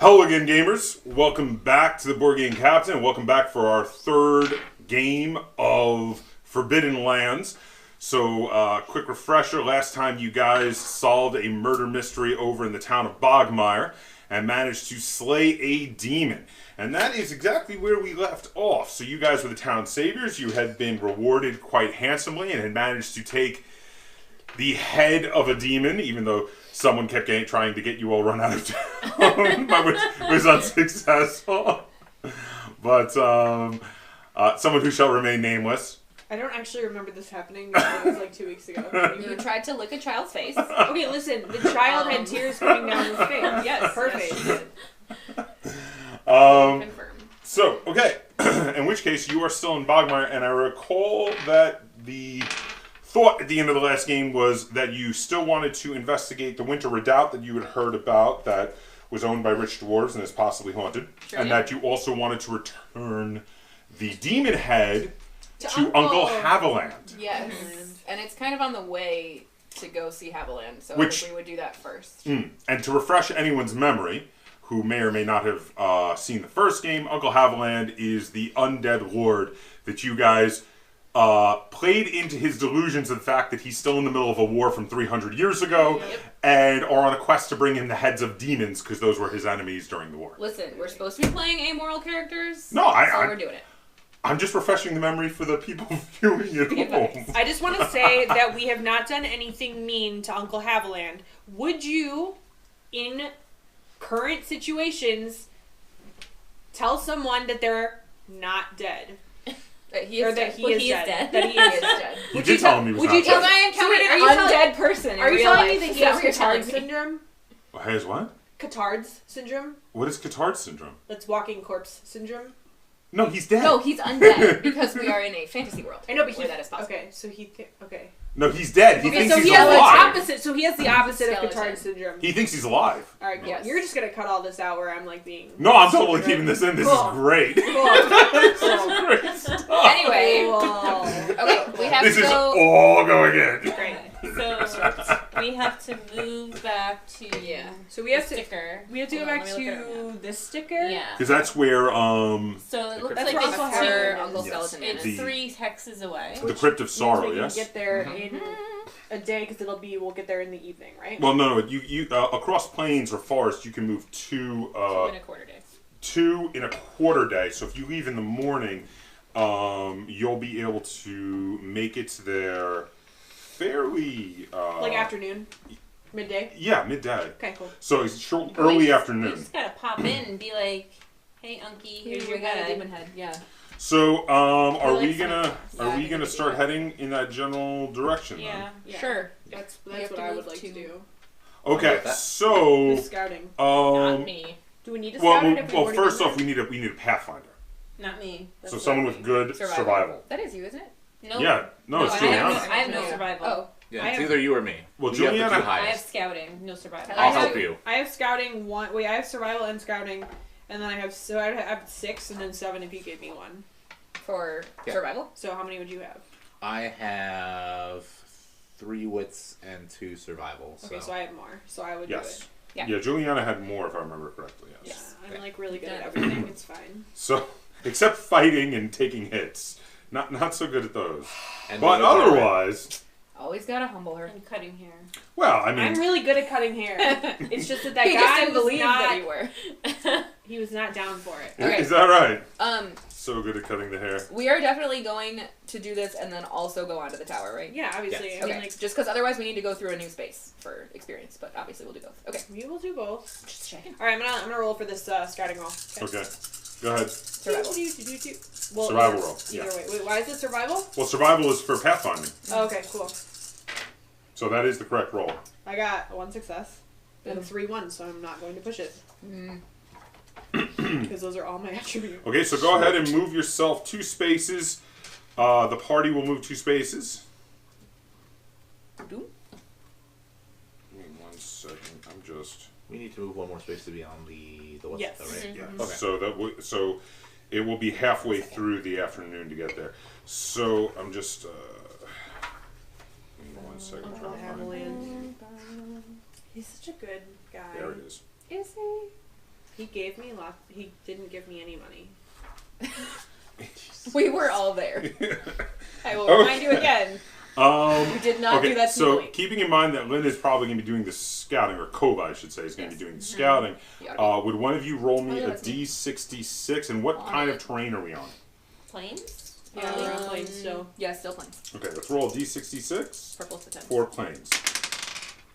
Hello again, gamers. Welcome back to the Board Game Kaptain. Welcome back for our third game of Forbidden Lands. So, quick refresher. Last time you guys solved a murder mystery over in the town of Bogmire and managed to slay a demon. And that is exactly where we left off. So you guys were the town saviors. You had been rewarded quite handsomely and had managed to take the head of a demon, even though someone kept trying to get you all run out of town, which was unsuccessful. But someone who shall remain nameless. I don't actually remember this happening. It was like 2 weeks ago. You tried to lick a child's face. Okay, listen. The child had tears coming down his face. Yes, perfect. Confirm. So, okay. In which case, you are still in Bogmire, and I recall that the thought at the end of the last game was that you still wanted to investigate the Winter Redoubt that you had heard about that was owned by rich dwarves and is possibly haunted. Sure, and yeah. that you also wanted to return the demon head to Uncle Haviland. Yes. And it's kind of on the way to go see Haviland, so we would do that first. And to refresh anyone's memory, who may or may not have seen the first game, Uncle Haviland is the undead lord that you guys played into his delusions of the fact that he's still in the middle of a war from 300 years ago, and are on a quest to bring him the heads of demons, because those were his enemies during the war. Listen, we're supposed to be playing amoral characters, so we're doing it. I'm just refreshing the memory for the people viewing at home. I just want to say that we have not done anything mean to Uncle Haviland. Would you, in current situations, tell someone that they're not dead? That he is dead. That he is dead. You did tell him he was not dead. Would you tell me an undead person Are you telling me that he has Cotard Cotard syndrome? Has what? Cotard's syndrome? What is Cotard syndrome? That's walking corpse syndrome. No, he's dead. No, he's undead because we are in a fantasy world. I know, but where that is possible. Okay, so okay. No, he's dead. He thinks so he's he has alive. the opposite. So he has the opposite of Skeleton. Cotard syndrome. He thinks he's alive. All right, cool. Yes. You're just gonna cut all this out where I'm like being. No, I'm totally keeping this in. This is great. Cool. This is great stuff. Anyway, Cool. okay, we have This to is go. all going in. Great. So we have to move back to So we have to. sticker. We have to go Hold on, back let me look at it to now. this sticker. Yeah. Because that's where So it looks That's like where it's Uncle Where Haviland Uncle is. Skeleton It's is. 3 hexes away. the Crypt of Sorrow. We Yes. can get there in a day because we'll get there in the evening, right? Well, no. You across plains or forest, you can move 2 2.25 days. 2 in a quarter day. So if you leave in the morning, you'll be able to make it there fairly like afternoon, midday. Yeah, midday. Okay, cool. So it's early You afternoon. just gotta pop in and be like, "Hey, Unky, here's your We got a head." demon head. Yeah. So are like we some gonna class. are we Yeah, gonna start heading in that general direction? Yeah. Yeah. Sure. That's We have what to I would move like to to- do. Then? Okay. So Who's scouting? Not me. Do we need to scout it if we well, already first done off, we need a pathfinder. Not me. So someone with good survival. That is you, isn't it? No. Yeah. No, it's I Juliana. have no No. survival. Oh. Yeah, I it's have- either you or me. Well, We have the Juliana- two I have highest. scouting, no survival. I'll help you. I have scouting one. Wait, I have survival and scouting, and then I have 6 and then 7 if you gave me one. For Yeah. survival? So how many would you have? I have 3 wits and 2 survival. Okay, so I have more. So I would Yes. do it. Yeah. Juliana had more, if I remember correctly. Yeah, Yes. I'm like really good at everything. It's fine. So, except fighting and taking hits, not so good at those. And But the other- otherwise, Always gotta humble her. And cutting hair. well, I I'm mean, really good at cutting hair. It's just that He just guy didn't was believe not. that you were. He was not down for it. Okay. is that right? So So good at cutting the hair. we are definitely going to do this and then also go onto the tower, right? Yeah, obviously. Yes. I mean, Okay. like, Just because otherwise we need to go through a new space for experience, but obviously we'll do both. Okay. we will do both. Just checking. All right, I'm gonna roll for this scouting roll. Okay. Go ahead. Survival. Well, Survival either, roll, yeah. Either way. Wait, why is it survival? Well, survival is for pathfinding, Oh, okay, cool. so that is the correct roll. I got 1 success and 3 1s, so I'm not going to push it because those are all my attributes. Okay, so go ahead and move yourself 2 spaces. The party will move 2 spaces. Do? Give me 1 second. I'm just. We need to move 1 more space to be on the what's Yes. that, right? Yeah. Okay. So it will be halfway through the afternoon to get there. So I'm just. Give me 1 second. Uncle Trying to find it. Haviland. He's such a good guy. There it is. Is he? He gave me lots. He didn't give me any money. We were all there. I will Okay. remind you again. You did not do that so sneakily. keeping in mind that Lynn is probably going to be doing the scouting, or Koba, I should say, is going to be doing the scouting. Yeah. Would one of you roll me yeah, a that's me. D66, and what kind of terrain are we on? Planes? Yeah, we're on planes still. Yeah, still planes. Okay, let's roll a D66 Purple to 10. for planes.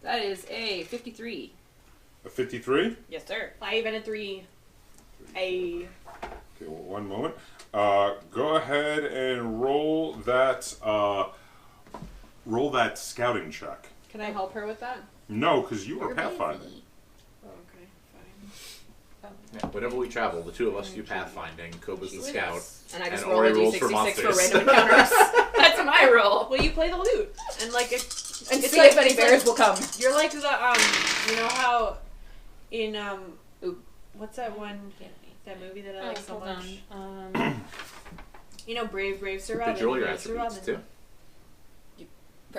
That is a 53. A 53? Yes, sir. 5 and a 3. A. Okay, well, one moment. Go ahead and roll that scouting check. Can I help her with that? No, because you are Pathfinder. Oh, okay, fine. Yeah, whenever we travel, the two of us do pathfinding. Koba's the With scout. us. And I just And roll a Auri rolls for D66 for monsters. random encounters. That's my roll. Well, you play the lute, and like it, And it's see like, if any it's bears like, will come. You're like the you know how in Ooh. what's that one that movie that I like so hold much? on. You know, Brave Sir Robin. Did you roll your Brave Sir attributes Robin. too?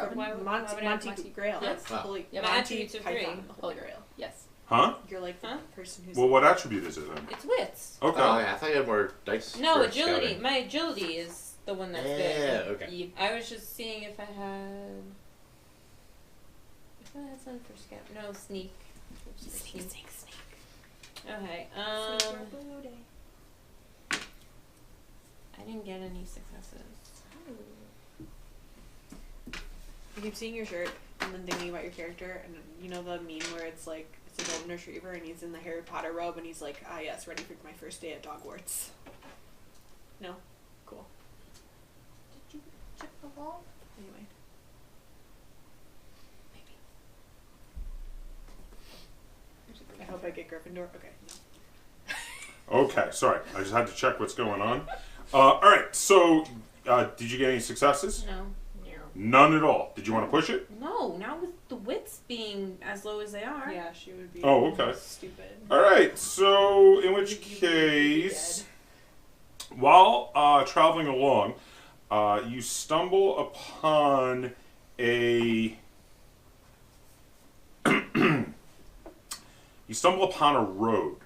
Robin? Why would- Monty, why would I have Monty Monty- Grail. Yes. Wow. Holy, Yeah, my Monty attributes are Python, 3. Holy Grail. Yes. Huh? You're like the Huh? person who's. Well, what attribute is it then? It's wits. Okay. Oh, yeah, I thought you had more dice. No, for agility. scouting. My agility is the one that's Yeah, good. okay. I was just seeing if I had. If I had something for scout. No, sneak. Sneak. Okay. I didn't get any successes. I keep seeing your shirt and then thinking about your character, and you know the meme where it's like it's a golden retriever and he's in the Harry Potter robe and he's like, ah yes, ready for my first day at Hogwarts. No, cool. Did you chip the wall? Anyway, maybe. I hope I get Gryffindor. Okay. Okay, sorry. I just had to check what's going on. All right, so did you get any successes? No. None at all. Did you want to push it? No, not with the wits being as low as they are. Yeah, she would be. Oh, okay. Stupid. All right, so in which case, while traveling along, you stumble upon a road,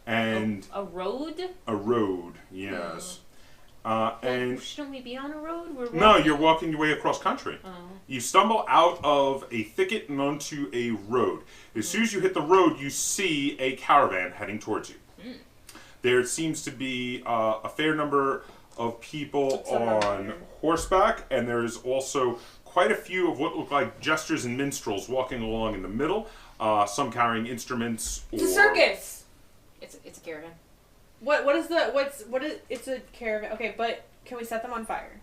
and A road? a road, yes. And Shouldn't we be on a road? We're no, walking. you're walking your way across country. Oh. You stumble out of a thicket and onto a road. As soon as you hit the road, you see a caravan heading towards you. There seems to be a fair number of people on horseback, and there's also quite a few of what look like jesters and minstrels walking along in the middle, some carrying instruments. It's a circus. It's a caravan. It's a caravan. Okay, but can we set them on fire?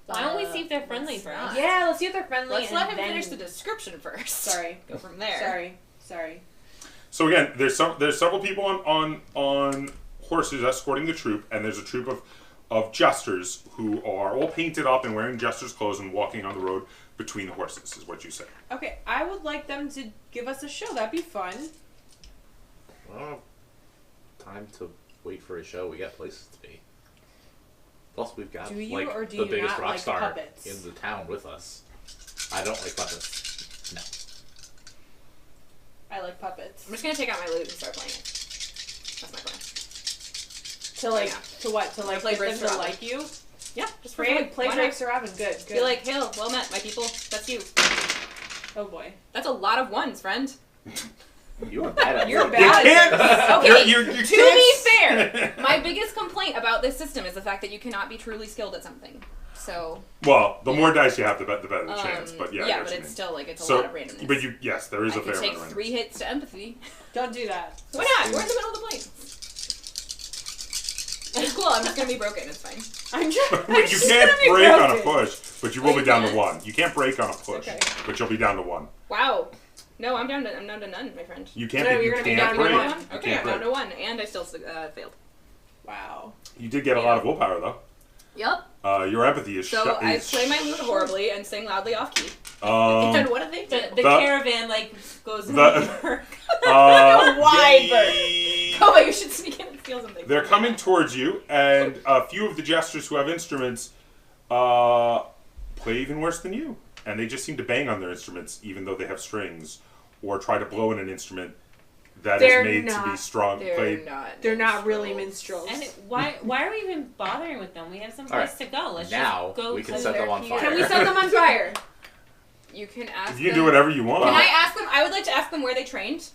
Why don't we see if they're friendly let's first? not. Yeah, let's see if they're friendly. Let's and let him then... finish the description first. Sorry. Go from there. Sorry. So again, there's several people on horses escorting the troop, and there's a troop of jesters who are all painted up and wearing jesters' clothes and walking on the road between the horses, is what you say. Okay, I would like them to give us a show. That'd be fun. Well, time to wait for a show. We got places to be. Plus, we've got Do you like or do the you biggest not rock like star puppets? in the town with us. I don't like puppets. No. I like puppets. I'm just gonna take out my lute and start playing it. That's my plan. To what? To like Play get them Brave to Sir like you? Yeah, just for Play fun. Why Brave not? Sir Robin. Good. Be like, hail, well met, my people. That's you. Oh boy. That's a lot of ones, friend. You are bad at You're it. bad. Okay, You to can't be fair, my biggest complaint about this system is the fact that you cannot be truly skilled at something. So Well, the more dice you have, the better the chance. But yeah, I yeah, get but what you it's mean. still like it's a So, lot of randomness. but yes, there is I a fair could take amount of 3 hits to empathy. Don't do that. Why not? We're in the middle of the plane. It's cool. I'm just gonna be broken. It's fine. I'm just. randomness. You can't break on a push, but you will Oh, be down you to can't? 1. You can't break on a push, Okay. but you'll be down to 1. Wow. No, I'm down to none, my friend. You can't. No, be, you're you gonna be can't down to break. 1. You Okay, can't I'm down break. to 1, and I still failed. Wow. You did get a lot of willpower though. Yep. Your empathy is So I play my lute horribly and sing loudly off key. And what do they do? The caravan goes in the- the Why, the- Koba, you should sneak in and steal something. They're coming towards you, and a few of the jesters who have instruments play even worse than you. And they just seem to bang on their instruments, even though they have strings, or try to blow in an instrument that They're is made to be not. strong. Played. They're not really minstrels. And why are we even bothering with them? We have some place to go. Let's Now just go we can to set them on fire. Can we set them on fire? You can ask You can them. do whatever you want. Can I ask them? I would like to ask them where they trained.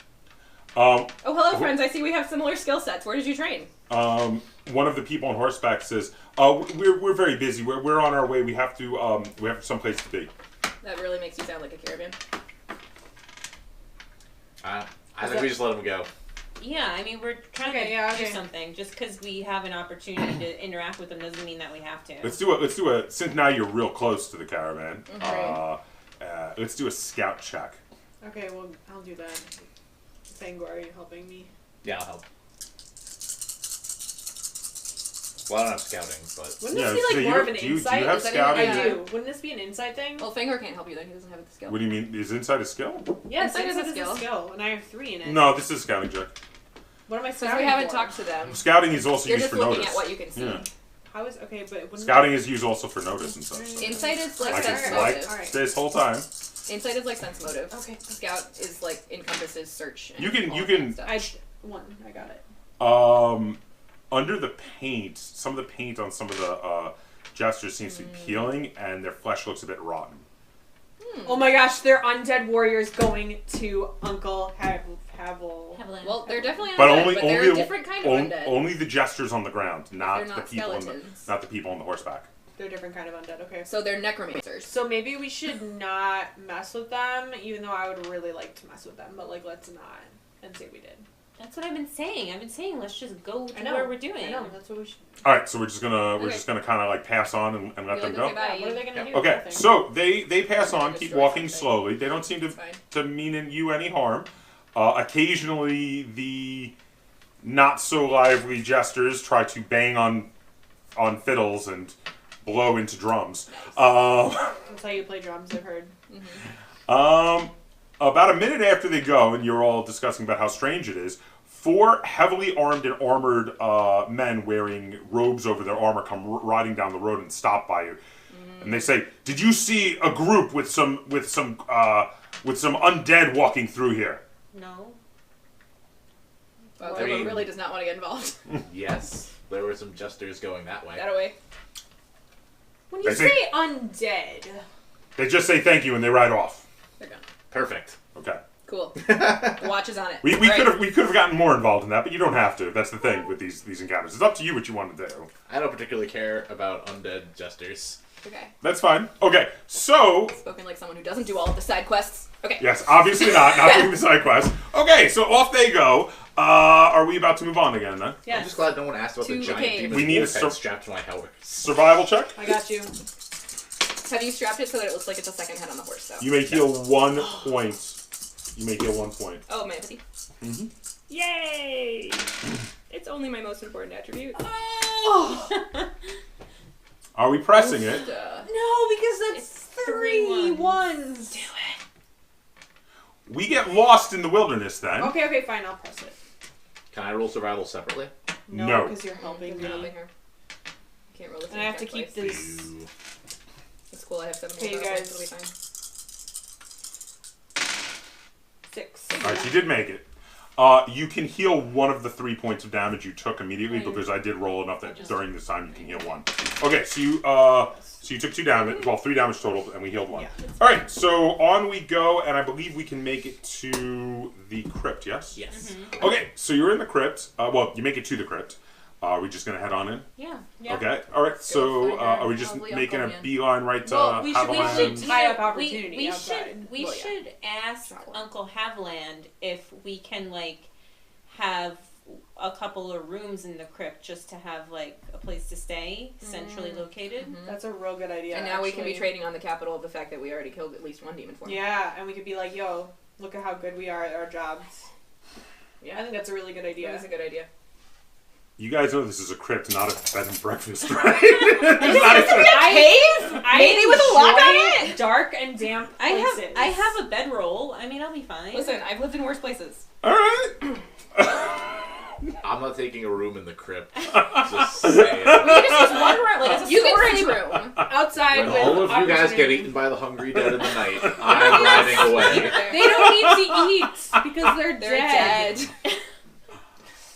Oh, hello, friends. I see we have similar skill sets. Where did you train? One of the people on horseback says, "Oh, we're very busy. We're on our way. We have someplace to be." That really makes you sound like a caravan. I think we just let them go. Yeah, I mean, we're trying to do something. Just because we have an opportunity to interact with them doesn't mean that we have to. Let's do a. Since now you're real close to the caravan, let's do a scout check. Okay, well, I'll do that. Fangor, are you helping me? Yeah, I'll help. Well, I don't have scouting, but... Wouldn't this be like more of an insight? Do you have scouting? I do. Wouldn't this be an insight thing? Well, Fangor can't help you then. He doesn't have the skill. What do you mean? Is insight a skill? Yes, Insight is a insight skill. and I have 3 in it. No, this is scouting check. What am I Since scouting we haven't for? talked to them. Scouting is also You're used just for looking notice. at what you can see. Yeah. How is okay, but wouldn't Scouting is used also for notice and such. Insight is like Like sense it's motive. like this whole time. Insight is like sense motive. Okay. Scout is like encompasses search. And You can- all you that can- stuff. I got it. Under the paint, some of the paint on some of the gestures seems to be peeling, and their flesh looks a bit rotten. Oh my gosh, they're undead warriors going to Uncle Havel. Well, they're definitely undead, But but only they're a different kind of undead. only the gestures on the ground, not They're the not people skeletons. not the people on the horseback. They're a different kind of undead, okay. So they're necromancers. So maybe we should not mess with them, even though I would really like to mess with them, but like let's not and say we did. That's what I've been saying. I've been saying let's just go to I know. where we're doing. I know, that's what we should All right, so we're just gonna Okay. kind of like pass on and let them go. Okay, bye. Yeah, what are they gonna do? Okay, Nothing. so they pass on, keep Destroy walking something. slowly. They don't seem It's fine. to mean you any harm. Occasionally, the not so lively jesters try to bang on fiddles and blow into drums. That's how you play drums, I've heard. About a minute after they go, and you're all discussing about how strange it is, 4 heavily armed and armored men wearing robes over their armor come riding down the road and stop by you, and they say, "Did you see a group with some undead walking through here?" No. Well, I Koba mean- really does not want to get involved. Yes, there were some jesters going that way. That away. When you I think- say undead, They just say thank you and they ride off. They're gone. Perfect. Okay. Cool. The watch is on it. We All right. could have gotten more involved in that, but you don't have to. That's the thing with these encounters. It's up to you what you want to do. I don't particularly care about undead jesters. Okay. That's fine. Okay, so Spoken like someone who doesn't do all of the side quests. Okay. yes, obviously not doing the side quest. Okay, so off they go. Are we about to move on again then? I'm yes. just glad no one asked about To the the giant cave. demon We need wolf a head sur- strapped to my helmet. Survival check. I got you. Have you strapped it so that it looks like it's a second head on the horse, though? You may heal 1 point. You may heal 1 point. Oh, my empathy. Mm-hmm. Yay! It's only my most important attribute. Oh! Are we pressing it? No, because that's It's 3 3 ones. Do We get lost in the wilderness then. Okay, fine, I'll press it. Can I roll survival separately? No. because you're helping me. You're helping her. Can't roll this. And I have to keep this. Boo. It's cool. I have 7 Okay, you more guys. It'll be fine. 6. Alright, you did make it. You can heal 1 of the 3 points of damage you took immediately because I did roll enough that during this time you can heal 1. Okay, so you took 2 damage, well 3 damage total, and we healed 1. Yeah. Alright, so on we go, and I believe we can make it to the crypt, yes? Yes. Okay, so you're in the crypt. Well, you make it to the crypt. Are we just gonna head on in? Yeah. Okay. Alright, so find are our we just lovely making a Uncle Ian. beeline right to Well, we Haviland? should tie up opportunity We outside. should Well, yeah. should ask Shower. Uncle Haviland if we can like have a couple of rooms in the crypt just to have like a place to stay, centrally located. That's a real good idea. And now we can be actually. trading on the capital of the fact that we already killed at least 1 demon form. Yeah, and we could be like, yo, look at how good we are at our jobs. Yeah. I think that's a really good idea. That's a good idea. You guys know this is a crypt, not a bed and breakfast, right? It's not a Cave? I Maybe with a lock on enjoy dark and damp I places. have a bedroll. I mean, I'll be fine. Listen, I've lived in worse places. Alright. I'm I'm not taking a room in the crypt. Just saying. We can just use one room, like it's a You can storage sleep room. outside When with all of you guys get opportunity. eaten by the hungry dead in the night, I'm riding away. They don't need to eat because they're dead.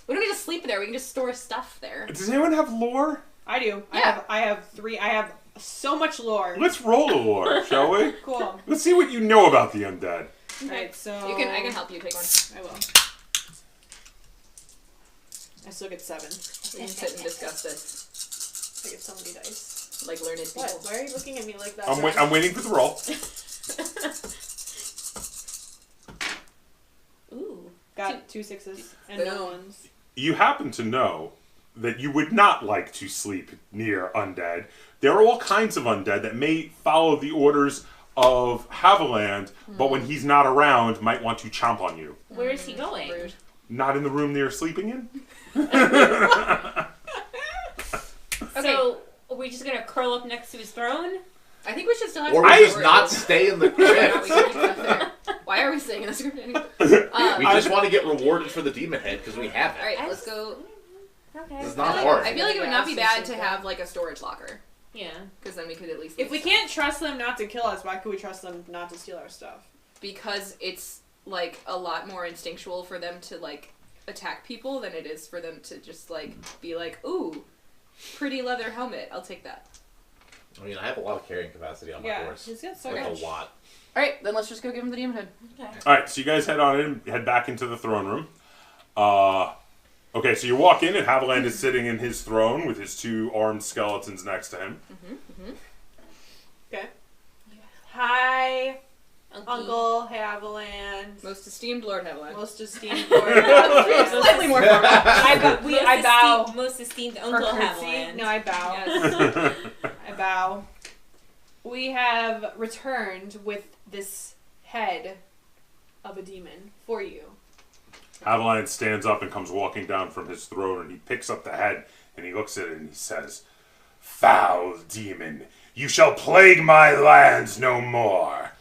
We don't need to sleep there. We can just store stuff there. Does anyone have lore? I do. Yeah. I have 3. I have so much lore. Let's roll a lore, shall we? Cool. Let's see what you know about the undead. Alright, so I can help you take one. I will. I still get 7. We can sit and discuss this I get so many dice. like learned people. What? Why are you looking at me like that? I'm waiting for the roll. Ooh. Got 2 6s and Boom. no 1s. You happen to know that you would not like to sleep near undead. There are all kinds of undead that may follow the orders of Haviland, but when he's not around, might want to chomp on you. Where is he going? Rude. Not in the room they're sleeping in? So, are we just gonna curl up next to his throne? I think we should still have Or some we just storage. not stay in the Yeah, we crypt. can keep stuff there. Why are we staying in the script anyway? We just want to get rewarded for the demon head because we have it. Alright, I let's just- go. Okay. It's I not feel hard. like, I feel like it would not be Yeah, bad to have like a storage locker. Yeah. Because then we could at least If we leave can't trust them not to kill us, why could we trust them not to steal our stuff? because it's like a lot more instinctual for them to like attack people than it is for them to just like be like, ooh, pretty leather helmet, I'll take that. I mean, I have a lot of carrying capacity on my Yeah, horse. he's got so Like much. a lot. Alright, then let's just go give him the demon head. Okay. Alright, so you guys head back into the throne room. Okay, so you walk in and Haviland is sitting in his throne with his 2 armed skeletons next to him. Okay. Hi, Uncle Haviland. Most esteemed Lord Haviland. Most esteemed Lord Haviland. Slightly more formal. I bow. Most esteemed For Uncle courtesy. Haviland. No, I bow. Yes. I bow. We have returned with this head of a demon for you. Haviland stands up and comes walking down from his throne, and he picks up the head, and he looks at it, and he says, "Foul demon, you shall plague my lands no more."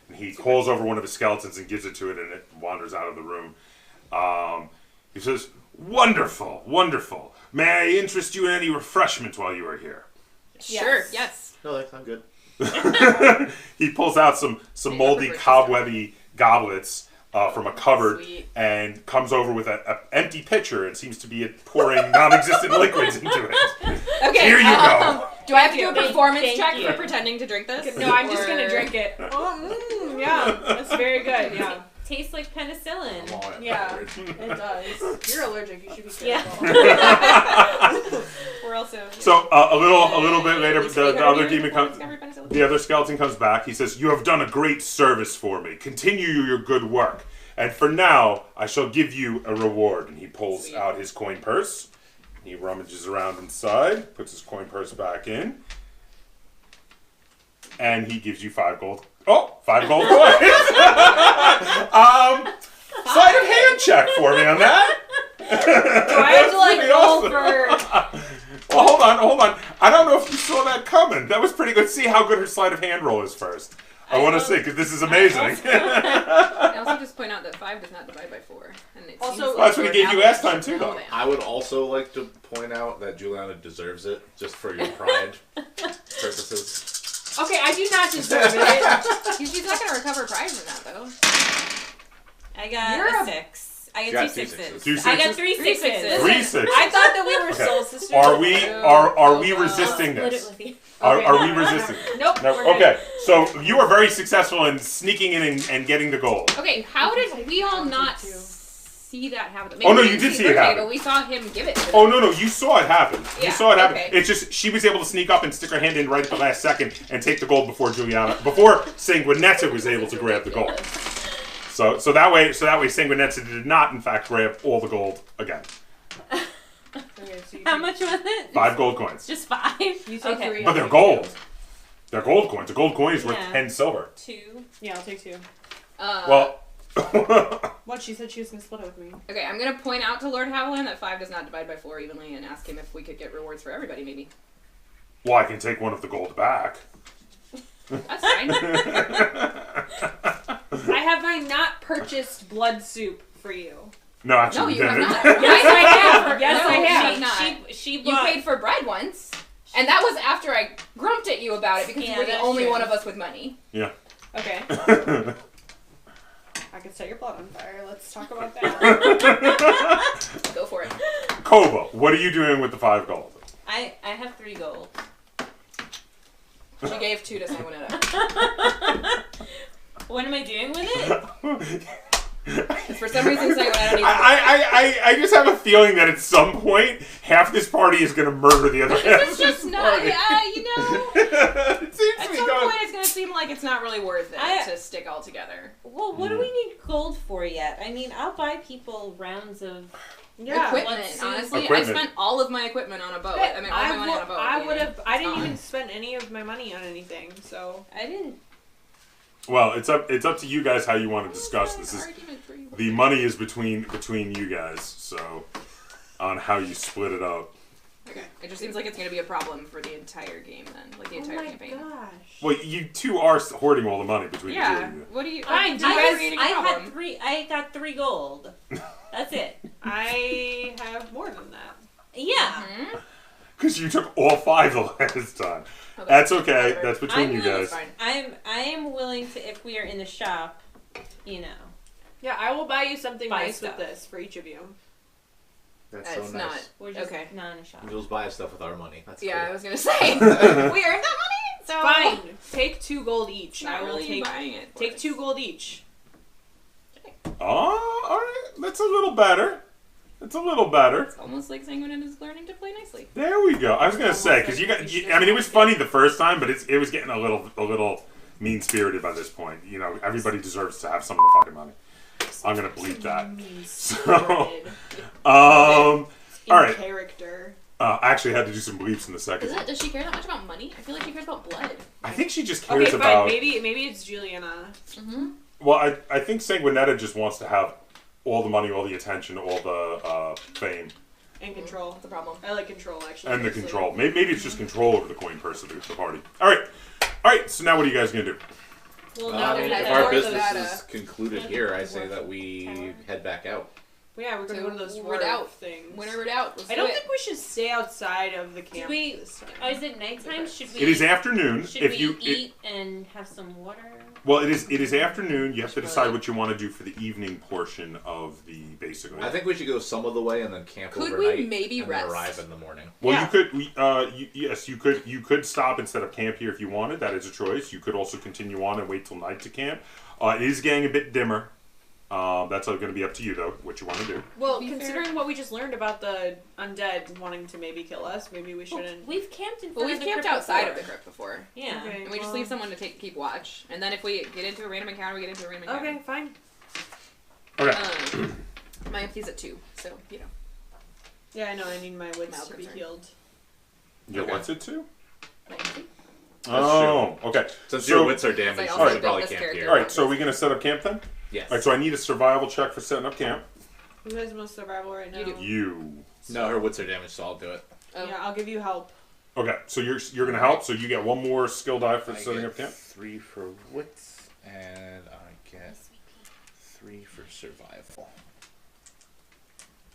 And he calls over one of his skeletons and gives it to it, and it wanders out of the room. He says, "Wonderful, wonderful. May I interest you in any refreshment while you are here?" Sure, yes. No, thanks, I'm good. He pulls out some moldy, cobwebby goblets from a cupboard Sweet. and comes over with an empty pitcher and seems to be pouring non-existent liquids into it. Okay, Here you go. do I have to do a Thank performance you. check Thank for you. pretending to drink this? No, I'm just Or- gonna drink it. Oh, yeah, that's very good. Yeah, Tastes like penicillin. I'm all right. yeah, it does. You're allergic. You should be Yeah. careful. We're also. So a little bit later, Least the 800 other years demon before comes. discovered penicillin. The other skeleton comes back. He says, "You have done a great service for me. Continue your good work. And for now, I shall give you a reward." And he pulls Sweet. out his coin purse. He rummages around inside, puts his coin purse back in, and he gives you 5 gold. Oh, 5 gold coins. Sleight of hand check for me on that. Do I have to like Pretty roll awesome. for? Well, hold on. I don't know if you saw that coming. That was pretty good. See how good her sleight of hand roll is first. I want to see, because this is amazing. I also just point out that 5 does not divide by 4. And it Also- seems Well, that's what he Lord gave you Haviland last time, should too, know though. that. I would also like to point out that Juliana deserves it, just for your pride purposes. Okay, I do not deserve it. She's not going to recover pride from that, though. I got You're a a- 6. I You got got 2 2 sixes. sixes. 2 I got sixes? 3 3 sixes. sixes. 3 6. I thought that we were Okay. soul sisters. Are we Oh, resisting Split this? it with you. Are Okay. we resisting? Nope. No. we're good. Okay. So you are very successful in sneaking in and getting the gold. Okay, how did we all not Too. see that happen? Oh, no, we you didn't did see it okay, happen. But we saw him give it to them. Oh no, you saw it happen. You Yeah, saw it happen. okay. It's just she was able to sneak up and stick her hand in right at the last second and take the gold before Sanguinetta was able to grab the gold. So that way Sanguinetta did not in fact grab all the gold again. Okay, so you How take- much was it? 5 gold coins. Just 5. You take Okay. 3. But I'll they're take gold. 2. They're gold coins. A gold coin is worth Yeah. 10 silver. 2. Yeah, I'll take 2. Well, What? She said she was gonna split it with me. Okay, I'm gonna point out to Lord Haviland that 5 does not divide by 4 evenly and ask him if we could get rewards for everybody, maybe. well, I can take one of the gold back. That's fine. I have my not purchased blood soup for you. No, actually, No, you you have didn't. not. Yes, I have. Yes, No, I have. she not. She You bought. paid for bread once, and that was after I grumped at you about it because you Yeah, were the that's only true. one of us with money. Yeah. Okay. I could set your blood on fire. Let's talk about that. Go for it. Koba, what are you doing with the 5 gold? I have 3 gold. She gave 2 to Sanguinetta. What am I doing with it? For some reason, Sanguinetta needs I just have a feeling that at some point, half this party is going to murder the other half. It's just not, you know. It seems At to be some going. point, it's going to seem like it's not really worth it to stick all together. Well, what do we need gold for yet? I mean, I'll buy people rounds of. Yeah. Equipment, let's see. honestly. Equipment. I spent all of my equipment on a boat. I mean, all my money on a boat. I would have. I didn't Gone. even spend any of my money on anything. So I didn't. Well, it's up to you guys how you want to discuss this. The money is between you guys, so on how you split it up. Okay. It just seems like it's going to be a problem for the entire game then, like the entire campaign. gosh. Well, you two are hoarding all the money between the two Yeah. of you. What do you? Fine, do you guys reading a I problem? had 3. I got 3 gold. That's it. I have more than that. Yeah. Mhm. Because you took all 5 the last time. Okay. That's okay. Whatever. That's between you That's guys. fine. I am willing to, if we are in the shop, you know. Yeah, I will buy you something Buy nice stuff. with this for each of you. That's It's so not. nice. We're just Okay. not in a shop. Jules buys stuff with our money. That's Yeah, I cool. was going to say. We earned that money, so. Fine. Take 2 gold each. It's not I will really take buying it. take 2 gold each. Oh, all right. That's a little better. It's a little better. It's almost like Sanguinetta is learning to play nicely. There we go. I was gonna say because you got. I mean, it was funny the first time, but it was getting a little mean spirited by this point. You know, everybody deserves to have some of the fucking money. I'm gonna bleep that. So, all right. Character. I actually had to do some bleeps in the second one. Does she care that much about money? I feel like she cares about blood. I think she just cares Okay, about. fine. Maybe it's Juliana. Mm-hmm. Well, I think Sanguinetta just wants to have all the money, all the attention, all the fame, And control. That's the problem. I like control actually. and the honestly. control. Maybe it's just control over the coin purse of the party. All right. So now what are you guys gonna do? Well, now no, that If I our have business data. is concluded here, I say that we head back out. Yeah, we're gonna So go to those we're out. things. Winter Redoubt. Let's I don't do it. think we should stay outside of the camp. we- this time. Oh, is it nighttime? Should we? It is afternoon. Should If we you eat and have some water? well, it is afternoon. You have to decide what you want to do for the evening portion of the basic. I think we should go some of the way and then camp Could we overnight. maybe and rest? then arrive in the morning. Well, Yeah. you could. Yes, you could. You could stop and set up camp here if you wanted. That is a choice. You could also continue on and wait till night to camp. It is getting a bit dimmer. That's going to be up to you, though, what you want to do. Well, To be considering what we just learned about the undead wanting to maybe kill us, maybe we shouldn't. We've camped in Well, front we've of the camped crypt outside of before. the crypt before. Yeah. Okay, And we just well- leave someone to keep watch. And then if we get into a random encounter, we get into a random encounter. Okay, fine. Okay. My empty's at 2, so, you know. Yeah, I know. I need my wits Mild to be concern. healed. Your Okay. what's it to? My empty. Oh, okay. Since So- your wits are damaged, I you also should built probably this camp character. here. All right. So are we going to set up camp then? Yes. All right. So I need a survival check for setting up camp. Who has most survival right now? You do. You. No, her wits are damaged, so I'll do it. Oh. Yeah, I'll give you help. Okay. So you're going to help. So you get one more skill die for I setting get up camp. 3 for wits, and I get 3 for survival.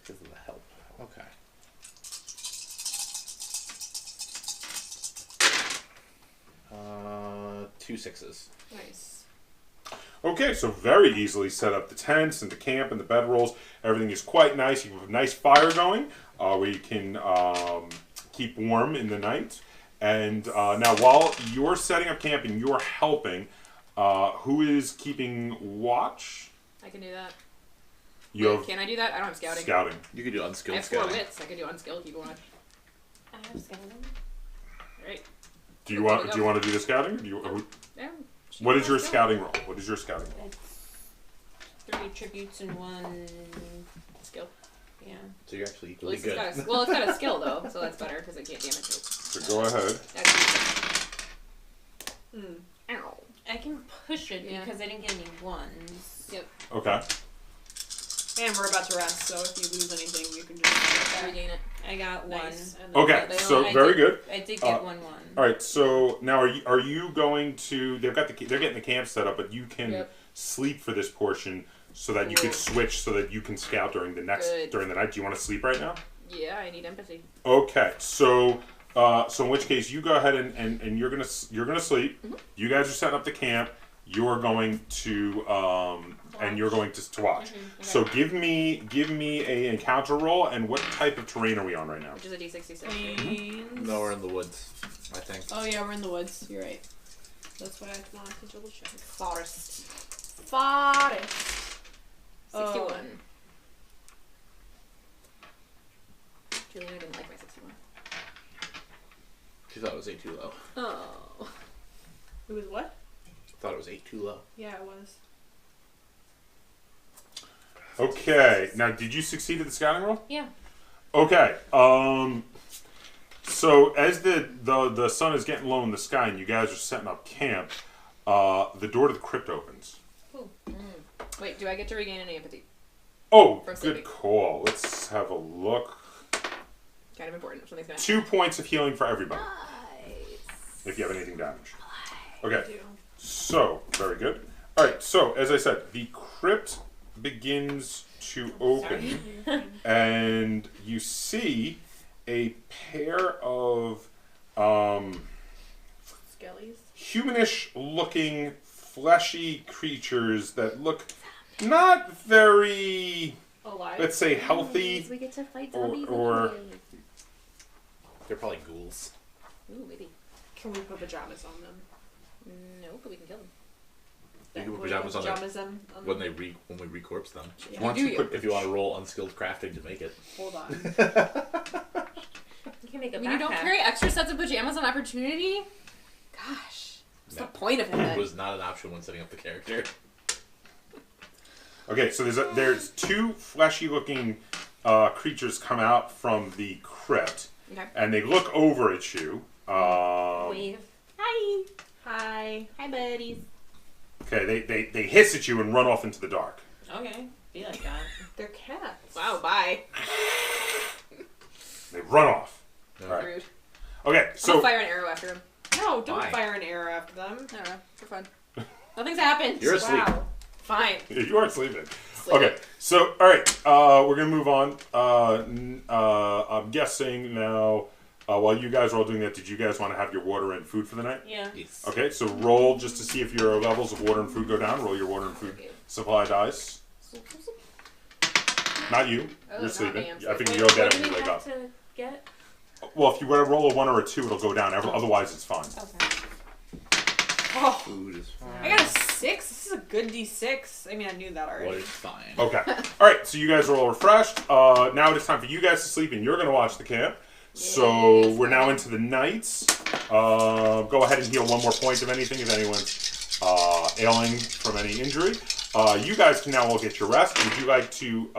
Because of the help. Okay. Two 6s. Nice. Okay, so very easily set up the tents and the camp and the bedrolls. Everything is quite nice. You have a nice fire going where you can keep warm in the night. And now, while you're setting up camp and you're helping, who is keeping watch? I can do that. You Wait, have can I do that? I don't have scouting. scouting. You could do I unskilled have 4 scouting. wits. I can do unskilled. Keep watch. I have scouting. Right. Do you want to do the scouting? Do you, Yeah. what is your Let's go. scouting roll? What is your scouting roll? It's 3 tributes and 1. Skill. Yeah. So you're actually Well, equally it's good. got a, well, it's got a skill though, so that's better because I can't damage it. So go ahead. Ow. I can push it Yeah. because I didn't get any 1s. Yep. Okay. And we're about to rest, so if you lose anything, you can just Regain it. I got 1. nice. And then Okay. they So I very did- good. I did get 1-1. All right. So now are you going to? They're getting the camp set up, but you can Yep. sleep for this portion. so that you could switch so that you can scout during the night. Do you want to sleep right now? Yeah, I need empathy. Okay, so in which case you go ahead and you're gonna sleep. Mm-hmm. You guys are setting up the camp. You're going to and you're going to watch. Okay. So give me a encounter roll, and what type of terrain are we on right now? Which is a D66. No, we're in the woods, I think. Oh yeah, we're in the woods. You're right. That's why I wanted to double check. Forest. 61. Juliana didn't like my 61. She thought it was 8 too low. Oh. It was what? Thought it was 8 too low. Yeah, it was. Okay. Now, did you succeed at the scouting roll? Yeah. Okay. So as the sun is getting low in the sky and you guys are setting up camp, the door to the crypt opens. Ooh. Wait, do I get to regain any empathy? Oh, From good sleeping. call. Let's have a look. Kind of important. Something's gonna 2 points of healing for everybody, Nice. if you have anything damaged. Okay. So, very good. All right. So, as I said, the crypt begins to open, and you see a pair of Skellies. humanish-looking, fleshy creatures that look not very, Alive. let's say, healthy. We get to fight or They're probably ghouls. Ooh, maybe. Can we put pajamas on them? No, but we can kill them. You can put Can we pajamas on them on when we recorpse them. Yeah. Once do you you? put If you want to roll unskilled crafting to make it. Hold on. You can make a I mean, you don't backpack. carry extra sets of pajamas on opportunity? Gosh. What's No. the point of It that? was not an option when setting up the character. Okay, so there's two fleshy-looking creatures come out from the crypt, Okay. and they look over at you. Wave. Hi. Hi. Hi, buddies. Okay, they hiss at you and run off into the dark. Okay. Be like that. They're cats. Wow, bye. They run off. No. All right. Rude. Okay, I'll so fire an arrow after him. No, don't Why? fire an arrow after them. I don't know. For fun. Nothing's happened. You're asleep. Wow. Fine. you aren't sleeping. Sleep. Okay, so all right, we're gonna move on. I'm guessing now. While you guys are all doing that, did you guys want to have your water and food for the night? Yeah. Yes. Okay, so roll just to see if your levels of water and food go down. Roll your water and food supply dice. Not you. Oh, You're not sleeping. me, I'm I think sleeping. you'll get What it do when we you wake have up. to get? Well, if you were to roll a 1 or a 2, it'll go down. Otherwise, it's fine. Okay. Oh, Food is fine. I got a 6. This is a good D6. I mean, I knew that already. What is fine. Okay. All right. So you guys are all refreshed. Now it is time for you guys to sleep, and you're going to watch the camp. So Yes. we're now into the nights. Go ahead and heal 1 more point of anything if anyone's ailing from any injury. You guys can now all get your rest. Would you like to?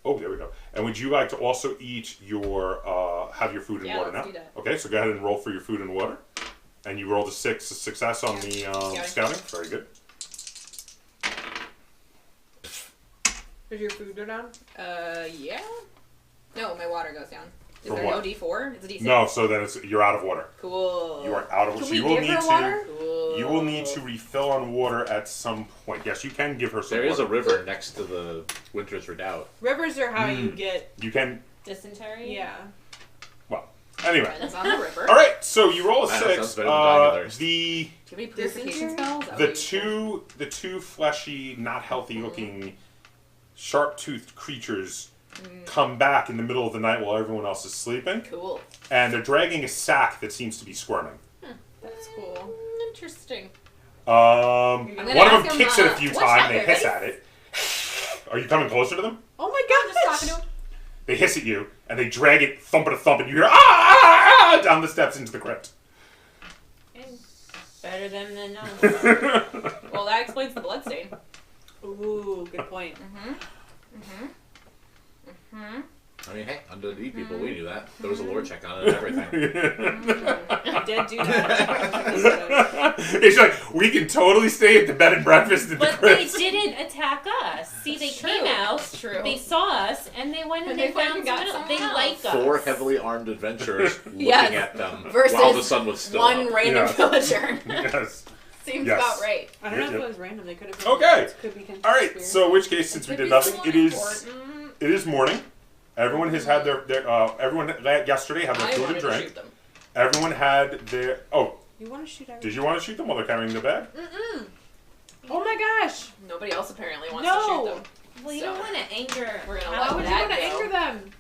Oh, there we go. And would you like to also eat your have your food and Yeah, water let's now? do that. Okay. So go ahead and roll for your food and water. And you rolled a success on the scouting. Very good. Does your food go down? Yeah? No, my water goes down. Is For there what? no D4? It's a D6. No. So then you're out of water. Cool. You are out of. Can So we you will give need her to. water? Cool. You will need to refill on water at some point. Yes, you can give her some There is a water. river next to the Winter's Redoubt. Rivers are how you get. You can. Dysentery? Yeah. Well, anyway. Friends on the river. All right. So you roll a That 6. sounds better than dying of thirst. Do you have any purification spells? That The would be two fleshy, not healthy looking, sharp toothed creatures come back in the middle of the night while everyone else is sleeping, cool. and they're dragging a sack that seems to be squirming. That's cool. Interesting. One gonna of ask them him, kicks it a few what's times. out They there, hiss guys? at it. Are you coming closer to them? Oh my god! Just talking to him. They hiss at you, and they drag it, thump it, and you hear ah down the steps into the crypt. Better them than none. Well, that explains the bloodstain. Ooh, good point. I mean, hey, undead people, we knew that. There was a lore check on it and everything. I did do that. It's like, we can totally stay at the bed and breakfast at the But they crypt. didn't attack us. See, they True. came out, It's true. they saw us, and they went and And they they went found and got someone else. someone They else. like us. 4 heavily armed adventurers looking Yes. at them Versus while the sun was still One up. random Yeah. villager. Yes. Seems Yes. about right. I don't know Yep. if it was random. They could have been. Okay. It could be All right. So in which case, since we did nothing, it is morning. Everyone has had their everyone yesterday had their I food wanted and to drink. shoot them. Everyone had their You want to shoot everyone? Did you want to shoot them while they're carrying the bag? Oh my gosh! Nobody else apparently wants to No. shoot them. Well, you So- don't want to anger. We're gonna Why let would you that want to go. anger them?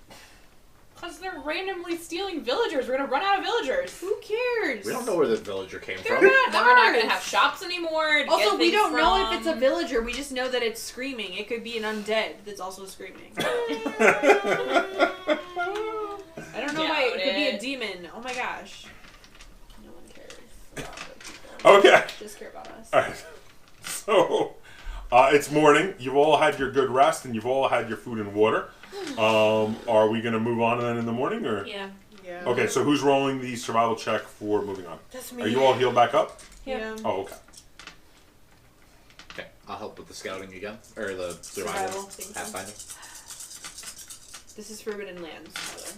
Because they're randomly stealing villagers. We're gonna run out of villagers. Who cares? We don't know where the villager came They're from. not Then we're not gonna ours. have shops anymore. to Also, get we things don't know if it's a from. villager. We just know that it's screaming. It could be an undead that's also screaming. I don't know why it could be a Doubt it. demon. Oh my gosh. No one cares about the people. Okay. Just care about us. All right. So it's morning. You've all had your good rest, and you've all had your food and water. Are we gonna move on then in the morning, or? Yeah. Yeah. Okay. So who's rolling the survival check for moving on? That's me. Are you all healed back up? Yeah. Oh, okay. Okay, I'll help with the scouting again, or the survival, Thank you. pathfinding. This is Forbidden Lands, by the way.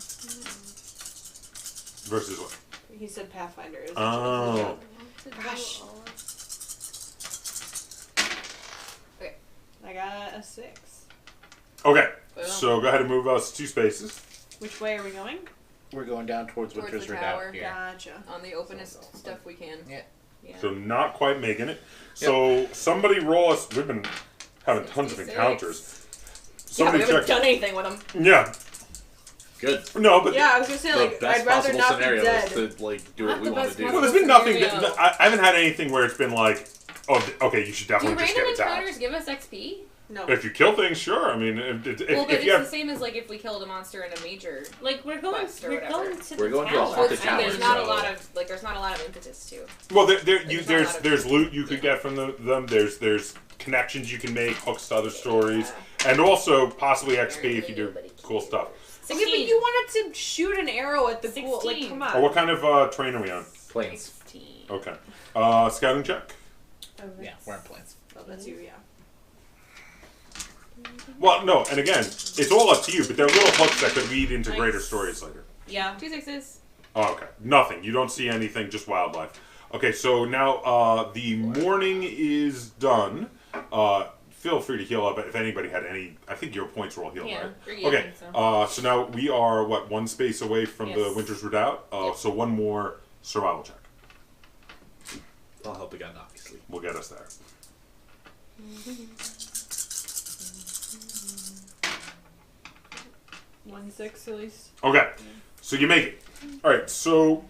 Versus what? He said Pathfinder. Is Oh. Gosh. I got a 6. Okay. Boom. So go ahead and move us 2 spaces. Which way are we going? We're going down towards Towards Winter's the Redoubt tower. here. Gotcha. On the openest stuff we can. Yeah. Yeah. So not quite making it. So somebody roll us. We've been having tons of 66. encounters. Yeah, we Somebody haven't check. done anything with them. Yeah. Good. No, but Yeah, I was gonna say, The like, best I'd rather possible not be scenario dead. is to like do Not what we the want best to do. well, there's been nothing. Scenario. That, I haven't had anything where it's been like, oh, okay, you should Do definitely just random get attacked. encounters give us XP? No. If you kill things, sure. I mean, if Well, but you it's have the same as like if we killed a monster in a major. Like we're going. Quest or We're whatever. going to We're the going to a tower. haunted And tower. there's not a so- lot of there's not a lot of impetus to. well, There's not a there's lot of- there's loot you could get from them. There's connections you can make, hooks to other stories, and also possibly XP if you do cool stuff. Okay, but you wanted to shoot an arrow at the ghoul. Like, 16. come Or on. what kind of train are we on? Planes. 16. Okay. Scouting check. Yeah, we're on planes. Oh, that's you, yeah. Well, no, and again, it's all up to you, but there are little hooks that could lead into greater stories later. Yeah. 2 6s. Oh, okay. Nothing. You don't see anything, just wildlife. Okay, so now the morning is done. Feel free to heal up if anybody had any. I think your points were all healed, Yeah. right? Yeah, I Okay, think so. so now we are, what, 1 space away from the Yes. Winter's Redoubt? So 1 more survival check I'll help again, obviously. will get us there. 1-6 at least. Okay, so you make it. All right, so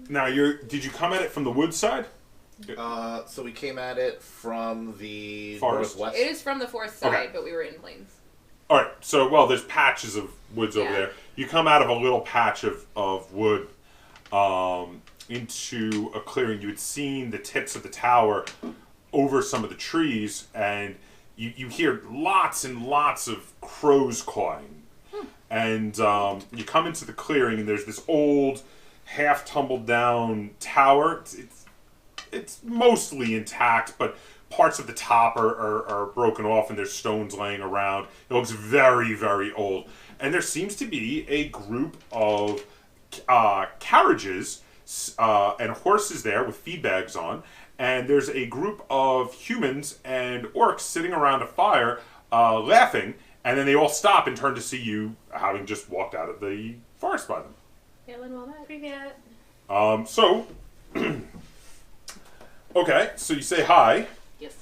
now did you come at it from the wood side? So we came at it from the Forest. northwest. It is from the forest side, Okay. but we were in plains. All right, so, well, there's patches of woods over Yeah. there. You come out of a little patch of wood into a clearing. You had seen the tips of the tower over some of the trees, and you hear lots and lots of crows cawing. And you come into the clearing, and there's this old, half tumbled down tower. It's mostly intact, but parts of the top are broken off, and there's stones laying around. It looks very, very old. And there seems to be a group of carriages and horses there with feed bags on. And there's a group of humans and orcs sitting around a fire laughing. And then they all stop and turn to see you, having just walked out of the forest by them. Feeling well back. So, okay, so you say hi. Yes.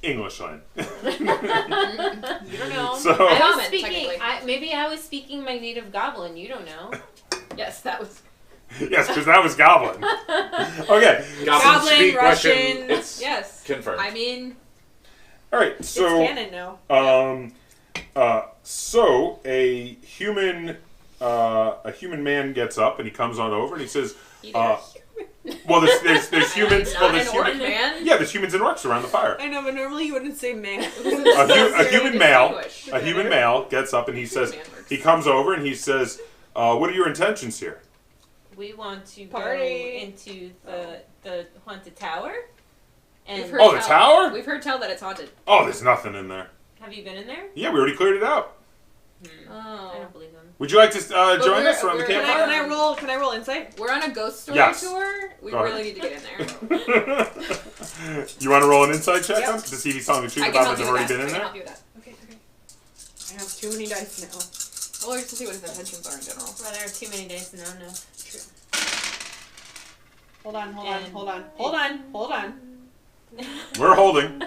English line. You don't know. So- I was Common, speaking. technically. Maybe I was speaking my native goblin. You don't know. Yes, that was. Yes, because that was Goblin. Okay, Goblin, speak Russian. It's Yes. confirmed. I mean, all right. It's So, canon now. so a human man gets up and he comes on over and he says, "Well, there's humans. Well, not there's an orc human. man. Yeah, there's humans and orcs around the fire. I know, but normally you wouldn't say man. A human male. distinguished. A human male gets up and he says, Man works. he comes over and he says, "What are your intentions here?" We want to Party. go into the haunted tower. We've And heard Oh, the tell- tower? We've heard tell that it's haunted. Oh, there's nothing in there. have you been in there? Yeah, we already cleared it out. I Oh. don't believe them. Would you like to join we're- us around the we're- campfire? Can I roll insight? We're on a ghost story Yes. tour. We Go really ahead. need to get in there. You want to roll an insight check Yep. on to see if he's telling the truth I can about help it? you They've with already that. been in I can there. help you with that. Okay. I have too many dice now. Well, just to see what his intentions are in general. Well, there are too many days to know. No. Hold on. We're holding.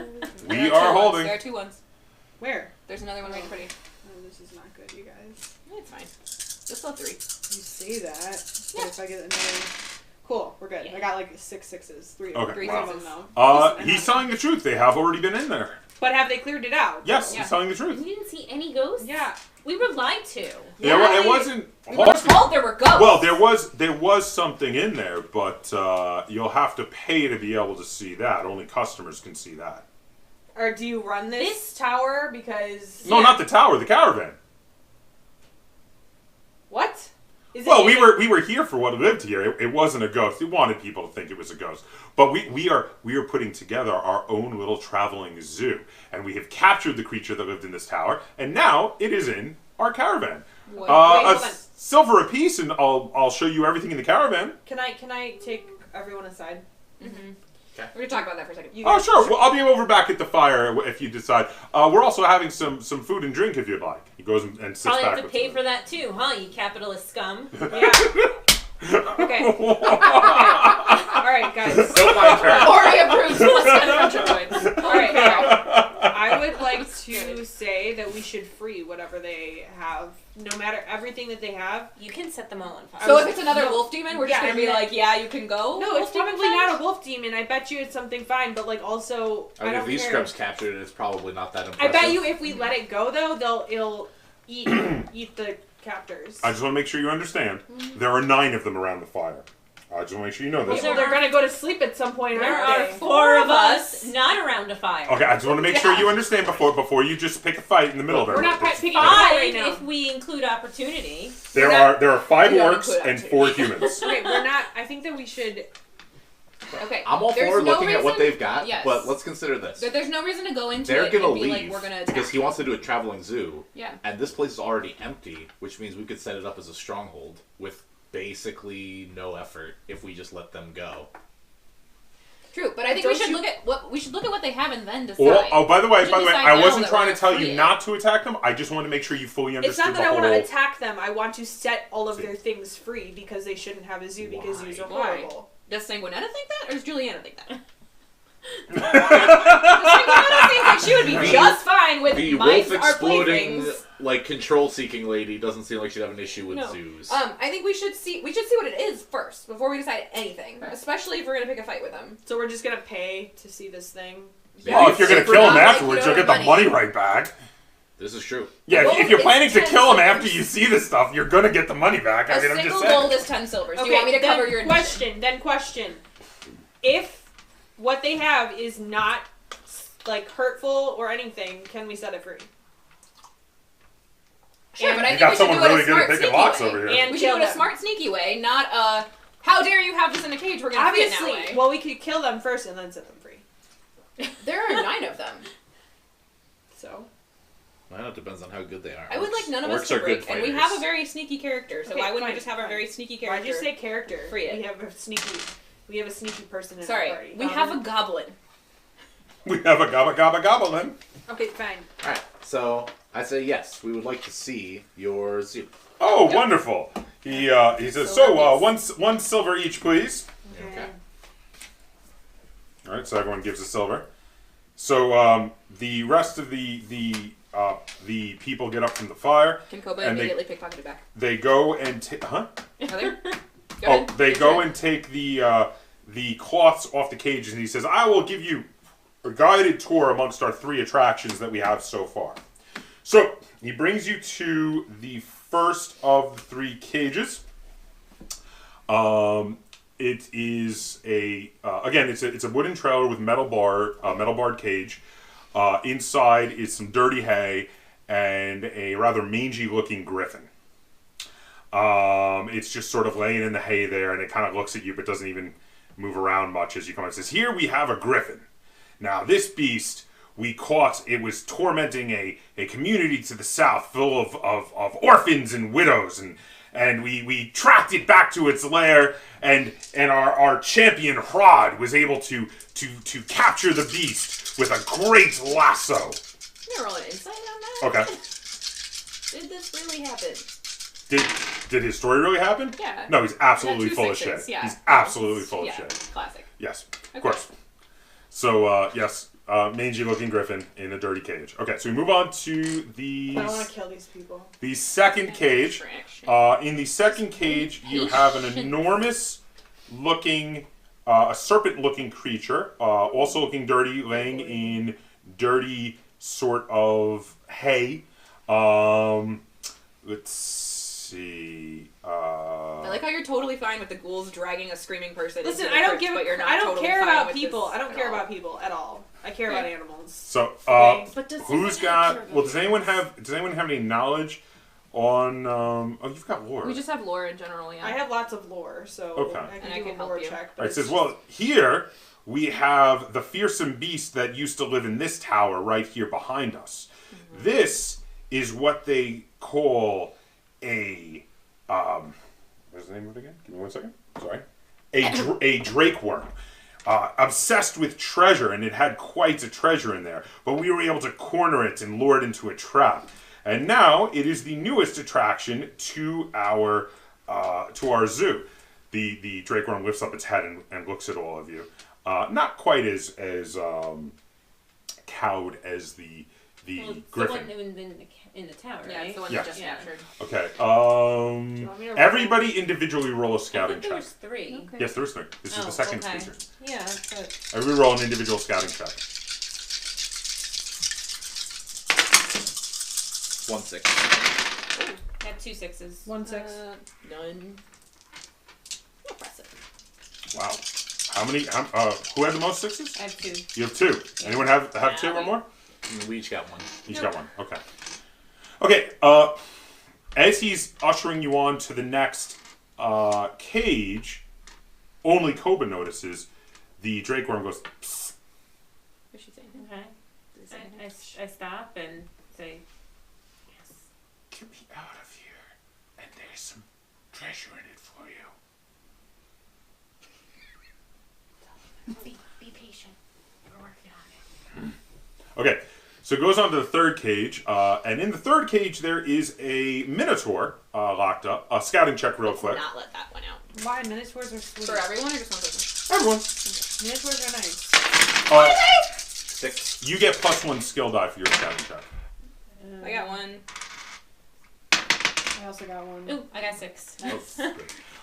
We are holding. There are 2 ones. Where? There's another one right in front of you. Oh, this is not good, you guys. It's fine. Just still 3. You say that, Yeah. but if I get another... Cool, we're good. Yeah. I got like 6 sixes. 3 Okay. Three of sixes. them though. He's telling the truth. They have already been in there. But have they cleared it out? Yes, Yeah. he's telling the truth. We didn't see any ghosts. Yeah. We were lied to. It wasn't. We were told there were ghosts. Well, there was something in there, but you'll have to pay to be able to see that. Only customers can see that. Or do you run this tower because... No, not the tower. The caravan. What? Is Well, it we were here for what lived here. It wasn't a ghost. We wanted people to think it was a ghost. But we are putting together our own little traveling zoo, and we have captured the creature that lived in this tower, and now it is in our caravan. What? hold on. Silver apiece, and I'll show you everything in the caravan. Can I take everyone aside? We're gonna talk about that for a second. You Oh, guys- sure. Well, I'll be over back at the fire if you decide. We're also having some food and drink if you'd like. He goes and sits Probably back. have to with pay them. for that too, huh? You capitalist scum. Yeah. Okay. Alright, guys. Don't mind her. Auri approves. Plus 10 friendship points. Alright, I would like to say that we should free whatever they have. No matter everything that they have. You can set them all on fire. So if it's another wolf demon, we're just Yeah, gonna be and then- like, yeah, you can go. No, it's probably not a wolf demon. I bet you it's something fine, but like also I I mean, don't if these care. scrubs captured it, it's probably not that I impressive. bet you if we let it go though, it'll eat the captors. I just want to make sure you understand. There are 9 of them around the fire. I just want to make sure you know this. Well, they're gonna go to sleep at some point, There aren't are they? 4 of us not around a fire. Okay, I just want to make sure you understand before you just pick a fight in the middle of it. We're not picking a fight 5 right now. if we include opportunity. There are 5 we don't orcs include and activity. 4 humans. Okay, we're not. I think that we should. Okay. I'm all There's for no looking at what reason- they've got, yes. but let's consider this. There's no reason to go into They're it gonna and be leave like, we're gonna attack. because he wants to do a traveling zoo, Yeah. and this place is already empty, which means we could set it up as a stronghold with basically no effort if we just let them go. True, but I think we should look at what they have and then decide. By the way, We should decide I now wasn't that trying we're to tell free you it. not to attack them. I just want to make sure you fully It's understood not that the I whole. want to attack them. I want to set all of See. their things free because they shouldn't have a zoo because Why? zoos are Why? horrible. Does Sanguinetta think that, or does Juliana think that? Sanguinetta seems like she would be just fine with The mice wolf are exploding, playthings. like control-seeking lady doesn't seem like she'd have an issue with No. zoos. I think we should see what it is first before we decide anything, especially if we're gonna pick a fight with them. So we're just gonna pay to see this thing. Oh, if you're gonna Super kill them not like afterwards, you you'll don't get have the money right back. This is true. Yeah, Gold if you're is planning to 10 kill them silvers. after you see this stuff, you're gonna get the money back. I mean, A I'm just single saying. gold is 10 silvers. Do Okay, you want me to then cover your admission? question. If what they have is not like hurtful or anything, can we set it free? Sure, but I You think got we should someone do it really a good at smart, picking sneaky locks way. over here. And We should do kill it a them. smart, sneaky way, not a how dare you have this in a cage, we're gonna free it Obviously, that way. well, we could kill them first and then set them free. There are 9 of them. So Well, it depends on how good they are. I would like none of Orcs us to are good break, and we fighters. have a very sneaky character, so Okay, why wouldn't fine, we just have a fine. very sneaky character? why'd you say character? Free it. We have a sneaky person in Sorry, our party. we have a goblin. We have a gobba goblin. Okay, fine. Alright, so I say yes, we would like to see your zoo. Oh, wonderful. He says, one silver each, please. Okay. All right, so everyone gives a silver. So the rest of the people get up from the fire. Can Koba And immediately pickpocket it back? They go and take. Huh? Heather? Go Oh, ahead. they It's go your- and take the cloths off the cages, and he says, "I will give you a guided tour amongst our 3 attractions that we have so far." So he brings you to the first of the 3 cages. It is again, it's a wooden trailer with metal barred cage. Inside is some dirty hay and a rather mangy looking griffin. It's just sort of laying in the hay there, and it kind of looks at you but doesn't even move around much as you come in. It says, "Here we have a griffin. Now this beast we caught, it was tormenting a community to the south full of orphans and widows, and we tracked it back to its lair, and our champion Hrod was able to capture the beast with a great lasso. I'm gonna roll an insight on that. Okay. Did this really happen? Did his story really happen? Yeah. No, he's absolutely Yeah, 2 full of sixes, shit. yeah. He's absolutely full of Yeah, shit. classic. Yes, of Okay. course. So, yes, mangy-looking griffin in a dirty cage. Okay, so we move on to I don't want to kill these people. the second cage. In the second cage, you have an enormous-looking, a serpent-looking creature, also looking dirty, laying in dirty sort of hay. Let's see. I like how you're totally fine with the ghouls dragging a screaming person. Listen, into the I don't crypt, give. But you're not I don't totally care fine about with people. this I don't at care all. about people at all. I care about animals. So, Okay. But does who's anyone got? care Well, does anyone have any knowledge on? Oh, you've got lore. We just have lore in general, yeah. I have lots of lore, so Okay. I can And I do can a help lore you. check. All right, it says, well, here we have the fearsome beast that used to live in this tower right here behind us. Mm-hmm. This is what they call a what's the name of it again? Give me 1 second. Sorry. A drake worm. Obsessed with treasure, and it had quite a treasure in there. But we were able to corner it and lure it into a trap. And now it is the newest attraction to our zoo. The drake worm lifts up its head and looks at all of you. Not quite as cowed as the griffin. The one in the tower, Yeah, right? it's the one Yeah. that just captured. Okay. want me to roll? Everybody individually roll a I scouting thought there check. was 3. Okay. Yes, there is 3. This is the second okay. creature. Yeah, but Everybody roll an individual scouting check. 1 6. I had 2 6s. 1 6. None. Impressive. Wow. How many? Who had the most 6s? I have 2. You have 2. Anyone have 2 or more? We each got 1. Each got 1. Okay. Okay. As he's ushering you on to the next cage, only Koba notices the drake worm goes. Psst. What's she saying? Okay. I stop and say, yes. Get me out of here, and there's some treasure in it for you. Be patient. We're working on it. Okay, so it goes on to the third cage, and in the third cage there is a minotaur locked up. Scouting check real Let's quick. not let that one out. Why minotaurs are sweet? For everyone or just one person? Everyone. Minotaurs are nice. 6. You get +1 skill die for your scouting check. I got 1. I also got 1. Ooh, I got 6. All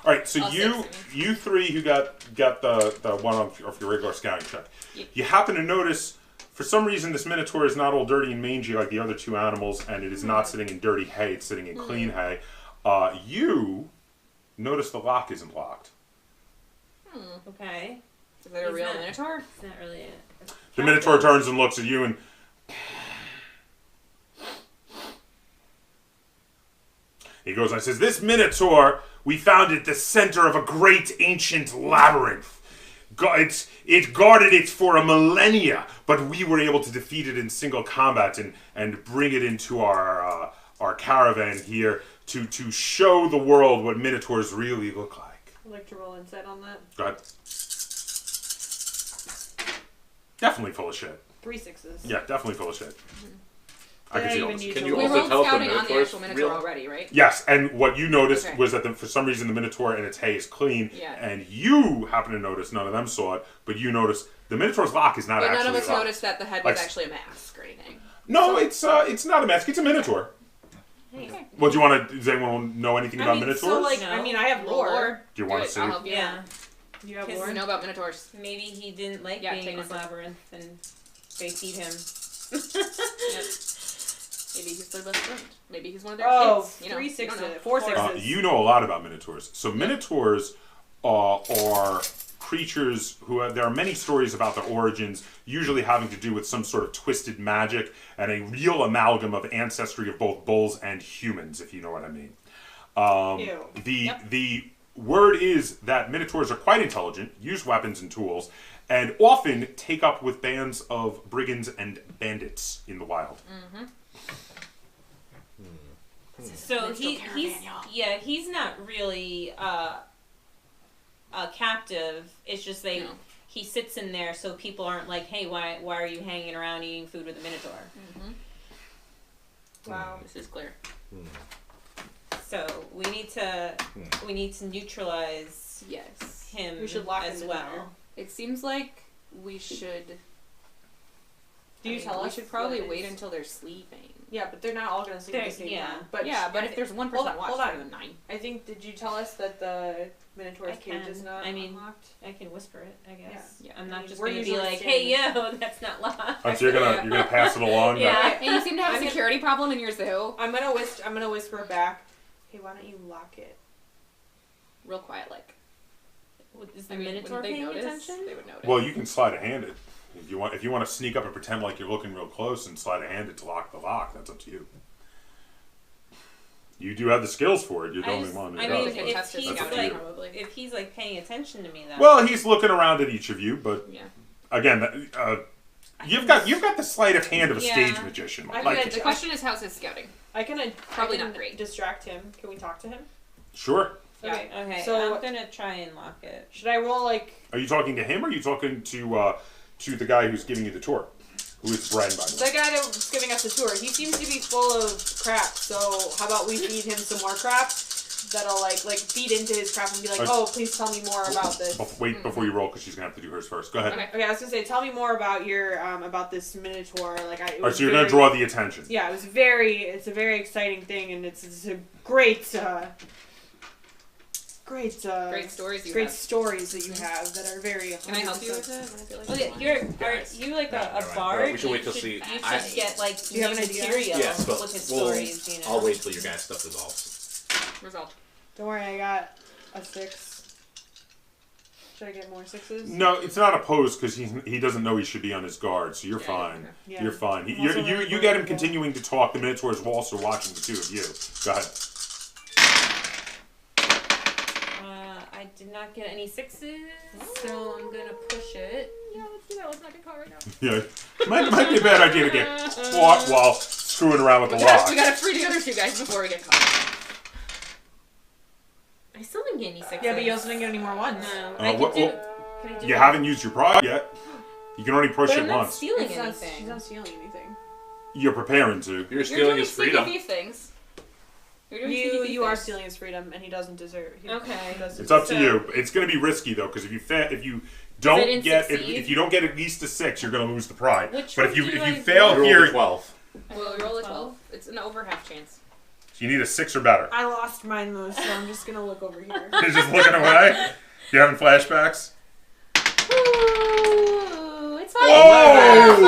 right, so All you 6, you 3 who got the one off your regular scouting check. Yep. You happen to notice, for some reason, this minotaur is not all dirty and mangy like the other 2 animals, and it is not sitting in dirty hay; it's sitting in clean hay. You notice the lock isn't locked. Okay. Is that a real not- minotaur? It's not really it. The minotaur turns and looks at you and. He goes and says, "This minotaur we found at the center of a great ancient labyrinth. It guarded it for a millennia, but we were able to defeat it in single combat and bring it into our caravan here to show the world what minotaurs really look like." I'd like to roll insight on that. Go ahead. Definitely full of shit. 3 6s. Yeah, definitely full of shit. I can Did I see all even this. use Can the you We roll? also rolled tell if the scouting on the minotaur's actual minotaur real? already, right? Yes, and what you noticed Okay. was that for some reason the minotaur and its hay is clean, Yeah. and you happen to notice, none of them saw it, but you noticed the minotaur's lock is not But actually none of us locked. noticed that the head Like- was actually a mask or anything. No, it's not a mask, it's a minotaur. Okay. Well, do you want to? Does anyone know anything about minotaurs? so like, No. I mean, I have lore. do you want Do to it, see? I'll help you. Yeah. You have Because lore? I know about minotaurs. Maybe he didn't like Yeah, being take in this one. labyrinth and they feed him. Maybe he's their best friend. Maybe he's one of their Oh, kids. You know, 3 you don't know. 6s. 4 6s. You know a lot about minotaurs. So minotaurs are creatures there are many stories about their origins, usually having to do with some sort of twisted magic and a real amalgam of ancestry of both bulls and humans, if you know what I mean. Ew. The word is that minotaurs are quite intelligent, use weapons and tools, and often take up with bands of brigands and bandits in the wild. So he's not really a captive. It's just he sits in there so people aren't like, hey, why are you hanging around eating food with a minotaur? Wow, this is clear. So we need to neutralize him. We should lock as him well. in there. It seems like we should. Do you tell we us? should probably what it wait is? until they're sleeping. Yeah, but they're not all gonna sleep at the same time. But if there's one person that watches better than 9. I think, did you tell us that the Minotaur's cage is not unlocked? I can whisper it, I guess. Yeah. I'm not just we're going to be usually like, hey, yo, that's not locked. So you're gonna pass it along. Yeah. And you seem to have a security problem in your zoo. I'm gonna whisper back. Hey, why don't you lock it? Real quiet, like. Is the Minotaur wouldn't they paying notice? attention? They would notice. Well, you can slide a hand it. If you want to sneak up and pretend like you're looking real close and slide a hand it to lock the lock, that's up to you. You do have the skills for it. You're the only one who I does. mean, But if he's like paying attention to me, though. well, he's looking around at each of you, but Yeah. again, you've got the sleight of hand of a stage magician. The question is, how's his scouting? Probably not great. Distract him. Can we talk to him? Sure. Yeah. Okay. So I'm gonna try and lock it. Should I roll like? Are you talking to him, or are you talking to the guy who's giving you the tour? Who is Brian, by the way? The guy that's giving us the tour. He seems to be full of crap. So how about we feed him some more crap? That'll like feed into his crap and be like, oh, please tell me more about this. Wait before you roll, because she's gonna have to do hers first. Go ahead. Okay, I was gonna say, tell me more about your about this Minotaur. So you're gonna draw the attention. Yeah, it's a very exciting thing, and it's a great Great stories that you have that are very. Can I help you with it? Well, are you like a bard? We should wait till see. You should get like Do you have an idea? material Yes, but with his stories. You know. I'll wait till your guys' stuff resolves. Resolved. Don't worry, I got a 6. Should I get more 6s? No, it's not opposed because he doesn't know he should be on his guard, so you're fine. Okay. Yeah. You're fine. I'm also You really get him vulnerable. continuing to talk. The Minotaur is also watching the two of you. Go ahead. I did not get any 6s, so I'm gonna push it. Yeah, let's do that. Let's not get caught right now. Yeah, might be a bad idea to get caught while screwing around with the lock. We gotta free the other 2 guys before we get caught. I still didn't get any 6s. Yeah, but you also didn't get any more ones. No, Uh, I what- can do. what- Can I do You it? haven't used your pride yet. You can only push But it I'm not once. stealing She's anything. not stealing anything. You're preparing to. You're You're stealing doing his sneaky freedom. thief things. You're doing sneaky thief You are things. stealing his freedom, and he doesn't deserve. Okay. It's up to So- you. It's going to be risky though, because if you didn't succeed? if you don't get at least a 6, you're going to lose the pride. Which But one if you do I fail Roll here, the 12. Well, roll a 12. It's an over half chance. you need a 6 or better. I lost mine though, so I'm just gonna look over here. You're just looking away. You having flashbacks? Ooh, it's fine. Whoa!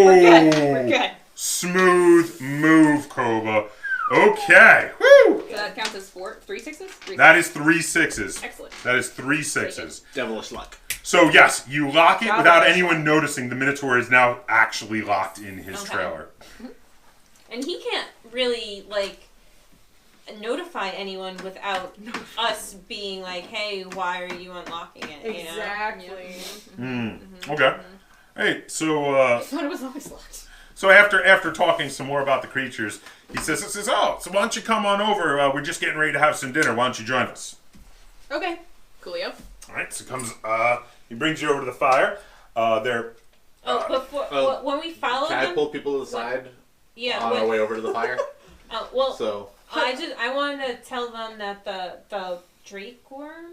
We're good. Smooth move, Koba. Okay. Woo! So that counts as 3 6s? 3 That is 3 6s. Excellent. That is 3 6s. Devilish luck. So yes, you lock it Got without it. anyone noticing. The Minotaur is now actually locked in his Okay. trailer. And he can't really notify anyone without us being like, "Hey, why are you unlocking it?" You know? Exactly. Okay. Hey, so I thought it was always locked. so after talking some more about the creatures, he says, "Oh, so why don't you come on over? We're just getting ready to have some dinner. Why don't you join us?" Okay. Coolio. All right. So comes. He brings you over to the fire. They're. Oh, before when we follow Can I them, pull people to the side yeah. on our way over to the fire? Well, So, I wanted to tell them that the drake worm,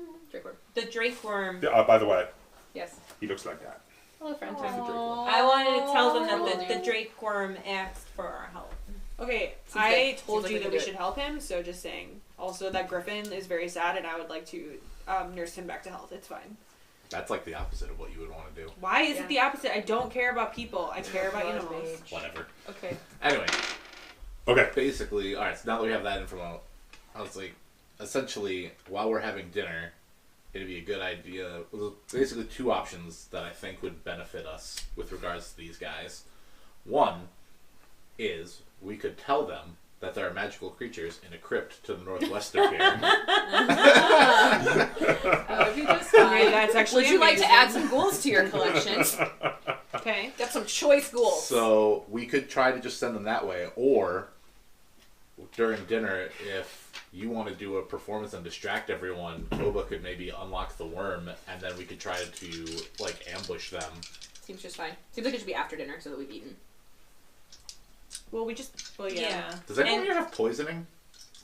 the drake worm. By the way, Yes. he looks like that. Hello, friend. I wanted to tell them that the drake worm asked for our help. Okay, Seems I like told we you can that do we it. should help him, so just saying. Also, that Griffin is very sad, and I would like to nurse him back to health. It's fine. that's like the opposite of what you would want to do. Why is Yeah. it the opposite? I don't care about people. I care about animals. Whatever. Okay. Anyway, Okay. basically, alright, so now that we have that info, I was like, essentially, while we're having dinner, it'd be a good idea. There's basically 2 options that I think would benefit us with regards to these guys. One is we could tell them that there are magical creatures in a crypt to the northwest of here. If you just find, that's actually would you like to amazing. add some ghouls to your collection? Okay. Got some choice ghouls. So we could try to just send them that way, or during dinner, if you want to do a performance and distract everyone, Koba could maybe unlock the worm, and then we could try to like ambush them. Seems just fine. Seems like it should be after dinner so that we've eaten. Well, yeah. Yeah. Does anyone And- here have poisoning?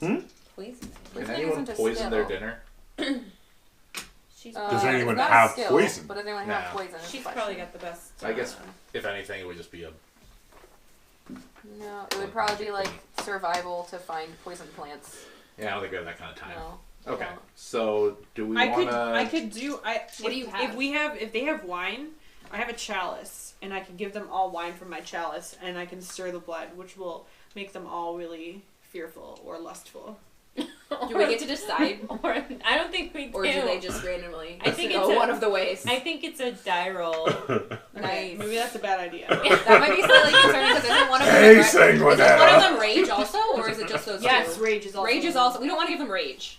Poison. Can Poisoning anyone isn't a poison their skill. dinner? She's Does anyone it's not have a skill, poison? But does anyone Nah. have poison? She's probably got the best. I guess if anything, it would just be a. No, it would probably be like survival to find poison plants. Yeah, I don't think we have that kind of time. No. Okay, No. so do we I want could do. What do you have? If they have wine, I have a chalice, and I can give them all wine from my chalice, and I can stir the blood, which will make them all really fearful or lustful. Do we get to decide? Or I don't think we do. Or do they just randomly I think go it's one of the ways? I think it's a die roll. Nice. Maybe that's a bad idea. That might be slightly concerning because isn't one of them Hey, is one of Sanguinetta! them rage also, or is it just those Yes, two? rage is also. Rage is also. We don't want to give them rage.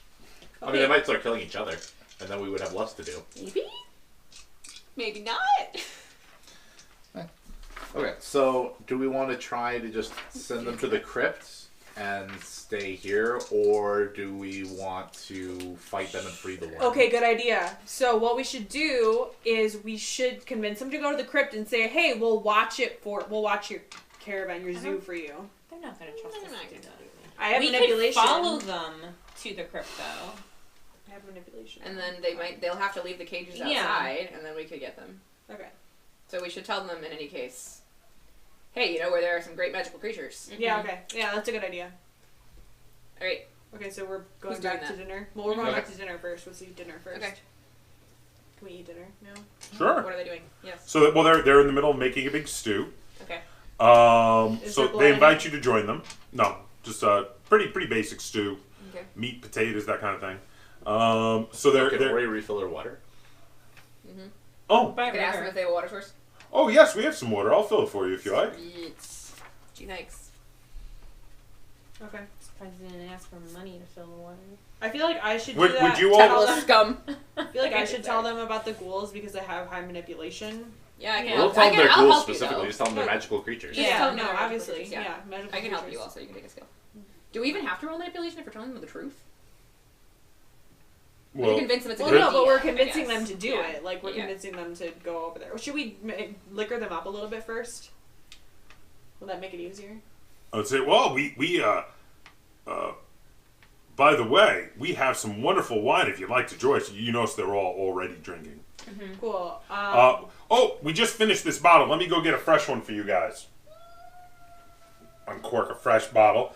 I mean, they might start killing each other, and then we would have lust to do. Maybe. Maybe not. Okay, so do we want to try to just send them to the crypt and stay here, or do we want to fight them and free the worm? Okay, good idea. So what we should do is we should convince them to go to the crypt and say, "Hey, we'll watch your caravan, your zoo for you." They're not going to trust us They're not to do gonna that. do that. I have We manipulation. could follow them to the crypt, though. I have manipulation. And then they'll have to leave the cages Yeah. outside, and then we could get them. Okay. So we should tell them in any case, hey, you know where there are some great magical creatures. Yeah. Okay. Yeah, that's a good idea. All right. Okay, so we're going Who's doing back to that? dinner. Well, we're going Okay. back to dinner first. Let's eat dinner first. Okay. Can we eat dinner now? Sure. What are they doing? Yes. So they're in the middle of making a big stew. Okay. Is So there blood they in invite it? you to join them. No, just a pretty basic stew, Okay. meat, potatoes, that kind of thing. So Can they're Auri refill her water? oh By I could ask them river. if they have a water source. oh yes, we have some water. I'll fill it for you if you like. Sweet. Gee, thanks. Okay. Surprised they didn't ask for money to fill the water. I feel like I should do Would that. you all- tell Capitalist them- scum. I feel like I should tell them about the ghouls because I have high manipulation. Yeah, I can Yeah. We'll help. tell I them can, they're I'll ghouls help you, specifically. though. Just tell them they're No. magical creatures. Yeah. Yeah, no, no, magical obviously. creatures, yeah. Yeah, magical I can help you creatures. also. You can take a skill. Do we even have to roll manipulation if we're telling them the truth? We Well, can convince them it's a Well, good no, idea, but we're I convincing guess. them to do Yeah. it. Like, we're Yeah. convincing them to go over there. Should we liquor them up a little bit first? Will that make it easier? I would say, well, by the way, we have some wonderful wine if you'd like to join us. You notice they're all already drinking. Cool. Oh, we just finished this bottle. Let me go get a fresh one for you guys. Uncork a fresh bottle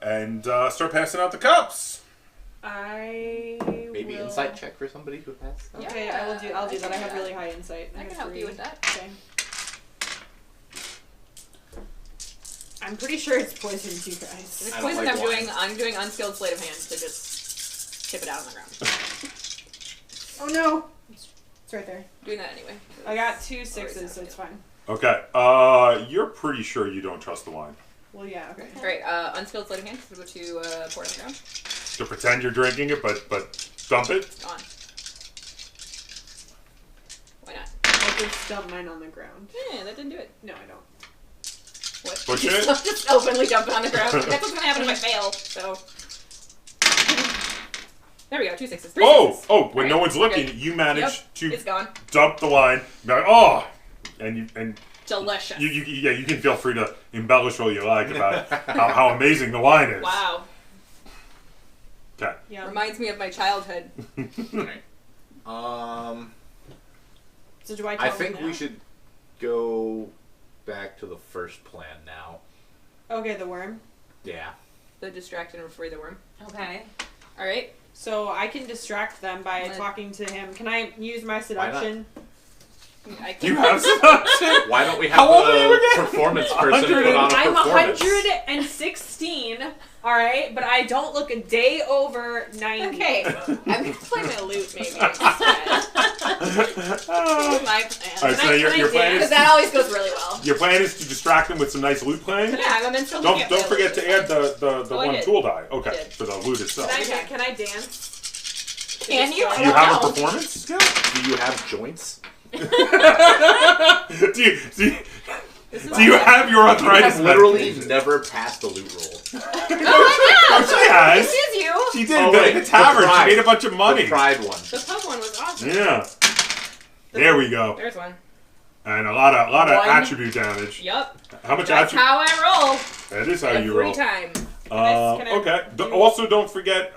and start passing out the cups. I Maybe will... insight check for somebody who has. Okay, Yeah, I'll do I that. I can have do really that. high insight. I have can help 3. you with that. Okay. I'm pretty sure it's poison, you If guys. it's I don't poison, like wine. I'm doing unskilled sleight of hand to just tip it out on the ground. Oh no! It's right there. Doing that anyway. I got 2 6s, so it's fine. Okay. You're pretty sure you don't trust the wine. Well, yeah, okay. Alright, unskilled sleight of hand, so go to pour it on the ground. To pretend you're drinking it, but dump it. Gone. Why not? I'll just dump mine on the ground. Yeah, that didn't do it. No, I don't. What? Push it? Just openly dump it on the ground. That's what's gonna happen if I fail, so. There we go, 2 6s. 3 6s. Oh, when no Alright, one's looking, good. you manage Yep, to it's gone. dump the wine. You're like, oh, and you Delicious. you can feel free to embellish all you like about how amazing the wine is. Wow. Okay. Yeah. Reminds me of my childhood. So do I tell I them think now? we should go back to the first plan now. Okay, the worm. Yeah. The distract and free the worm. Okay. Alright. So I can distract them by What? talking to him. Can I use my seduction? I Do you can have seduction? Why don't we have How old are you the again? performance person 100 put on a I'm performance? 116, alright? But I don't look a day over 90. Okay. I'm gonna play my lute maybe instead. My plan. All right, so your plan Because is that always goes really well. your plan is to distract them with some nice loot playing. Yeah, I'm a minstrel. Don't forget to add the Oh, I one did. tool die. Okay, I did. for the loot itself. Can I dance? Can you? Do you have a performance skill? Do you have joints? do you have your arthritis? I've literally never passed a loot roll. Oh, she has. This is you. She did. Oh, the wait, tavern. the She pride. made a bunch of money. The pride one. The pub one was awesome. Yeah. There we go. There's one. And a lot of One. attribute damage. Yup. How much That's attribute? how I roll. That is how you Every roll. time. Can I Okay. Also, don't forget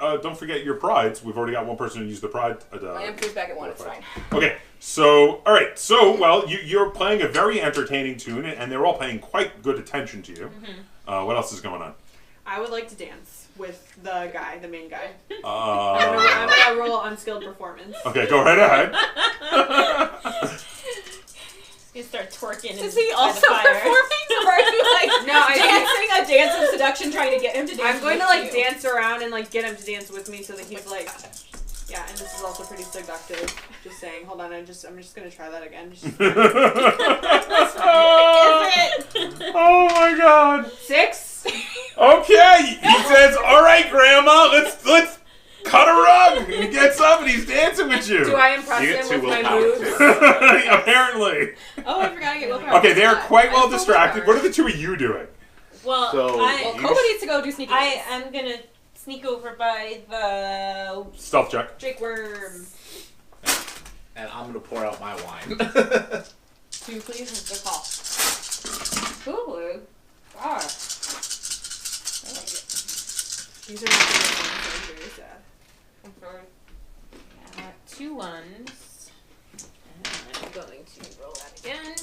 your prides. We've already got one person who used the pride. My MP is back at 1. It's fine. Okay. So, all right. So, well, you're playing a very entertaining tune, and they're all paying quite good attention to you. What else is going on? I would like to dance with the guy, the main guy. I'm gonna roll unskilled performance. Okay, go right ahead. You start twerking. Is and he by also the fire. performing? Or are you like No, dancing a dance of seduction trying to get him to dance? I'm going to with like you? dance around and like get him to dance with me so that he's like, yeah. And this is also pretty seductive. Just saying. Hold on. I'm just gonna try that again. Oh my God. 6. Okay, he says, "All right, Grandma, let's cut a rug." And he gets up and he's dancing with you. Do I impress You get him 2 with my willpower, moves? too. Apparently. Oh, I forgot to get willpower. Okay, they are quite well I'm so distracted. sorry. What are the two of you doing? Well, So- Well, I Koba needs to go do sneaky dance. am gonna sneak over by the Stealth check. Drake worm. And I'm gonna pour out my wine. 2, please. That's the call. Ooh. Ah. I like it. These are not good ones. I'm very sad. I'm sorry. 2 ones. And I'm going to roll that again.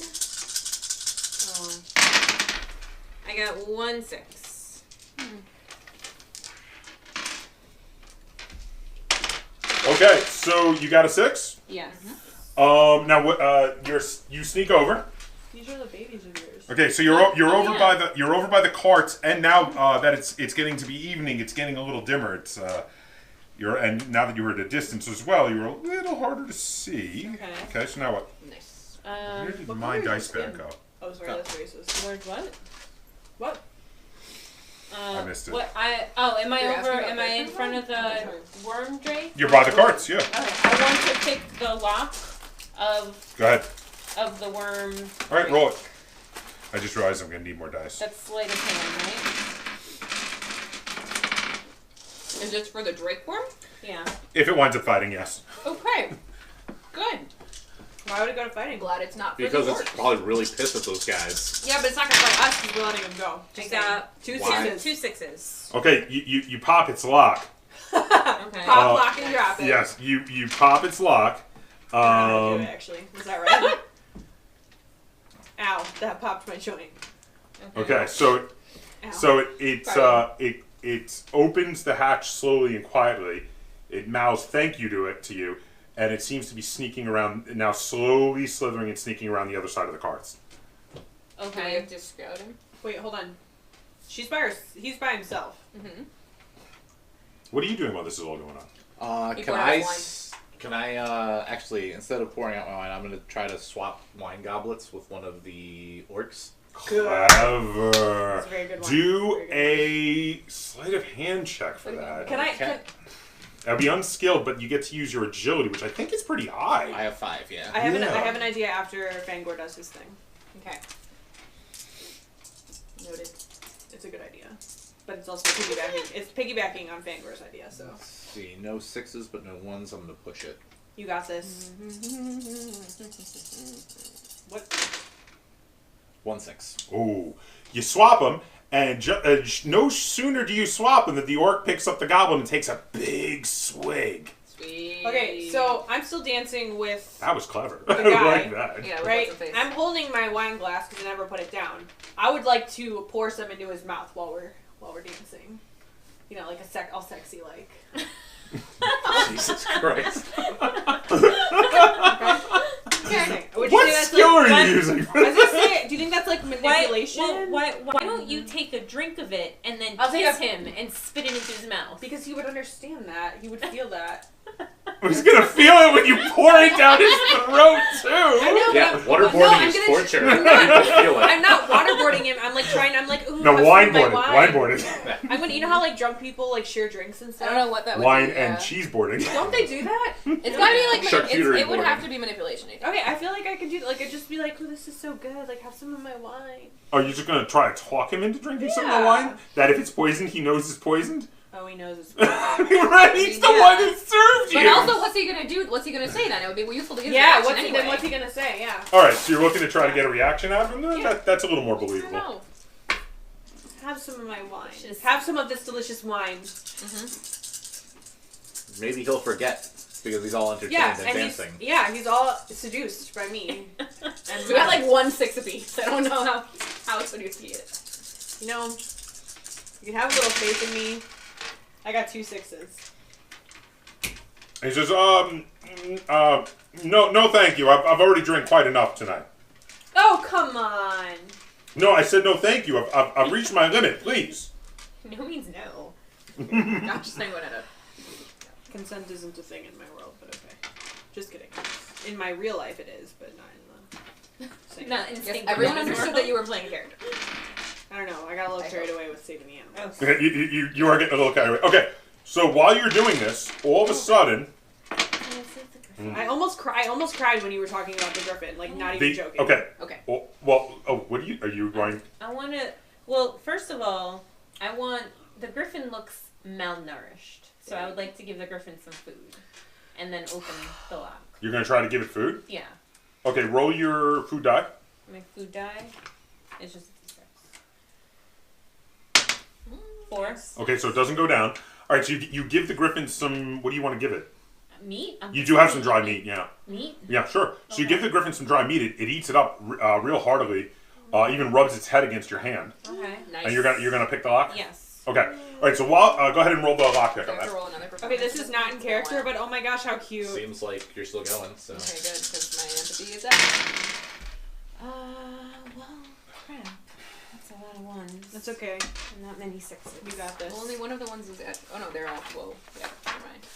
I got 1 6. Okay, so you got a 6. Yes. Now what? You sneak over. These are the babies of yours. Okay, so you're over yeah. you're over by the carts, and now that it's getting to be evening, it's getting a little dimmer. It's and now that you're at a distance as well, you're a little harder to see. Okay, so now what? Nice. Where did what my color dice is your bag skin? go? Oh, sorry, that's racist. Where's what? What? I missed it. What am I You're over? asking about Am I in this front of the one? worm drake? You're by the carts, yeah. Okay, I want to pick the lock of Go ahead. the worm. All right, roll it. I just realized I'm gonna need more dice. That's sleight of hand, right? Is this for the Drake worm? Yeah. If it winds up fighting, yes. Okay. Good. Why would it go to fighting? I'm glad it's not for Because the it's orcs. probably really pissed at those guys. Yeah, but it's not gonna fight us because we're letting him go. I Just got saying. 2 Why? 6s. 2 6s. Okay, you pop its lock. Okay. Pop, lock, and drop it. Yes, you pop its lock. I don't know how to do it, actually. Was that right? Ow, that popped my joint. Okay, so Ow. it opens the hatch slowly and quietly. It mouths thank you to you, and it seems to be sneaking around now, slowly slithering and sneaking around the other side of the carts. Do we Okay. have to scout him? Wait, hold on. He's by himself. Mm-hmm. What are you doing while this is all going on? You Can pour I? out wine. Can I actually, instead of pouring out my wine, I'm gonna try to swap wine goblets with one of the orcs. Clever. That's a very good one. Do Very good a sleight of hand check for that. Can I? Okay. That'd be unskilled, but you get to use your agility, which I think is pretty high. I have 5, yeah. I have Yeah. I have an idea after Fangor does his thing. Okay. Noted. It's a good idea, but it's also piggybacking. It's piggybacking on Fangor's idea. So Let's see, no 6s, but no 1s. I'm gonna push it. you got this. What? 1 6. Oh, you swap them, and no sooner do you swap them than the orc picks up the goblin and takes a big swig. Sweet. Okay, so I'm still dancing with. That was clever. The I guy. like that. Yeah, with Right, what's-her-face. I'm holding my wine glass because I never put it down. I would like to pour some into his mouth while we're dancing. You know, like all sexy like. Jesus Christ. Okay. Would you What say that's skill like, are you using? I was gonna say, do you think that's like manipulation? Why don't you take a drink of it and then I'll take kiss a- him and spit it into his mouth? Because he would understand that. He would feel that. He's gonna feel it when you pour it down his throat too. Yeah, waterboarding I'm is gonna- torture. People feel it. I'm not waterboarding him. I'm like trying. I'm like, ooh. No, have wine some of boarding. my Wine boarding. I'm gonna. You know how like drunk people like share drinks and I stuff. don't know what that would Wine be. and cheese boarding. Don't they do that? It's gotta be like Charcuterie it would board. have to be manipulation. I think. Okay, I feel like I could do. Like, I'd just be like, oh, this is so good. Like, have some of my wine. Are you just gonna try to talk him into drinking some of the Yeah. wine? That if it's poisoned, he knows it's poisoned? Oh, he knows it's. Right? He's the Yeah. one who served you! But also, what's he gonna do? What's he gonna say then? It would be useful to get his Yeah. reaction What's anyway. then? What's he gonna say? Yeah. Alright, so you're looking to try to get a reaction out of him then? Yeah. That's a little more I don't believable. know. Have some of my wine. Delicious. Have some of this delicious wine. Maybe he'll forget because he's all entertained Yeah, and and dancing. he's all seduced by me. And We got like 1 6 apiece. I don't know how it's going to see it. you know, you can have a little faith in me. I got 2 6s. He says, no thank you. I've already drank quite enough tonight. Oh, come on. No, I said no thank you. I've reached my limit, please. No means no. Gosh, Sanguinetta. Consent isn't a thing in my world, but okay. Just kidding. In my real life it is, but not in the same. Not in Yes, sync everyone with the understood world. that you were playing a character. I don't know. I got a little carried away with saving the animals. Oh. Okay, you are getting a little carried away. Okay, so while you're doing this, all of a sudden, I almost cried when you were talking about the griffin. Like, not even joking. okay. Okay. What are you going? I want to. Well, first of all, I want the griffin looks malnourished, so I would like to give the griffin some food, and then open the lock. You're gonna try to give it food? Yeah, Okay, roll your food die. my food die is just a D6. 4 Okay, so it doesn't go down. All right, so you give the griffin some. What do you want to give it? meat. You do have some dry meat, yeah. Meat. Yeah, sure. So you Okay. give the griffin some dry meat. It eats it up real heartily. Even rubs its head against your hand. Okay. Nice. And you're gonna pick the lock. Yes. Okay. All right. So while go ahead and roll the lock pick Do I on have to that. roll another Okay, this is not in character, but oh my gosh, how cute. Seems like you're still going, so. Okay, good, because my empathy is up. Well, crap. That's a lot of ones. That's okay. And not many 6s. You got this. Well, only one of the ones is at. Oh no, they're all. Whoa. Yeah, never mind.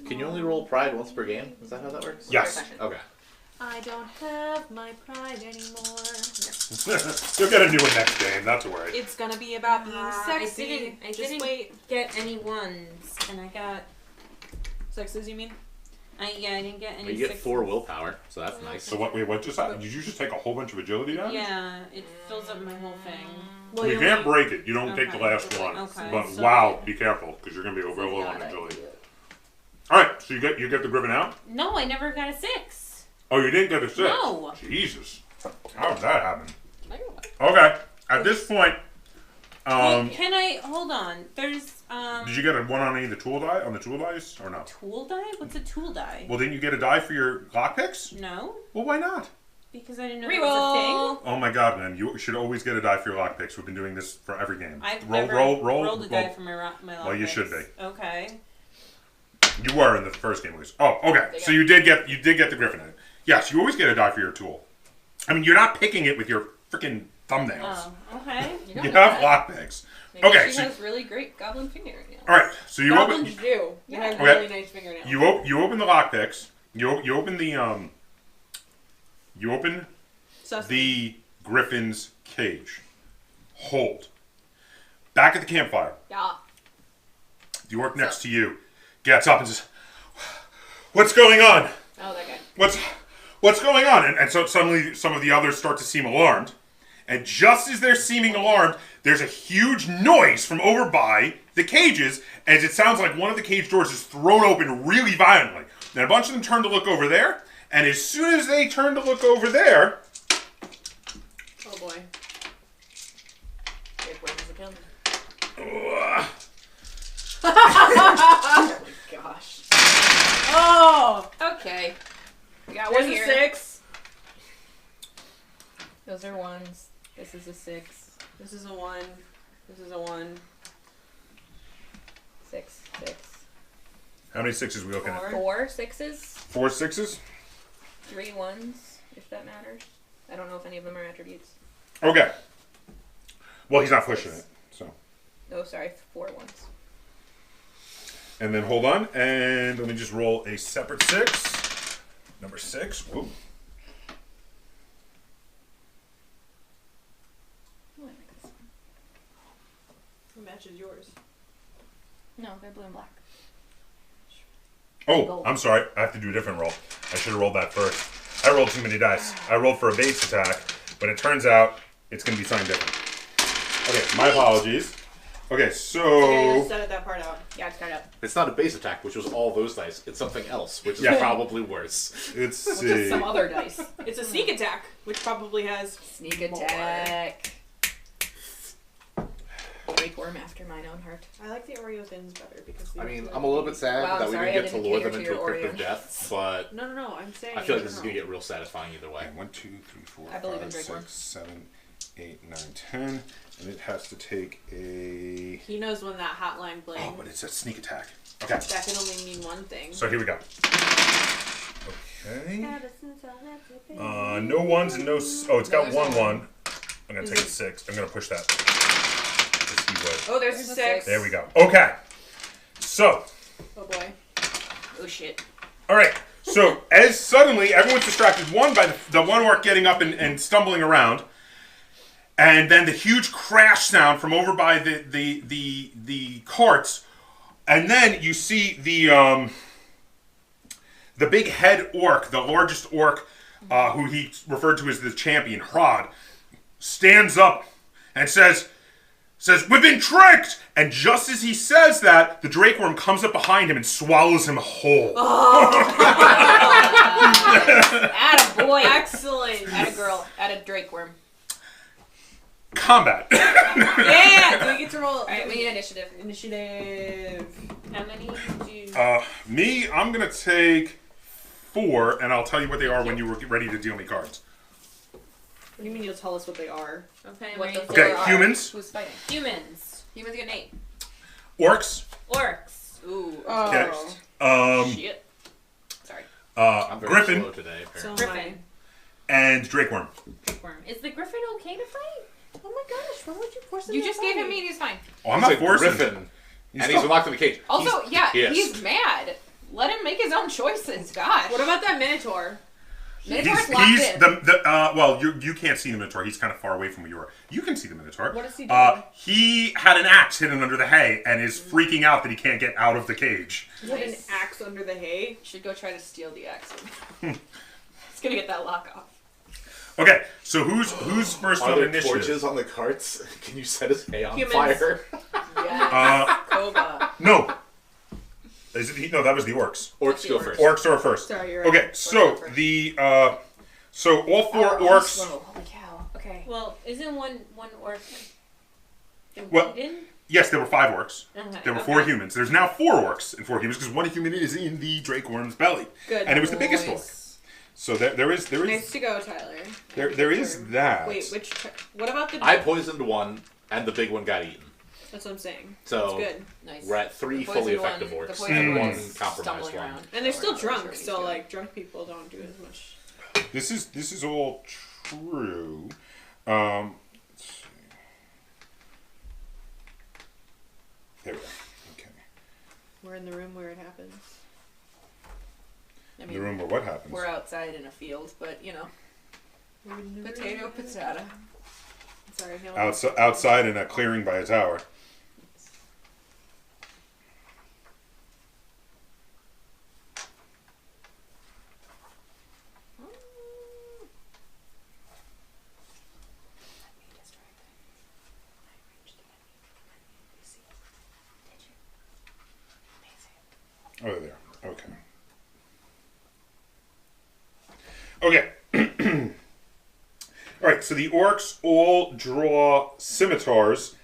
Can you only roll pride once per game? Is that how that works? Yes. Session. Okay. I don't have my pride anymore. You'll get a new one next game. Not to worry. It's gonna be about being sexy. I Just didn't wait. get any 1s, and I got. Sexes, you mean? I didn't get any. But you get 6s. 4 willpower, so that's nice. So what? Wait, what just happened? Did you just take a whole bunch of agility down? Yeah, it fills up my whole thing. Well, You you can't only- break it. You don't take the Okay. last one. Okay, But so- wow, be careful because you're gonna be over low on agility. All right. So you get the griffin out. No, I never got a 6. Oh, you didn't get a 6. No. Jesus. How did that happen? I don't know. Okay. At this point, Well, can I hold on? There's did you get a 1 on any of the tool die on the tool dice or no? tool die. What's a tool die? Well, didn't you get a die for your lockpicks? No, Well, why not? because I didn't know that was a Reroll. Oh my God, man! You should always get a die for your lockpicks. We've been doing this for every game. thing. I've roll, never roll, rolled a die roll. for my Well, you should lockpicks. Okay. You were in the first game, at least. Oh, okay. So you did get the griffin in it. Yes, you always get a die for your tool. I mean, you're not picking it with your freaking thumbnails. Oh, okay. You You don't have know that. lockpicks. Maybe Okay, she so- has really great goblin fingernails. All right. So you Goblins open. do. You have Okay. really nice fingernails. You open the lockpicks. You open the You open Sus- the griffin's cage. Hold. Back at the campfire. Yeah. The orc next to you gets up and says, "What's going on? Oh, that guy. What's going on?" And so suddenly some of the others start to seem alarmed. And just as they're seeming alarmed, there's a huge noise from over by the cages, as it sounds like one of the cage doors is thrown open really violently. And a bunch of them turn to look over there, and as soon as they turn to look over there, Oh boy. Big wins the kill. Oh my gosh. Oh! Okay. We got There's one a here. 6. Those are 1s. This is a 6. This is a 1. This is a 1. 6. 6. how many 6s we looking at? 4 6s. 4 6s? 3 1s, if that matters. I don't know if any of them are attributes. Okay. Well, he's not pushing it, so. Oh, sorry, 4 ones. And then hold on, and let me just roll a separate 6. Number 6. Whoa. Oh, I like this one. It matches yours. No, they're blue and black. Oh, I'm sorry. I have to do a different roll. I should have rolled that first. I rolled too many dice. I rolled for a base attack, but it turns out it's going to be something different. Okay, my apologies. Okay, You so... just set that part out. Yeah, it's kind of. It's not a base attack, which was all those dice. It's something else, which is Yeah. probably worse. Let's Just see. some other dice. It's a sneak attack, which probably has Sneak more. attack. Break worm after mine own heart. I like the Oreo thins better because. I mean, I'm a little bit sad Wow, that I'm we sorry, didn't I get to didn't lure cater them to into a your crypt of Oreo. death, but No. I'm saying. I feel like this is going to get real satisfying either way. 1, 2, 3, 4, I believe in 5, Drake 6, Worm. 7, 8, 9, 10. And it has to take a... He knows when that hotline bling. Oh, but it's a sneak attack. Okay, That can only mean one thing. so here we go. Okay. No ones and no... Oh, it's got there's one a 1. I'm going to take a 6. I'm going to push that. Just see what... Oh, there's There's a a 6. There we go. Okay. So, Oh boy. Oh shit. all right. So, as suddenly everyone's distracted, one by the one orc getting up and stumbling around, and then the huge crash sound from over by the carts, and then you see the big head orc, the largest orc, who he referred to as the champion, Hrod, stands up and says, "We've been tricked!" And just as he says that, the Drake Worm comes up behind him and swallows him whole. Atta boy. Excellent. Atta girl. Atta Drake worm. Combat. Yeah. Do we get to roll? Alright, we need initiative. Initiative. How many do you... Me, I'm going to take 4, and I'll tell you what they are when you were ready to deal me cards. What do you mean you'll tell us what they are? Okay, What the right. fuck? Okay, are- humans, Who's fighting? Humans. Humans get an 8. orcs, Orcs. Ooh. okay, Shit. Sorry. I'm very Griffin, slow today, So apparently. am I. and Drake Worm. Worm. Is the Griffin okay to fight? Oh my gosh, why would you force him You to just fight? gave him meat, he's fine. Oh, I'm He's not a forcing. Griffin, and he's locked in the cage. Also, Yes. he's mad. Let him make his own choices, gosh. What about that Minotaur? Minotaur's locked in. Well, you can't see the Minotaur. He's kind of far away from where you are. You can see the Minotaur. What is he doing? He had an axe hidden under the hay and is freaking out that he can't get out of the cage. He had an Nice. axe under the hay. Should go try to steal the axe. He's gonna get that lock off. Okay, so who's first Are on there initiative? torches on the carts? Can you set his hay on Humans. fire? Yes. Koba. No. Is it? No, that was the orcs. Orcs go first. Orcs are first. Sorry, you're right. Okay, so first. so all 4 Oh, orcs. slow. Holy cow. Okay. Well, isn't one orc Well, invaded? Yes, there were 5 orcs. Okay, There were okay. 4 humans. There's now 4 orcs and 4 humans because one human is in the Drake Worm's belly, Good. and it was the biggest orc. So there is Nice to go, Tyler. there is that. Wait, what about the... I poisoned one, and the big one got eaten. That's what I'm saying. So That's good. Nice. we're at 3 The fully poisoned one- effective the orcs poisoned and one one's compromised stumbling one. around. And they're still Not sure drunk, what he's so doing. like drunk people don't do as much. This is all true. Let's see. There we go. Okay. We're in the room where it happens. I In mean, the room where what happens? we're outside in a field, but you know, We're in the potato, room. potato. Sorry, no. Outside in a clearing by a tower. Oh, there. Okay. Okay. All right. So the orcs all draw scimitars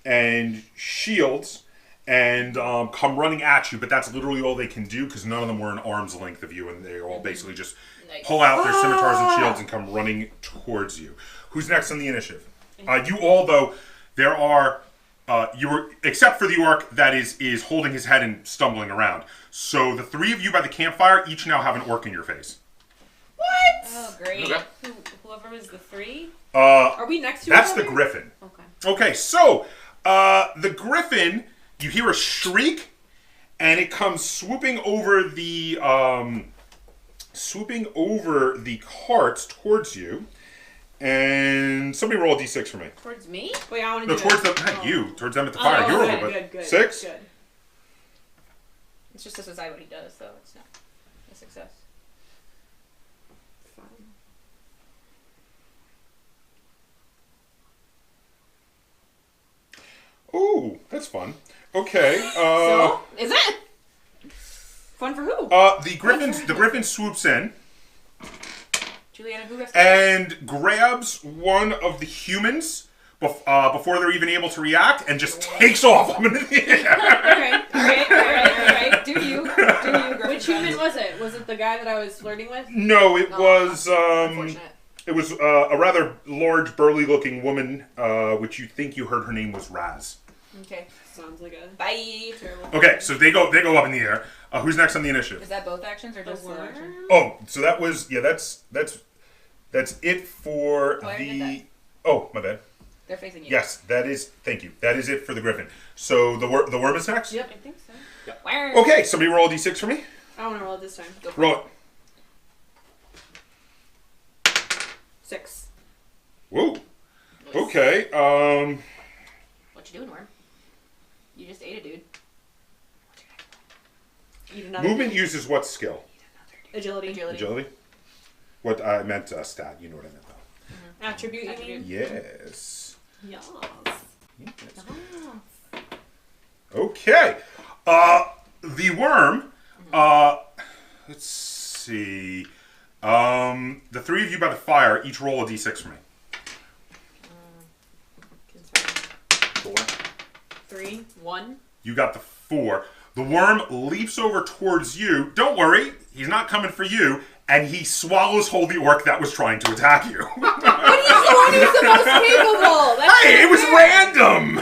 and shields and come running at you, but that's literally all they can do because none of them were an arm's length of you, and they all basically just Nice. pull out their scimitars and shields and come running towards you. Who's next on the initiative? You all, though, there are. You were, except for the orc that is holding his head and stumbling around. So the 3 of you by the campfire each now have an orc in your face. Oh, great. Okay. Whoever was the 3? Are we next to That's each the other? griffin. Okay. Okay, so The griffin, you hear a shriek, and it comes swooping over the carts towards you. And somebody roll a d6 for me. Towards me? Wait, I want to No, do towards it. them. Not you. Towards them at the fire. Oh, You're good, over. good. 6? Good. It's just to decide what he does, so it's not a success. Ooh, that's fun. Okay. So? Is it? Fun for who? The griffin swoops in Juliana, who has and grabs one of the humans before they're even able to react and just takes off up into the air. Okay. Do you? Griffin? Which human was it? Was it the guy that I was flirting with? No, it was Unfortunate. it was a rather large, burly-looking woman, which you think you heard her name was Raz. Okay. Sounds like a Bye. terrible. Okay, so they go up in the air. Who's next on the initiative? Is that both actions or just The one worm? action? Oh, so that was that's it for Oh, I already the. did Oh, my bad. They're facing you. Yes, that is. Thank you. That is it for the griffin. So the worm is next. Yep, I think so. Where? Okay, somebody roll a d6 for me. I want to roll it this time. Roll it. 6. Whoa. Nice. Okay. What you doing, Worm? You just ate a dude. Eat another. Movement uses what skill? Agility. Agility. What I meant stat. You know what I meant though. Attribute, you mean? Yes. Yes. Yes. Okay. The worm. Let's see. The three of you by the fire each roll a d6 for me. 4. 3. 1. You got the 4. The worm leaps over towards you. Don't worry, he's not coming for you. And he swallows whole the orc that was trying to attack you. What are you the one who's the most capable? That's Hey, it was random.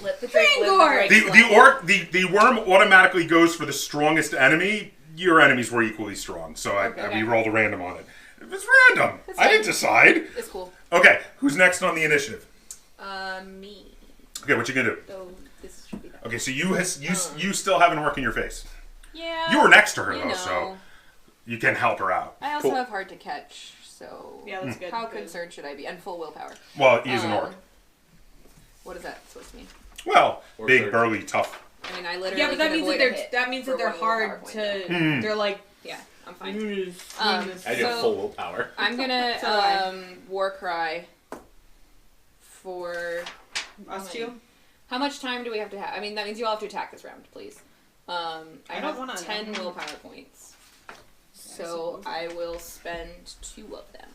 Let the drink Fangor! live the The orc, the worm automatically goes for the strongest enemy. Your enemies were equally strong, so we rolled a random on it. It was random. I didn't decide. It's cool. Okay, who's next on the initiative? Me. Okay, what you gonna do? So this should be that. Okay, so you still have an orc in your face. Yeah. You were next to her you though, know. so you can help her out. I also Cool. have hard to catch, so Yeah, that's good. how good. concerned should I be? And full willpower. Well, he's an orc. What is that supposed to mean? Well, Or big, third. burly, tough. I mean, I literally Yeah, but that can means that avoid a hit that means for that they're one willpower hard point, to. Hmm. They're like. Yeah, I'm fine. Hmm. And you have So- full willpower. I'm gonna So do I. war cry for Us two. how much time do we have to have? I mean, that means you all have to attack this round, please. I I have don't wanna- 10 willpower points, so I will spend 2 of them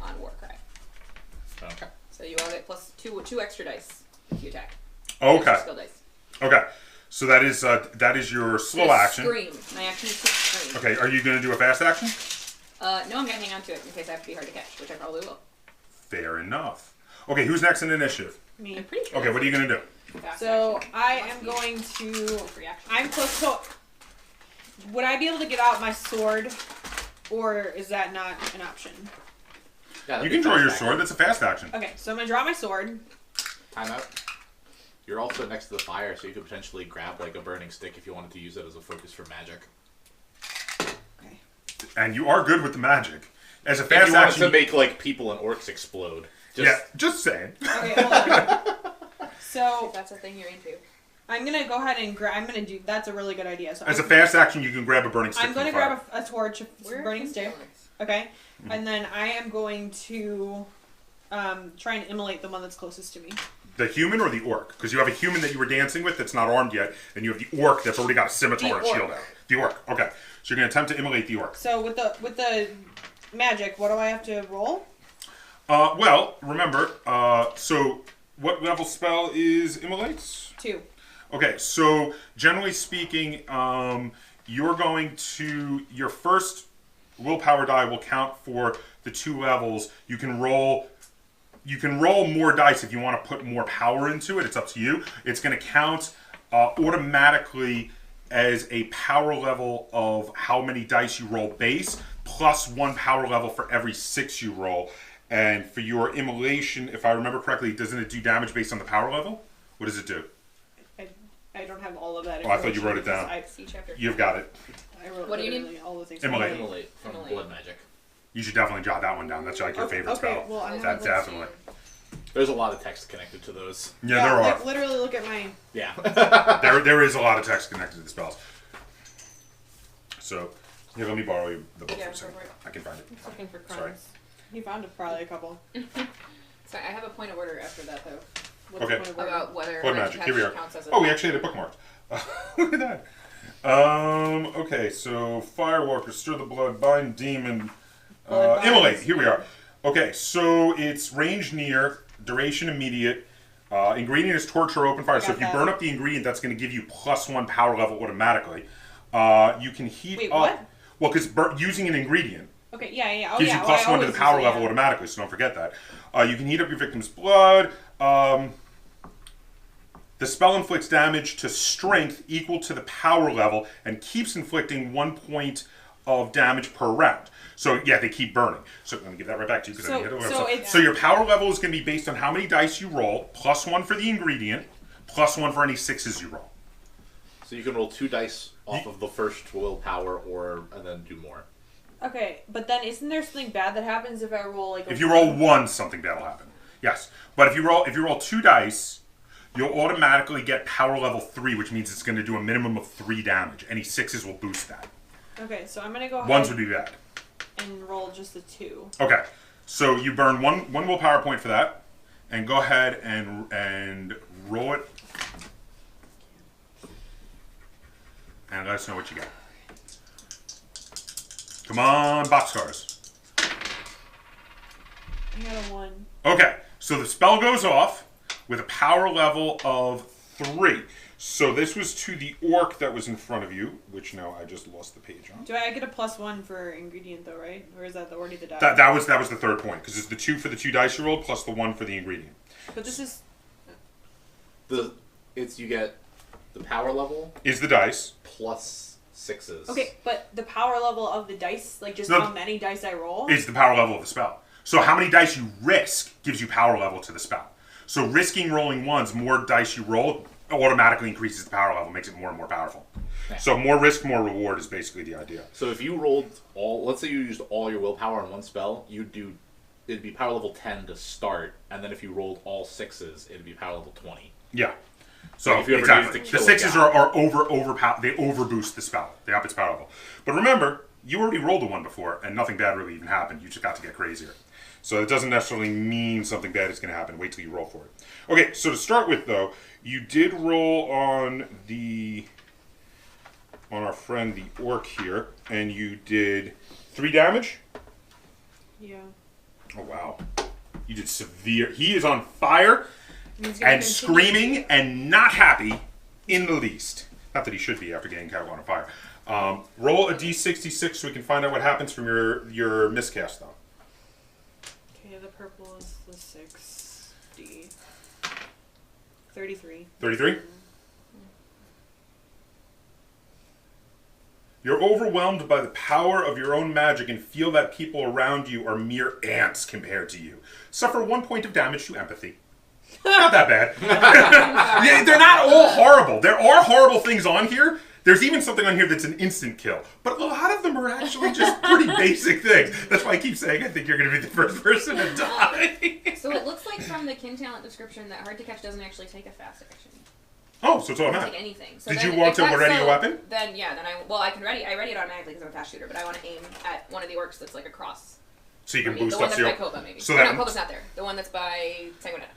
on war cry. Okay. So you all get plus two extra dice if you attack. Okay, Extra skill dice. okay. So that is your slow To action. Scream. My action is to scream. Okay, are you going to do a fast action? No, I'm gonna hang on to it in case I have to be hard to catch, which I probably will. Fair enough. Okay, who's next in initiative? Me. I'm pretty sure. Okay, what are you going to do? Fast So action. I Must am be going to. free action. I'm close. So would I be able to get out my sword, or is that not an option? Yeah, You can draw your sword. That's a fast action. Okay, so I'm gonna draw my sword. Time out. You're also next to the fire, so you could potentially grab like a burning stick if you wanted to use it as a focus for magic. Okay. And you are good with the magic. As a If fast you wanted action. to make like people and orcs explode. Just, Yeah, just saying. Okay, hold on. So If that's a thing you're into. I'm gonna go ahead and grab. I'm gonna do. That's a really good idea. So As a fast action, you can grab a burning stick. I'm from gonna the fire. grab a torch, a Where burning can stick. stones? Okay, and then I am going to try and immolate the one that's closest to me. The human or the orc? Because you have a human that you were dancing with that's not armed yet, and you have the orc that's already got a scimitar The and shield orc. out. The orc. Okay. So you're going to attempt to immolate the orc. So with the magic, what do I have to roll? Well, remember, so what level spell is immolates? 2. Okay, so generally speaking, you're going to, your first willpower die will count for the 2 levels. You can roll more dice if you want to put more power into it. It's up to you. It's going to count automatically as a power level of how many dice you roll base, plus 1 power level for every 6 you roll. And for your immolation, if I remember correctly, doesn't it do damage based on the power level? What does it do? I don't have all of that. Oh, I thought you wrote it down. See chapter. You've got it. I wrote What do you literally all the things. Immolate. Immolate from blood magic. You should definitely jot that one down. That's like your favorite spell. Well, I'm That definitely. There's a lot of text connected to those. Yeah, there are. Like, literally, look at my. Yeah. There is a lot of text connected to the spells. So, here, let me borrow the book for a second. I can find it. I'm looking for Sorry. crumbs. You found probably a couple. Sorry, I have a point of order after that though. What's Okay. the point of order? About whether Blood Red magic. Here we Touch are. counts as a Oh, we actually had it bookmarked. Look at that. Okay, so Firewalker, Stir the Blood, Bind Demon, Blood Immolate. binds. Here we are. Okay, so it's range near, duration immediate. Ingredient is Torture or Open Fire. So Got if you that. burn up the ingredient, that's going to give you +1 power level automatically. You can heat Wait, up. what? Well, because using an ingredient Okay, yeah. Oh, gives yeah. you well, I +1 to the always power use it, level yeah. automatically, so don't forget that. You can heat up your victim's blood. The spell inflicts damage to strength equal to the power level and keeps inflicting 1 point of damage per round. So, yeah, they keep burning. So, let me give that right back to you because I So- need it. so it's- So your power level is going to be based on how many dice you roll, +1 for the ingredient, +1 for any 6s you roll. So you can roll 2 dice off of the first willpower, and then do more. Okay, but then isn't there something bad that happens if I roll like? If you roll 1, something bad will happen. Yes, but if you roll 2 dice, you'll automatically get power level 3, which means it's going to do a minimum of 3 damage. Any 6s will boost that. Okay, so I'm gonna go 1s ahead would be bad. and roll just a 2. Okay, so you burn one willpower point for that, and go ahead and roll it, and let us know what you get. Come on, boxcars. I got a 1. Okay, so the spell goes off with a power level of 3. So this was to the orc that was in front of you, which now I just lost the page on. Do I get a +1 for ingredient though, right? Or is that already the die? That was the third point, because it's the 2 for the 2 dice you rolled plus the 1 for the ingredient. But this is You get the power level Is the dice. plus 6s. okay, but the power level of the dice, like just No, how many dice I roll. Is the power level of the spell. So how many dice you risk gives you power level to the spell. So risking rolling 1s, more dice you roll automatically increases the power level, makes it more and more powerful. Yeah. So more risk, more reward is basically the idea. So if you rolled let's say you used all your willpower on one spell, it'd be power level 10 to start, and then if you rolled all 6s, it'd be power level 20. Yeah. So Like if you ever exactly, used to the kill a 6s guy. are overpower. They overboost the spell. They up its power level. But remember, you already rolled a 1 before, and nothing bad really even happened. You just got to get crazier. So it doesn't necessarily mean something bad is going to happen. Wait till you roll for it. Okay, so to start with, though, you did roll on our friend the orc here, and you did 3 damage. Yeah. Oh wow, you did severe. He is on fire He's gonna and continue. screaming and not happy in the least. Not that he should be after getting caught on fire. Roll a d66 so we can find out what happens from your miscast, though. Okay, the purple is the 6D. 33. 33? You're overwhelmed by the power of your own magic and feel that people around you are mere ants compared to you. Suffer 1 point of damage to empathy. Not that bad. Yeah, they're not all horrible. There are horrible things on here. There's even something on here that's an instant kill. But a lot of them are actually just pretty basic things. That's why I keep saying I think you're going to be the first person to die. So it looks like from the kin talent description that hard to catch doesn't actually take a fast action. Oh, so it's It doesn't automatic. take anything. So Did then you want if to that's ready so, a weapon? Then yeah, I ready it automatically because I'm a fast shooter, but I want to aim at one of the orcs that's like across. So you can from me. boost The one up that's to by your... Koba maybe. So Oh, that- no, Koba's not there. The one that's by Sanguinetta.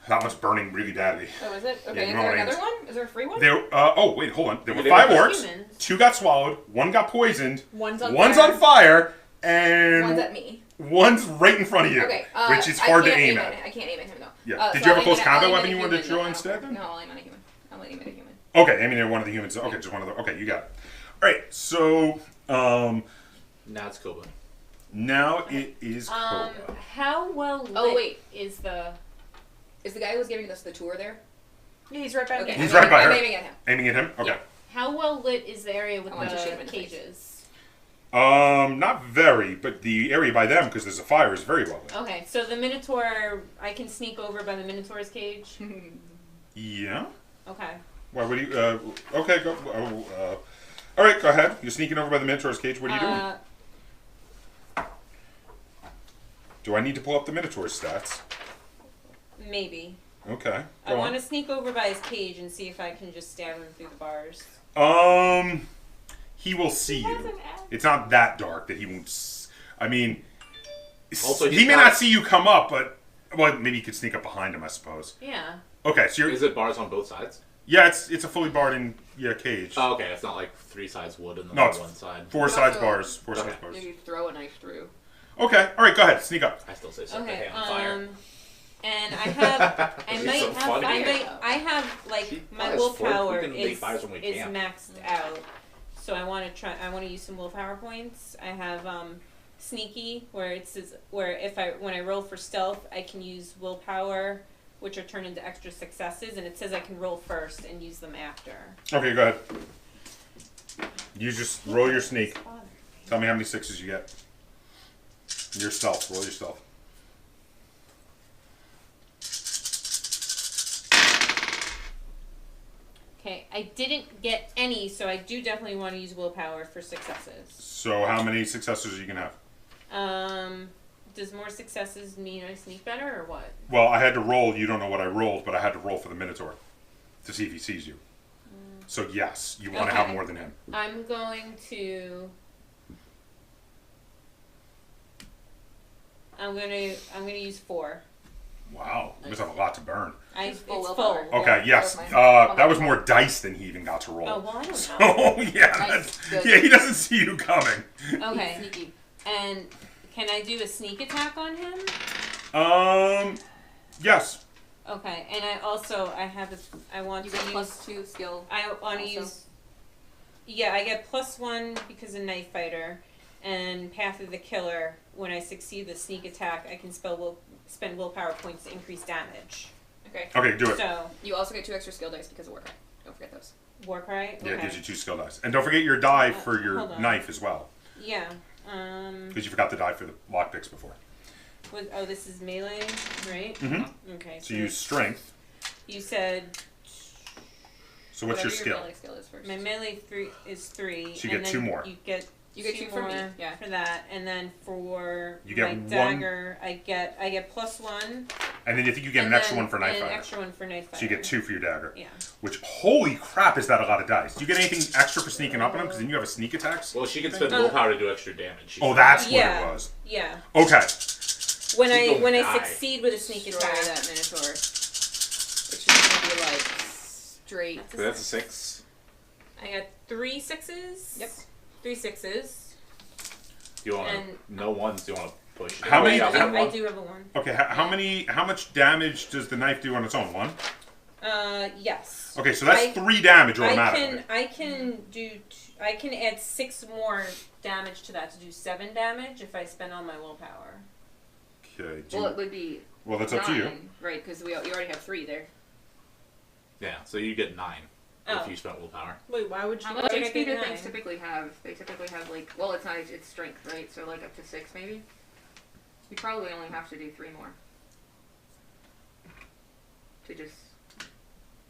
That one's burning really badly. Oh, is it? Okay, you is know there what I another mean. one? Is there a free one? There. Oh, wait, hold on. There were They 5 were orcs. humans. 2 got swallowed. 1 got poisoned. One's on One's fire. on fire, and One's at me. one's right in front of you, Okay. which is hard to aim at. I can't aim at him though. Yeah. Did so you have I'll a close aim combat I'll aim weapon at a you wanted to human. throw No, I don't instead? care. No, I'll aim at a human. I'll aim at a human. Okay, aiming at one of the humans. Okay, just one of the. Okay, you got it. All right, so Now it's Koba. now it is Koba. How well lit Oh, wait. is the... Is the guy who was giving us the tour there? Yeah, he's right by Okay. me. He's right by her. I'm aiming at him. Aiming at him. Okay. How well lit is the area with I want to shoot him the in the face. cages? Not very, but the area by them, because there's a fire, is very lovely. Okay, so the Minotaur, I can sneak over by the Minotaur's cage. Yeah. Okay. Why? What do you? Okay, go. All right, go ahead. You're sneaking over by the Minotaur's cage. What are you doing? Do I need to pull up the Minotaur's stats? Maybe. Okay. I want to sneak over by his cage and see if I can just stab him through the bars. He will see you. It's not that dark that he won't. I mean, Also, he may not see you come up, but well, maybe you could sneak up behind him, I suppose. Yeah. Okay, so you're. Is it bars on both sides? Yeah, it's a fully barred in cage. Oh, okay. It's not like 3 sides wood and then No, it's one side. Four sides bars. Four sides bars. Maybe throw a knife through. Okay, all right, go ahead, sneak up. I still say set the Okay. hay on fire. And I have, It's so funny. I have like She my has four- willpower we can make fires when we is camp. maxed out. So I want to use some willpower points. I have sneaky where it says when I roll for stealth I can use willpower, which are turned into extra successes, and it says I can roll first and use them after. Okay, go ahead. You just roll your sneak. Tell me how many 6s you get. Your stealth. Roll your stealth. Okay, I didn't get any, so I do definitely want to use willpower for successes. So how many successors are you gonna have? Does more successes mean I sneak better or what? Well, I had to roll. You don't know what I rolled, but I had to roll for the Minotaur to see if he sees you. So yes, you want to have Okay. more than him. I'm going to use 4. Wow, you must have a lot to burn. It's full full. willpower. Okay, Yeah, yes. that was mine. That was more dice than he even got to roll. Oh, well, I don't So know. yeah, Nice, good. yeah, he doesn't see you coming. Okay. Sneaky. And can I do a sneak attack on him? Yes. Okay. And I want You to get use +2 skill. I want to also. use Yeah, I get +1 because of Knife Fighter and Path of the Killer. When I succeed the sneak attack, I can spend willpower points to increase damage. Okay. Okay, do it. So, You also get 2 extra skill dice because of Warcry. Don't forget those. Warcry? Yeah, it Okay. gives you 2 skill dice, and don't forget your die for your hold on. knife as well, Yeah. because you forgot the die for the lockpicks before. This is melee, right? Mm-hmm. Okay. So you use strength. You said So what's Whatever your skill? melee skill is first. my melee is 3. So you and get then 2 more. You get You get 2 for me. more Yeah. for that, and then for You get my one- dagger, I get +1. And then you think you get and an extra then one for knife an fighter. extra one for knife fighter. So you get 2 for your dagger. Yeah. Which, holy crap, is that a lot of dice? Do you get anything extra for sneaking up on him? Because then you have a sneak attack. Well, she can spend willpower to do extra damage. Oh, that's Yeah. what it was. Yeah. Okay. When She's I gonna die. succeed with a sneak Destroy attack. that Minotaur. Which is gonna be like straight. So that's a 6. I got 3 6s. Yep. 3 6s. Do you want And- no ones? Do you want to push? How many- Yeah, I do have a 1. Okay, how much damage does the knife do on its own? 1? Yes. Okay, so that's I- 3 damage automatically. I can add 6 more damage to that to do 7 damage if I spend all my willpower. Okay. Well, it would be Well, that's up to you. 9, right? Because you already have 3 there. Yeah, so you get 9 Oh. if you spent willpower. Wait, why would How you? much I HP do get things 9? typically have? They typically have like, well, it's not. It's strength, right? So like up to 6 maybe. You probably only have to do 3 more. To just.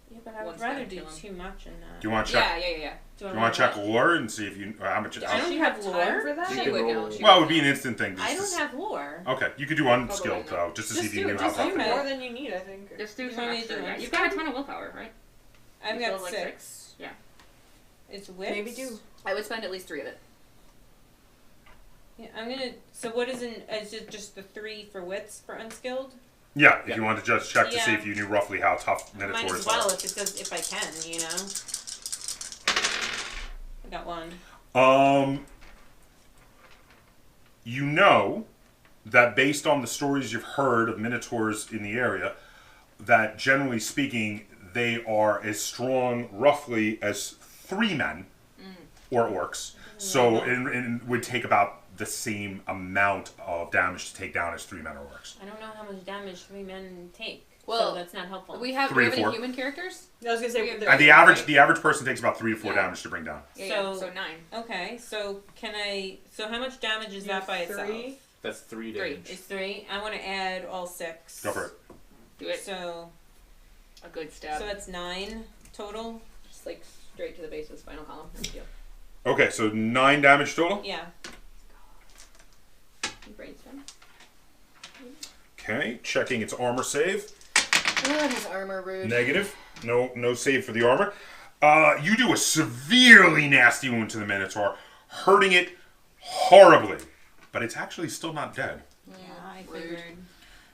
Yeah, but I would Once rather that do kill him. too much in that. Do you want to check? Yeah. Do you want to check lore and see if you how much? I don't have lore. Time for that? You She can would roll- know. She Well, it would would be an know. instant thing. I Just don't have lore. Okay, you could do unskilled Probably though, just to see if you do knew it. how Just tough do it more was. than you need, I think. Just do You some want me to extra. do Yeah. it? You've got a ton of willpower, right? I've You still got have, like, 6. Yeah. It's wits. Maybe do. I would spend at least 3 of it. Yeah, I'm gonna. So what is it just the 3 for wits for unskilled? Yeah, if Yeah. you wanted to just check to see Yeah. if you knew roughly how tough Might Minotaurs as well are. if I can, you know. I got 1. You know that based on the stories you've heard of Minotaurs in the area, that generally speaking, they are as strong roughly as 3 men or orcs. So it would take about the same amount of damage to take down as 3 men or orcs. I don't know how much damage 3 men take. Well, so that's not helpful. We have, 3 do we to have 4. any human characters? I was gonna say And The average person takes about 3 to 4 damage to bring down. So 9. Okay, so so how much damage is that by itself? That's 3 damage. It's 3. I want to add all 6. Go for it. Do it. So A good stab. So that's 9 total. Just like straight to the base of the spinal column. Thank you. Okay, so 9 damage total. Yeah. Brainstorm. Okay, checking its armor save. Oh, his armor rude. Negative. No save for the armor. You do a severely nasty wound to the Minotaur, hurting it horribly, but it's actually still not dead. Yeah, I figured.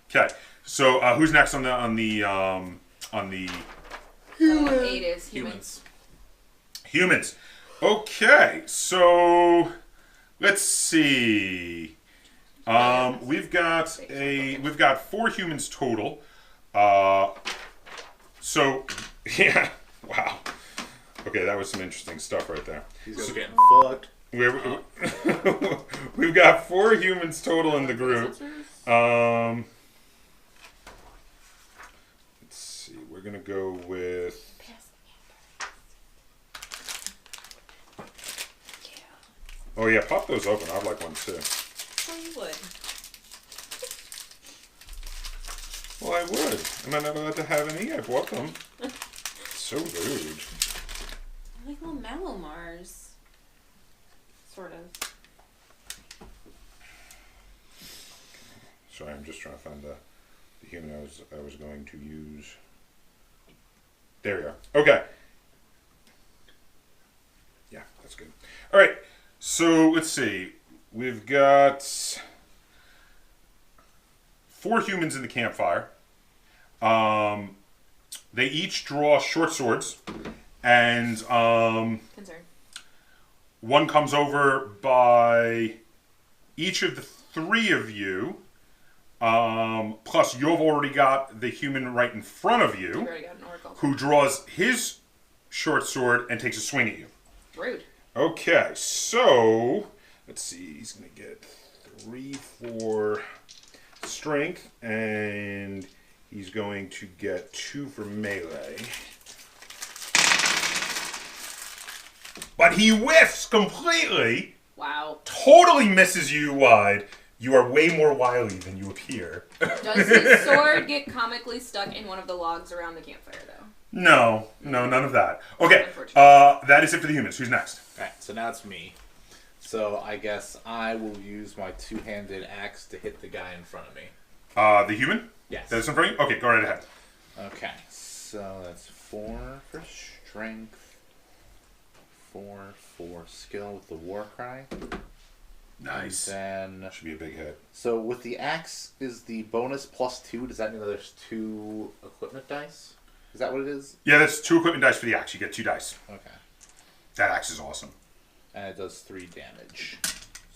Okay, so who's next on the 8 is humans. humans? Okay, so let's see. We've got 4 humans total. So yeah, wow. Okay, that was some interesting stuff right there. He's getting fucked. We've got 4 humans total in the group. Let's see. We're gonna go with. Oh yeah, pop those open. I'd like one too. Well, you would. Well, I would. Am I not allowed to have any? I bought them. So rude. Like little Malomars. Sort of. Sorry, I'm just trying to find the human I was going to use. There we go. Okay. Yeah, that's good. All right. So let's see. We've got 4 humans in the campfire. They each draw short swords, and Concern. one comes over by each of the 3 of you. Plus, you've already got the human right in front of you, You already got an oracle. who draws his short sword and takes a swing at you. Rude. Okay, so let's see. He's gonna get 3 for strength, and he's going to get 2 for melee. But he whiffs completely. Wow. Totally misses you wide. You are way more wily than you appear. Does his sword get comically stuck in one of the logs around the campfire, though? No, none of that. Okay, that is it for the humans. Who's next? Alright, so now it's me. So I guess I will use my 2-handed axe to hit the guy in front of me. The human? Yes. That's in front of you? Okay, go right ahead. Okay, so that's 4 for strength, 4 for skill with the war cry. Nice. And then, That should be a big hit. so with the axe, is the bonus +2? Does that mean that there's 2 equipment dice? Is that what it is? Yeah, that's 2 equipment dice for the axe. You get 2 dice. Okay. That axe is awesome. And it does 3 damage.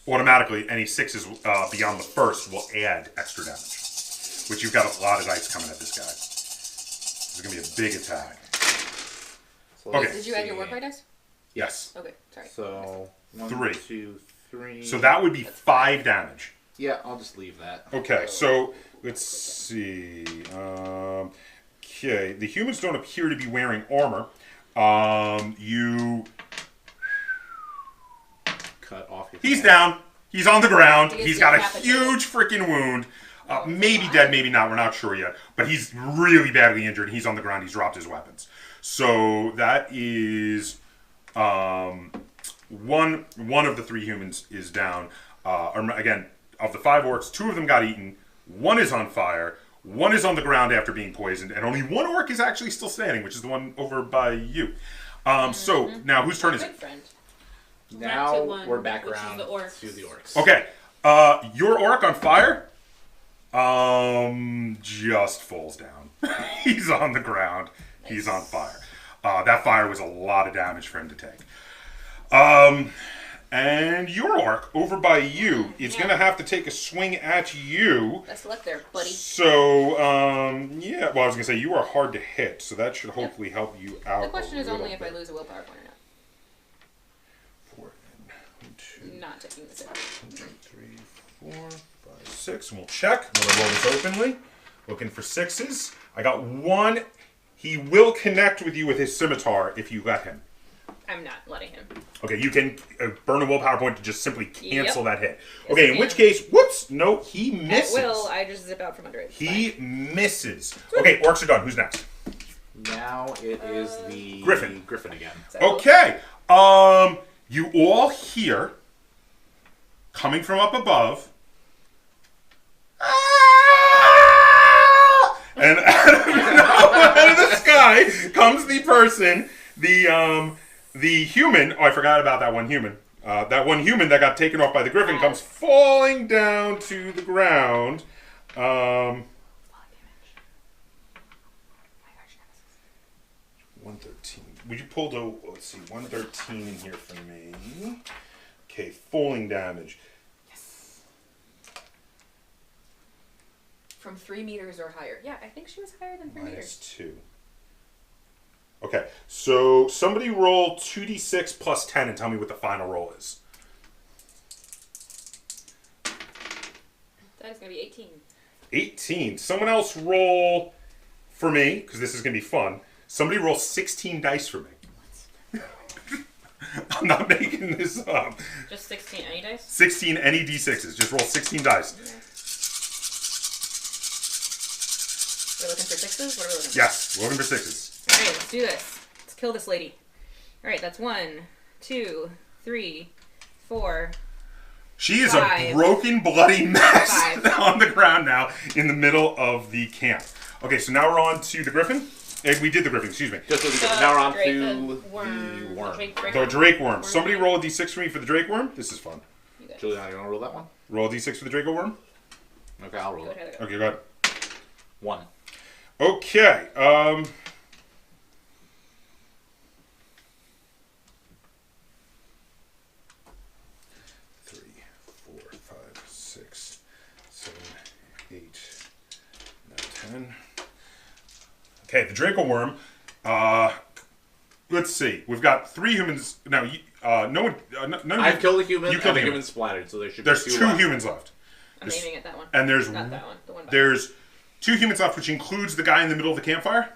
Automatically, any 6s beyond the first will add extra damage. Which you've got a lot of dice coming at this guy. This is going to be a big attack. So Okay. let's Did you add your see. war cry dice? Yes. Okay, sorry. So 1, 3. 2, 3. So that would be 5 damage. Yeah, I'll just leave that. Okay, so let's see. Okay, the humans don't appear to be wearing armor. You. Cut off your He's hand. down. He's on the ground. He is He's got a decapitated. huge freaking wound. Maybe dead, maybe not. We're not sure yet. But he's really badly injured. He's on the ground. He's dropped his weapons. So that is one of the 3 humans is down. Again, of the 5 orcs, 2 of them got eaten. 1 is on fire. 1 is on the ground after being poisoned, and only 1 orc is actually still standing, which is the one over by you. So now whose turn is Good it? friend. Now Back to 1, we're back which is around the orcs. to the orcs. Okay, your orc on fire, just falls down. He's on the ground. He's on fire. That fire was a lot of damage for him to take. And your orc over by you is going to have to take a swing at you. Best of luck there, buddy. So, yeah. Well, I was going to say you are hard to hit, so that should hopefully help you out. The question is a only little if I bit. lose a willpower point or not. 4 and 2. Not taking this hit. 4, 5, 6. And we'll check. I'm going to roll this openly. Looking for 6s. I got 1. He will connect with you with his scimitar if you let him. I'm not letting him. Okay, you can burn a willpower point to just simply cancel that hit. Yes, Okay, I in which can. case, whoops, no, he misses. At will, I just zip out from under it. He misses. Okay, orcs are done. Who's next? Now it is the Griffin. Griffin again. Okay, you all hear, coming from up above, "Ah!" and out of the sky comes the person, the human. Oh, I forgot about that one human. That one human that got taken off by the griffin comes falling down to the ground. 113. Would you pull the, let's see, 113 in here for me. Okay, falling damage. From 3 meters or higher. Yeah, I think she was higher than 3 meters. -2. Okay, so somebody roll 2d6 plus 10 and tell me what the final roll is. That is going to be 18. 18. Someone else roll for me, because this is going to be fun. Somebody roll 16 dice for me. I'm not making this up. Just 16 any dice? 16 any d6s. Just roll 16 dice. We're looking for 6s? What are we looking for? Yes, we're looking for 6s. Alright, let's do this. Let's kill this lady. Alright, that's 1, 2, 3, 4. She is 5. a broken, bloody mess 5. on the ground now in the middle of the camp. Okay, so now we're on to the griffin. We did the griffin, excuse me. Just as now we're on Drake, to the the worm. worm. The drake worm. Somebody roll a d6 for me for the drake worm. This is fun. Juliana, you want to roll that one? Roll a d6 for the draco worm. Okay, I'll roll Go it. ahead. Okay, go ahead. 1. Okay. 3, 4, 5, 6, 7, 8, 9, 10. Okay, the Draco worm. Let's see. We've got 3 humans now. No one. None of I've you. killed a human. You killed and a the human. human splattered, so there should There's be 2 left. humans left. I'm aiming at that one. And there's Not that one. The one by. There's 2 humans left, which includes the guy in the middle of the campfire.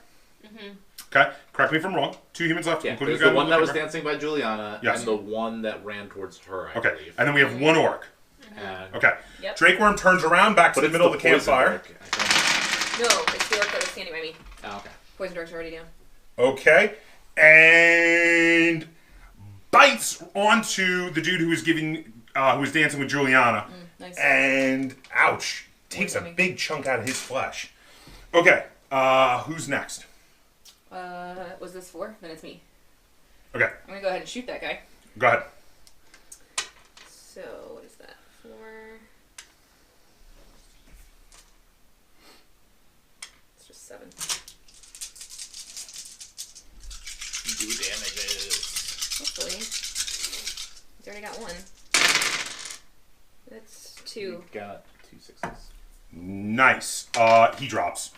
Okay, correct me if I'm wrong. 2 humans left, Yeah, including there's the guy the in one that was campfire. dancing by Juliana, Yes. and the one that ran towards her, I Okay, believe. and then we have 1 orc. And Okay, Yep. Drake worm turns around back to but the it's middle of the poison campfire. orc, I think. No, it's the orc that was standing by me. Oh, okay. Poison dark's already down. Okay, and bites onto the dude who was who was dancing with Juliana, Nice. and ouch, takes a Poisoning. big chunk out of his flesh. Okay, who's next? Was this 4? Then it's me. Okay, I'm gonna go ahead and shoot that guy. go ahead. So, what is that? 4. It's just 7. Do damages. Hopefully. He's already got 1. That's 2. You got 2 6s. Nice. He drops.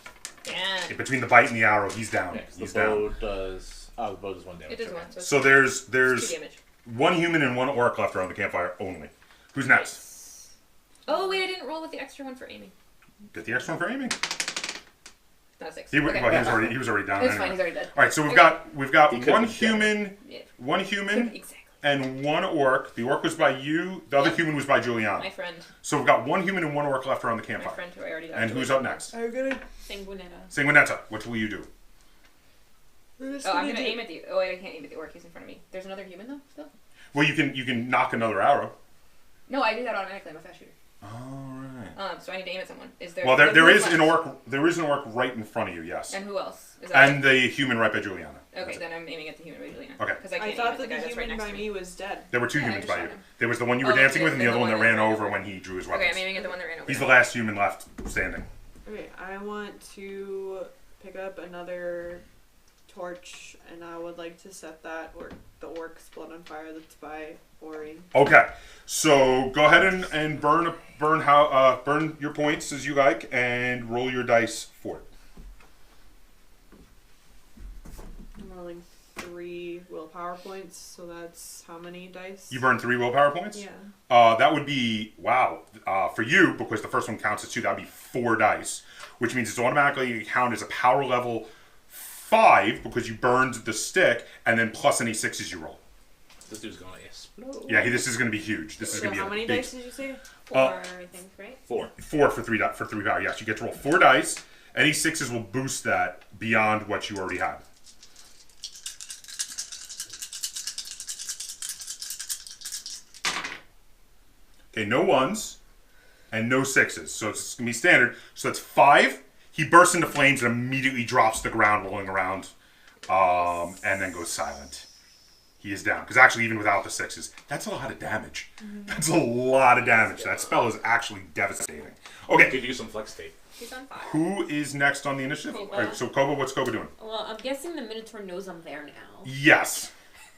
Yeah. Between the bite and the arrow, he's down. Okay, so He's the down. bow does. Oh, the bow does 1 damage. It does okay. 1, so it's So there's 2 damage. 1 human and 1 orc left around the campfire only. Who's next? Oh, wait, I didn't roll with the extra one for aiming. Get the extra one for aiming. Not 6. He, Okay. well, he was already down. It's anyway. fine, he's already dead. All right, so we've Okay. got He could 1 be dead. human, Yeah. 1 human, Exactly. and 1 orc. The orc was by you. The other Yeah. human was by Juliana. My friend. So we've got 1 human and 1 orc left around the My campfire. friend who I already died. And who's up next? I'm gonna. Sanguinetta. Sanguinetta. What will you do? Oh, I'm gonna aim at the. Oh, wait, I can't aim at the orc. He's in front of me. There's another human though. Still. Well, you can knock another arrow. No, I do that automatically. I'm a fast shooter. All right. So I need to aim at someone. Is there? Well, there who's is an left? orc. There is an orc right in front of you. Yes. And who else? Is that And the human right by Juliana. okay, That's it. then I'm aiming at the human by Juliana. Okay. Because I I can't aim thought at the that guy the that's right human next by to me. me was dead. There were 2 Yeah, I humans just by shot you. him. There was the one you were Oh, dancing okay, with, and the then other the one that one that ran ran over over. when he drew his Okay, weapons. I'm aiming at the one that ran over. He's the last human left standing. Okay, I want to pick up another torch, and I would like to set that the orc's blood on fire that's by Auri. Okay, so go ahead and burn your points as you like, and roll your dice for it. I'm rolling 3 3 willpower points, so that's how many dice? You burn 3 willpower points? Yeah. That would be, wow. For you, because the first one counts as 2, that would be 4 dice. Which means it's automatically count as a power level 5 because you burned the stick, and then plus any 6s you roll. This dude's going to explode. Yeah, this is going to be huge. This is So going to be how many big, dice did you say? 4, I think, right? 4. 4 for 3 power. Yes, you get to roll 4 dice. Any 6s will boost that beyond what you already had. Okay, no 1s and no 6s. So it's going to be standard. So that's 5. He bursts into flames and immediately drops to the ground, rolling around, and then goes silent. He is down. Because actually, even without the 6s, that's a lot of damage. That's a lot of damage. That spell is actually devastating. Okay. Could use some flex tape. He's on fire. Who is next on the initiative? Koba. All right, so Koba, what's Koba doing? Well, I'm guessing the Minotaur knows I'm there now. Yes.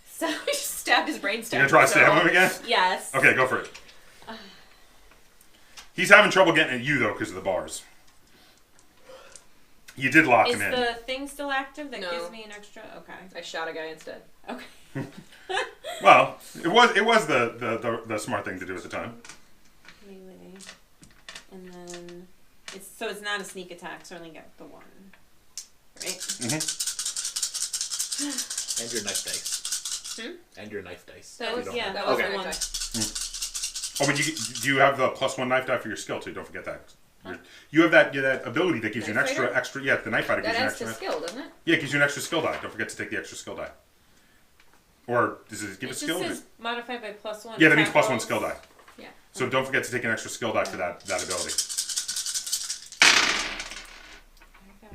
So I just stabbed his brain You stem. gonna try to stab him again? yes. Okay, go for it. He's having trouble getting at you, though, because of the bars. You did lock Is him in. the thing still active that No. gives me an extra? Okay. I shot a guy instead. Okay. Well, it was the smart thing to do at the time. Melee. And then it's not a sneak attack, so I only get the 1. Right? Mm-hmm. And your knife dice. And your knife dice. That You was don't yeah, have- that was Okay. the one. Oh, but do you have the +1 knife die for your skill too? Don't forget that. You have that ability that gives you an Knife fighter? extra. Yeah, the knife fighter That gives you an adds to extra. skill, doesn't it? Yeah, it gives you an extra skill die. Don't forget to take the extra skill die. Or does it give It a skill? just says modified by +1. Yeah, that means attack +1 rolls. skill die. Yeah. So don't forget to take an extra skill die for that ability. I got...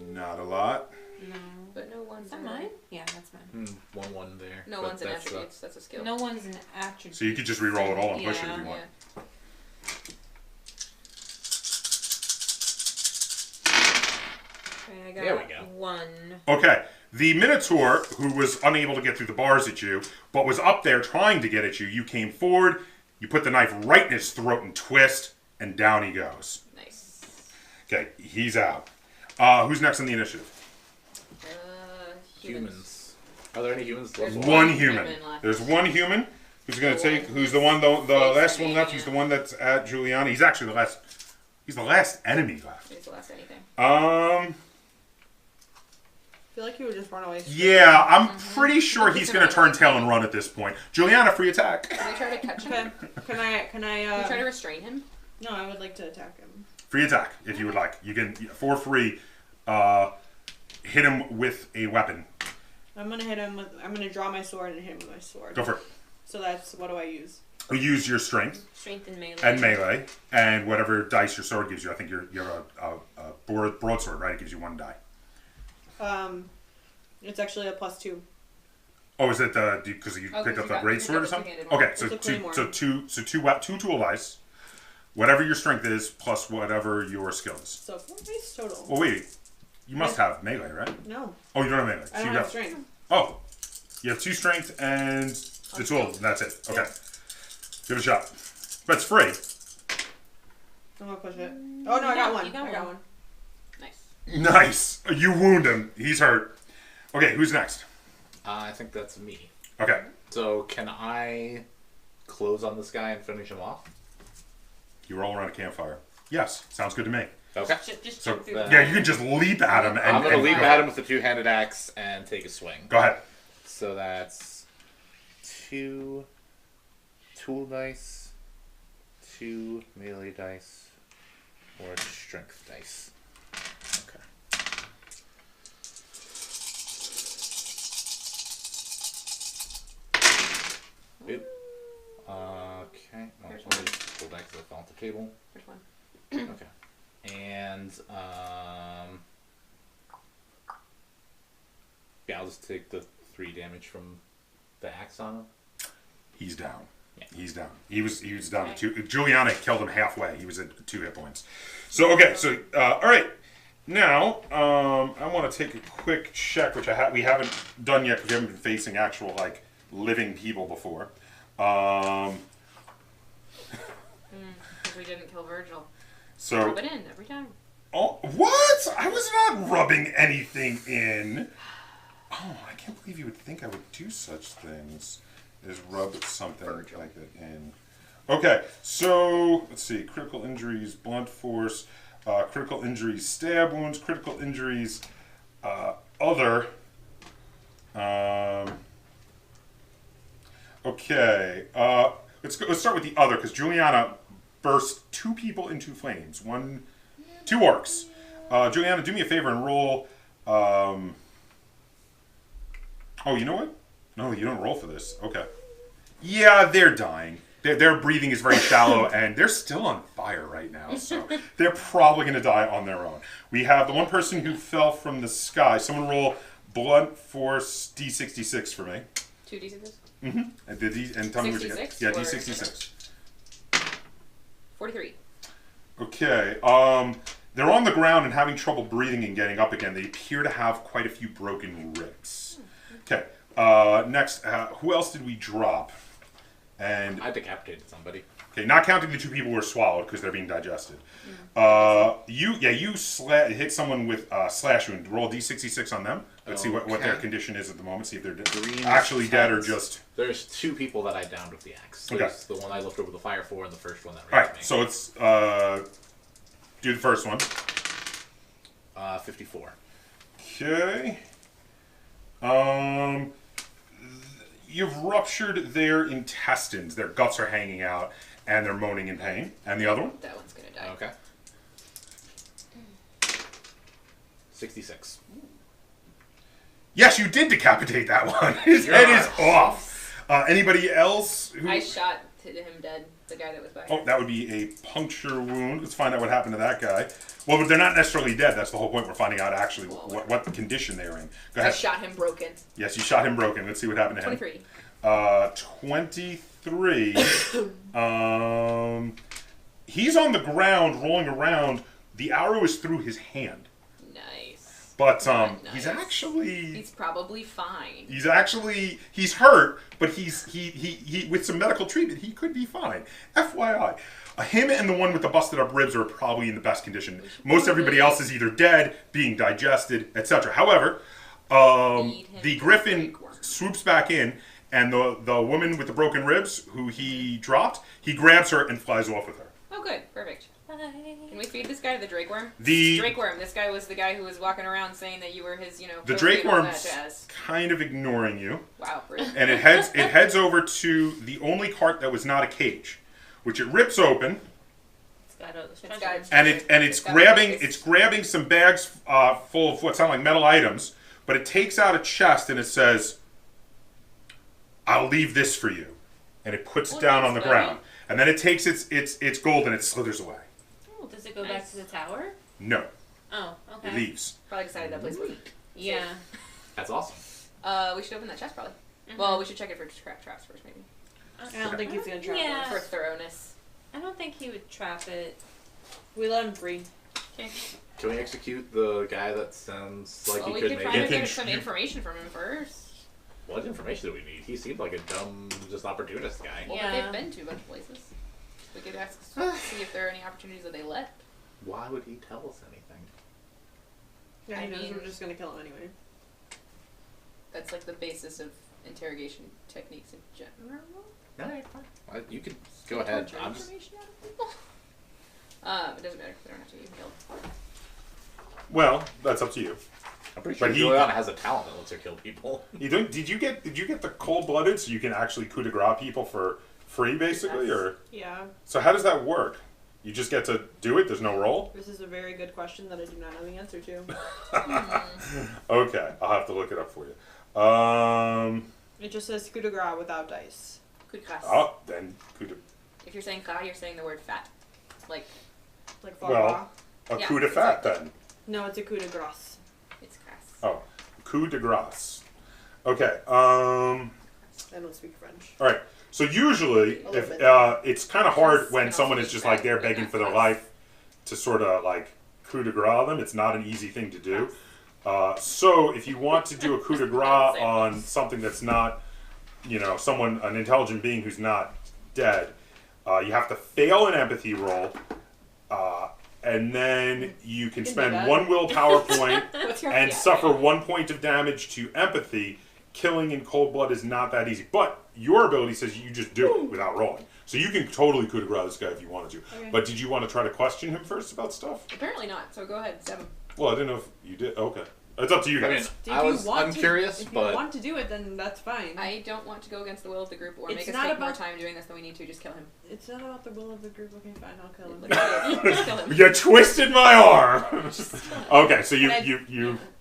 Not a lot. No. But no one's Is that mine? Yeah, that's mine. 1-1 there. No But one's an that's, attributes. That's a skill. No one's an attribute. So you could just re-roll it all and push it if Yeah. you want. Yeah. Okay, I got There we go. 1. Okay. The Minotaur, who was unable to get through the bars at you, but was up there trying to get at you, you came forward, you put the knife right in his throat and twist, and down he goes. Nice. Okay, he's out. Who's next on the initiative? humans. Are there any humans There's left? One One human. human left. There's one human who's going to The take. one Who's who's the one? The last one facing left. me, He's the yeah. one that's at Juliana. He's actually the last. He's the last enemy left. Here's the last anything. I feel like he would just run away. Yeah, I'm pretty sure he's going to turn tail and run at this point. Juliana, free attack. Can we try to catch him? Okay. Can I? Can we try to restrain him? No, I would like to attack him. Free attack, if you would like. You can, for free, hit him with a weapon. I'm gonna hit him with. I'm gonna draw my sword and hit him with my sword. Go for it. So that's what do I use? You use your strength Strength and melee. and melee, and whatever dice your sword gives you. I think you have a broadsword, right? It gives you 1 die. It's actually a +2. Oh, is it because you picked up the great sword or something? two-handed one. Okay, so It's a claymore. two tool dice, whatever your strength is plus whatever your skill is. So 4 dice total. Well, wait, you must have melee, right? No, Oh, you don't have melee. I So don't you have strength. Oh, you have 2 strength and the tool. That's it. Okay, give it a shot. But it's free. I'm gonna push it. Oh no, I got one. You got I got one. one. Nice. Nice. You wound him. He's hurt. Okay, who's next? I think that's me. Okay. So can I close on this guy and finish him off? You roll around a campfire. Yes, sounds good to me. Okay. Just So jump through yeah, the yeah, you can just leap at him and I'm gonna and leap go. at him with the 2-handed axe and take a swing. Go ahead. So that's 2 tool dice, 2 melee dice, or strength dice. Okay. Oop. Okay. Well, Here's let me one. just pull back because I fell off the table. Which one? Okay. And yeah, I'll just take the 3 damage from the axe on him. He's down. Yeah. He's down. He was down to 2. Juliana killed him halfway. He was at 2 hit points. So okay. So all right. Now I want to take a quick check, which we haven't done yet because we haven't been facing actual like living people before. Because we didn't kill Virgil. So Rub it in every time. Oh, what? I was not rubbing anything in. Oh, I can't believe you would think I would do such things. Is rub something like that in. Okay, so let's see. Critical injuries, blunt force, critical injuries, stab wounds, critical injuries, other. Okay, let's start with the other, because Juliana burst 2 people into flames. 2 orcs. Juliana, do me a favor and roll. Oh, you know what? No, you don't roll for this. Okay. Yeah, they're dying. Their breathing is very shallow, and they're still on fire right now, so they're probably going to die on their own. We have the one person who fell from the sky. Someone roll blunt force D66 for me. 2d6? Mm-hmm. And tell me what you get. 66? Yeah, D66. 43. Okay. They're on the ground and having trouble breathing and getting up again. They appear to have quite a few broken ribs. Okay. Next, who else did we drop? And I decapitated somebody. Okay, not counting the 2 people who were swallowed because they're being digested. You hit someone with slash wound. Roll D66 on them. Let's see what their condition is at the moment. See if they're actually dead or just. There's 2 people that I downed with the axe. There's the one I left over the fire for, and the first one that. All right, so let's do the first one. 54. Okay. You've ruptured their intestines. Their guts are hanging out, and they're moaning in pain. And the other one? That one's gonna die. Okay. 66. Yes, you did decapitate that one. His head is off. Anybody else? I shot him dead. The guy that was by. Oh, that would be a puncture wound. Let's find out what happened to that guy. Well, but they're not necessarily dead. That's the whole point. We're finding out actually what condition they were in. Go ahead. I shot him broken. Yes, you shot him broken. Let's see what happened to him. 23. 23. He's on the ground, rolling around. The arrow is through his hand. Nice. But Nice. he's probably fine. He's hurt, but he with some medical treatment he could be fine. FYI, him and the one with the busted up ribs are probably in the best condition. Most everybody else is either dead, being digested, etc. However, the griffin swoops back in, and the woman with the broken ribs who he dropped, he grabs her and flies off with her. Oh, good, perfect. Can we feed this guy the drake worm? The drake worm. This guy was the guy who was walking around saying that you were his, the drake worm's kind of ignoring you. Wow, rude. And it heads over to the only cart that was not a cage, which it rips open. It's grabbing some bags full of what sound like metal items, but it takes out a chest and it says, "I'll leave this for you," and it puts it down on the ground, and then it takes its gold and it slithers away. Oh, does it go back to the tower? No. Oh, okay. It leaves. Probably decided that place wasn't. Yeah. That's awesome. We should open that chest probably. Well, we should check it for traps first, maybe. I don't think he's gonna trap Yeah. us. For thoroughness. I don't think he would trap it. We let him free. Okay. Can we execute the guy that sounds like he could we make could try to it? get some information from him first. What information do we need? He seemed like a dumb, just opportunist guy. Well, Yeah. but they've been to a bunch of places. We could ask see if there are any opportunities that they let. Why would he tell us anything? Yeah, I he knows mean- we're just gonna kill him anyway. That's like the basis of interrogation techniques in general. No, fine. You can go ahead. Torture I'm just. information out of people. It doesn't matter. They don't have to get killed. Well, that's up to you. I'm pretty sure But Juliana has a talent that lets her kill people. Did you get the cold blooded so you can actually coup de gras people for free, basically, or Yeah, so? How does that work? You just get to do it. There's no roll. this is a very good question that I do not know the answer to. Okay, I'll have to look it up for you. It just says coup de gras without dice. Coup de gras. Oh, then coup de. If you're saying gras, you're saying the word fat. Like, Like Well, a Yeah, coup de fat exactly. then. no, it's a coup de grace. it's crass. Oh, coup de grace. Okay. I don't speak French. All right. So usually, A if little bit. it's kind of hard Yes, when and someone also is just fat, like they're but begging not for their close. life to sort of like coup de gras them. It's not an easy thing to do. So if you want to do a coup de gras Same. on something that's not, an intelligent being who's not dead, you have to fail an empathy roll, and then you can do spend that. 1 willpower point What's your and yeah. suffer 1 point of damage to empathy. Killing in cold blood is not that easy, but your ability says you just do it without rolling. So you can totally coup de grace this guy if you wanted to. Okay. But did you want to try to question him first about stuff? Apparently not. So go ahead, stab him. Well, I didn't know if you did. Okay. It's up to you I mean, guys. I'm curious, if but you want to do it, then that's fine. I don't want to go against the will of the group or It's make us not take more about- time doing this than we need to. Just kill him. It's not about the will of the group. Okay, fine, I'll kill him. Just kill him. You twisted my arm. Okay, so you.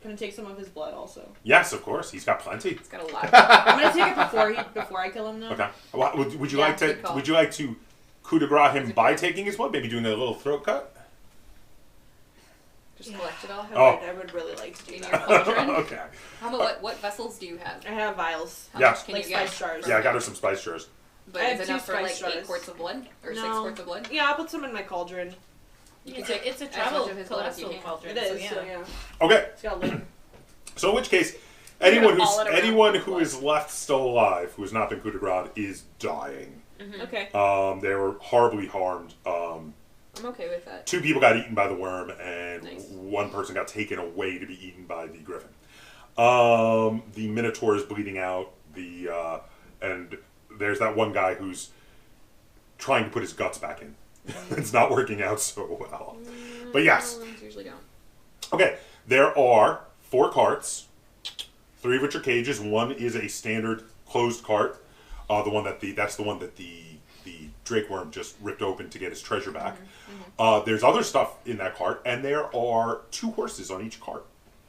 Can I take some of his blood also? Yes, of course. He's got plenty. It's got a lot. I'm gonna take it before I kill him though. Okay. Well, would you Yeah, like to? good call. Would you like to coup de grace him by taking his blood? Maybe doing a little throat cut. Just collect it all. Oh. I would really like to do In your that. cauldron. Okay. How about what vessels do you have? I have vials. How Yeah. much can Like you get? spice jars. Yeah, I got her some spice jars. But I is have it enough two for like spice 8 jars. quarts of blood or 6 No. quarts of blood? Yeah, I'll put some in my cauldron. You can It's take a as travel much of his blood as you colossal can. cauldron. It is, So so yeah. yeah. Okay. It's got a lid. So in which case, You're anyone gonna haul it around anyone with who blood. is left still alive, who has not been coup de grace, is dying. Okay. They were horribly harmed. I'm okay with that. 2 people got eaten by the worm, and Nice. 1 person got taken away to be eaten by the griffin. The minotaur is bleeding out. And there's that one guy who's trying to put his guts back in. It's not working out so well. But yes. Ones usually don't. Okay, there are 4 carts, 3 of which are cages. 1 is a standard closed cart. That's the one that the Drake worm just ripped open to get his treasure back. There's other stuff in that cart, and there are 2 horses on each cart.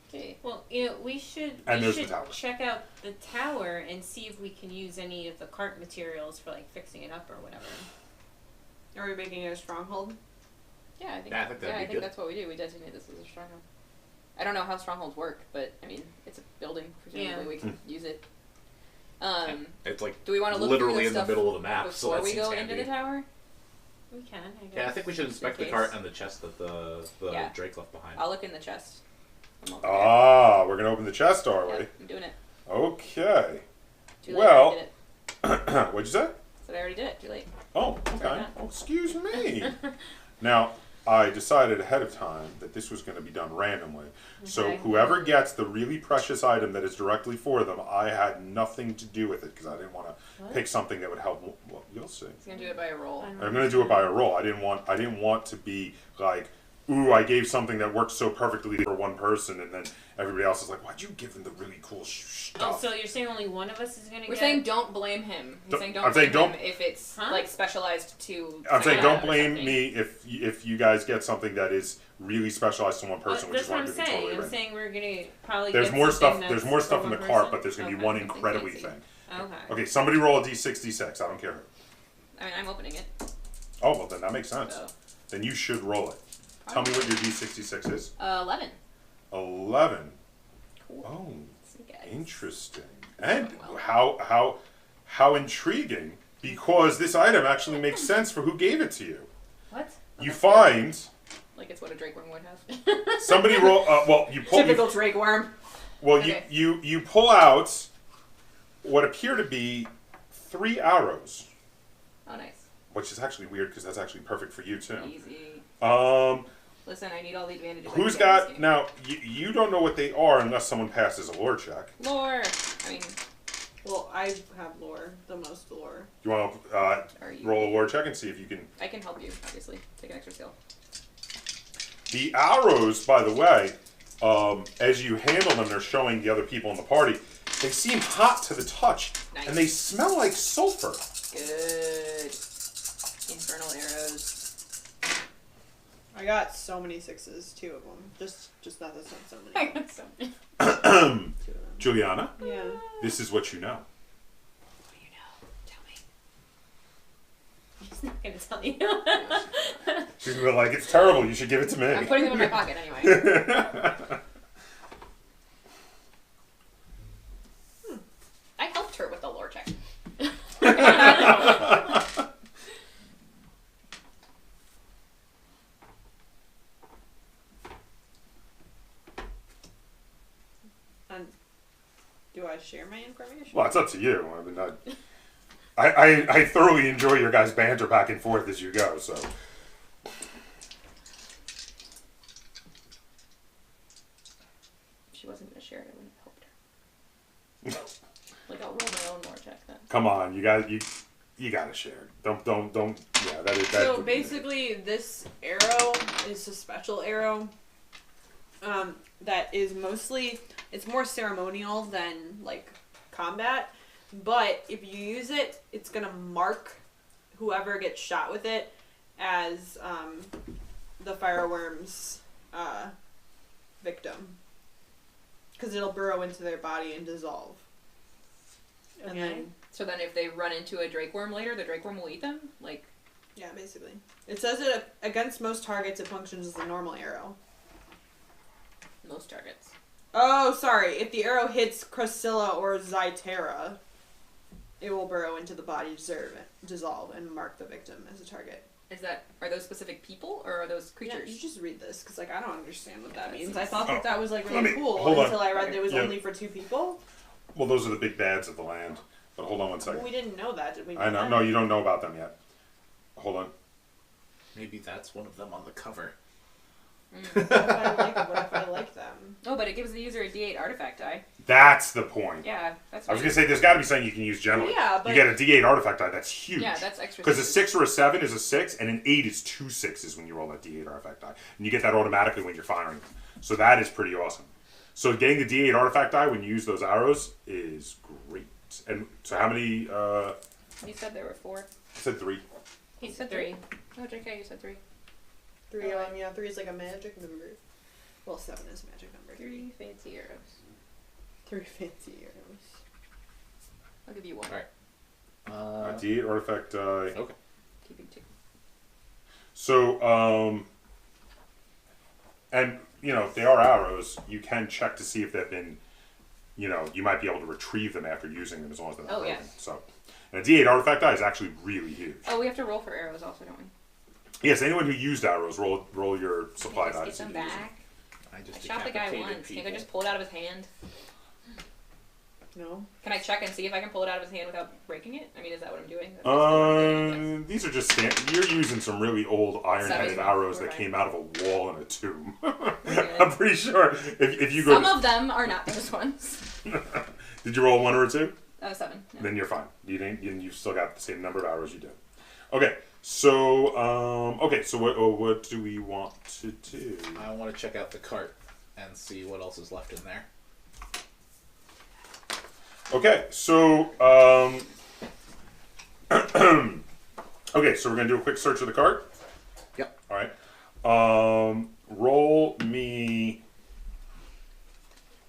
Okay. Well, we should And there's the should tower. check out the tower and see if we can use any of the cart materials for like fixing it up or whatever. Are we making it a stronghold? Yeah, I think. Yeah, I think that'd be good. that's what we do. We designate this as a stronghold. I don't know how strongholds work, but I mean, it's a building. Presumably, Yeah. we can use it. it's like Do we want to look literally through in the the stuff middle of the map, so before that we seems go handy. into the tower? We can, I guess. Yeah, I think we should Just inspect in the cart case. and the chest that the Yeah. Drake left behind. I'll look in the chest. I'm over We're gonna open the chest, are there. we? Yep, I'm doing it. Okay. Too late. Well- I already did it. What'd you say? Said I already did it. Too late. Oh, okay. not. Oh, excuse me. Now, I decided ahead of time that this was going to be done randomly. So Okay. whoever gets the really precious item that is directly for them, I had nothing to do with it because I didn't want to pick something that would help. Well, you'll see. He's gonna do it by a roll. I'm going to do it by a roll. I didn't want to be like, ooh, I gave something that worked so perfectly for one person, and then everybody else is like, why'd you give them the really cool stuff? Oh, so you're saying only one of us is gonna We're get? saying don't blame him. He's Don't- saying I'm don't saying blame don't- him if it's Huh? like specialized to. I'm saying Sanguinetta don't or blame something. me if you guys get something that is really specialized to one Well, person, which that's is what why I'm I'm saying. totally I'm right. saying we're gonna probably There's get more stuff. something There's that's more for stuff in the one cart, person. but there's going to be Okay. one Something incredibly fancy. thing. Okay. Okay, somebody roll a d66. I don't care. I mean, I'm opening it. Oh well, then that makes sense. So. Then you should roll it. Tell me what your d66 is. 11. 11. Cool. Oh, See, guys. interesting. And Well. how intriguing, because this item actually makes sense for who gave it to you. What? You find Like it's what a Drake worm would have. somebody roll. Well, you pull. Typical Drake worm. Well, Okay. you pull out what appear to be 3 arrows, Oh, nice. which is actually weird because that's actually perfect for you too. Easy. Listen, I need all the advantages. I who's can get in this got game. now? You don't know what they are unless someone passes a lore check. Lore. I mean, Well, I have lore, the most lore. You want to are you? roll a lore check and see if you can. I can help you, obviously. Take an extra skill. The arrows, by the way, as you handle them, they're showing the other people in the party. They seem hot to the touch, Nice. and they smell like sulfur. Good. Infernal arrows. I got so many 6s, 2 of them. Just not this one, so I many. got some. 2 of them. Juliana, Yeah. this is what you know. What do you know? Tell me. He's not gonna tell you. She's gonna be like, it's terrible. You should give it to me. I'm putting them in my pocket anyway. I helped her with the lore check. And do I share my information? Well, it's up to you. I mean, I thoroughly enjoy your guys' banter back and forth as you go. So she wasn't gonna share it, I wouldn't have helped her. Like, I'll roll my own more check then. Come on, you gotta share. Don't. Yeah, that is. That So would- basically, this arrow is a special arrow. That is mostly, it's more ceremonial than like combat. But if you use it, it's gonna mark whoever gets shot with it as the fireworm's victim, because it'll burrow into their body and dissolve. And Okay. then, So then if they run into a drake worm later, the drake worm will eat them? Like, yeah, basically, it says it against most targets it functions as a normal arrow. most targets. Oh, sorry. If the arrow hits Crocilla or Zytera, it will burrow into the body, dissolve, and mark the victim as a target. Are those specific people, or are those Yeah, creatures? you just read this, because like, I don't understand what that that means. seems- I thought that was like Let really me- cool hold on. until I read that it was Yeah. only for 2 people. Well, those are the big bads of the land. But hold on one second. Well, we didn't know that, did we? I know. that? No, you don't know about them yet. Hold on. Maybe that's one of them on the cover. What if I like them? Oh, but it gives the user a D8 artifact die. That's the point. Yeah, that's I was nice. gonna say there's got to be something you can use generally. Yeah, but you get a D8 artifact die. That's huge. Yeah, that's extra. Because a 6 or a 7 is a 6, and an 8 is 2 6s when you roll that D8 artifact die, and you get that automatically when you're firing them. So that is pretty awesome. So getting the D8 artifact die when you use those arrows is great. And so how many? You said there were 4. I said 3. He said 3. Oh, JK, you said 3. 3, yeah, 3 is like a magic number. Well, 7 is a magic number. 3 fancy arrows. 3 fancy arrows. I'll give you 1. Alright. D8 artifact die. Okay. Keeping 2. So, and, you know, if they are arrows, you can check to see if they've been, you know, you might be able to retrieve them after using them as long as they're not broken. yeah. So, and a D8 artifact die is actually really huge. Oh, we have to roll for arrows also, don't we? Yes, anyone who used arrows, roll your supply Can I die. just to get see them if you use them. back? I just I shot the guy decapitated once. people. Can't I just pull it out of his hand? No? Can I check and see if I can pull it out of his hand without breaking it? I mean, is that what I'm doing? That's basically what I'm doing, yes. These are just you're using some really old iron-headed Seven. arrows that Right. came out of a wall in a tomb. Okay. I'm pretty sure if you go. Some of them are not those ones. Did you roll 1 or a 2? 7. No. Then you're fine. You still got the same number of arrows you did. Okay, so what do we want to do? I want to check out the cart and see what else is left in there. Okay, so okay, so we're gonna do a quick search of the cart. Yep. All right. Roll me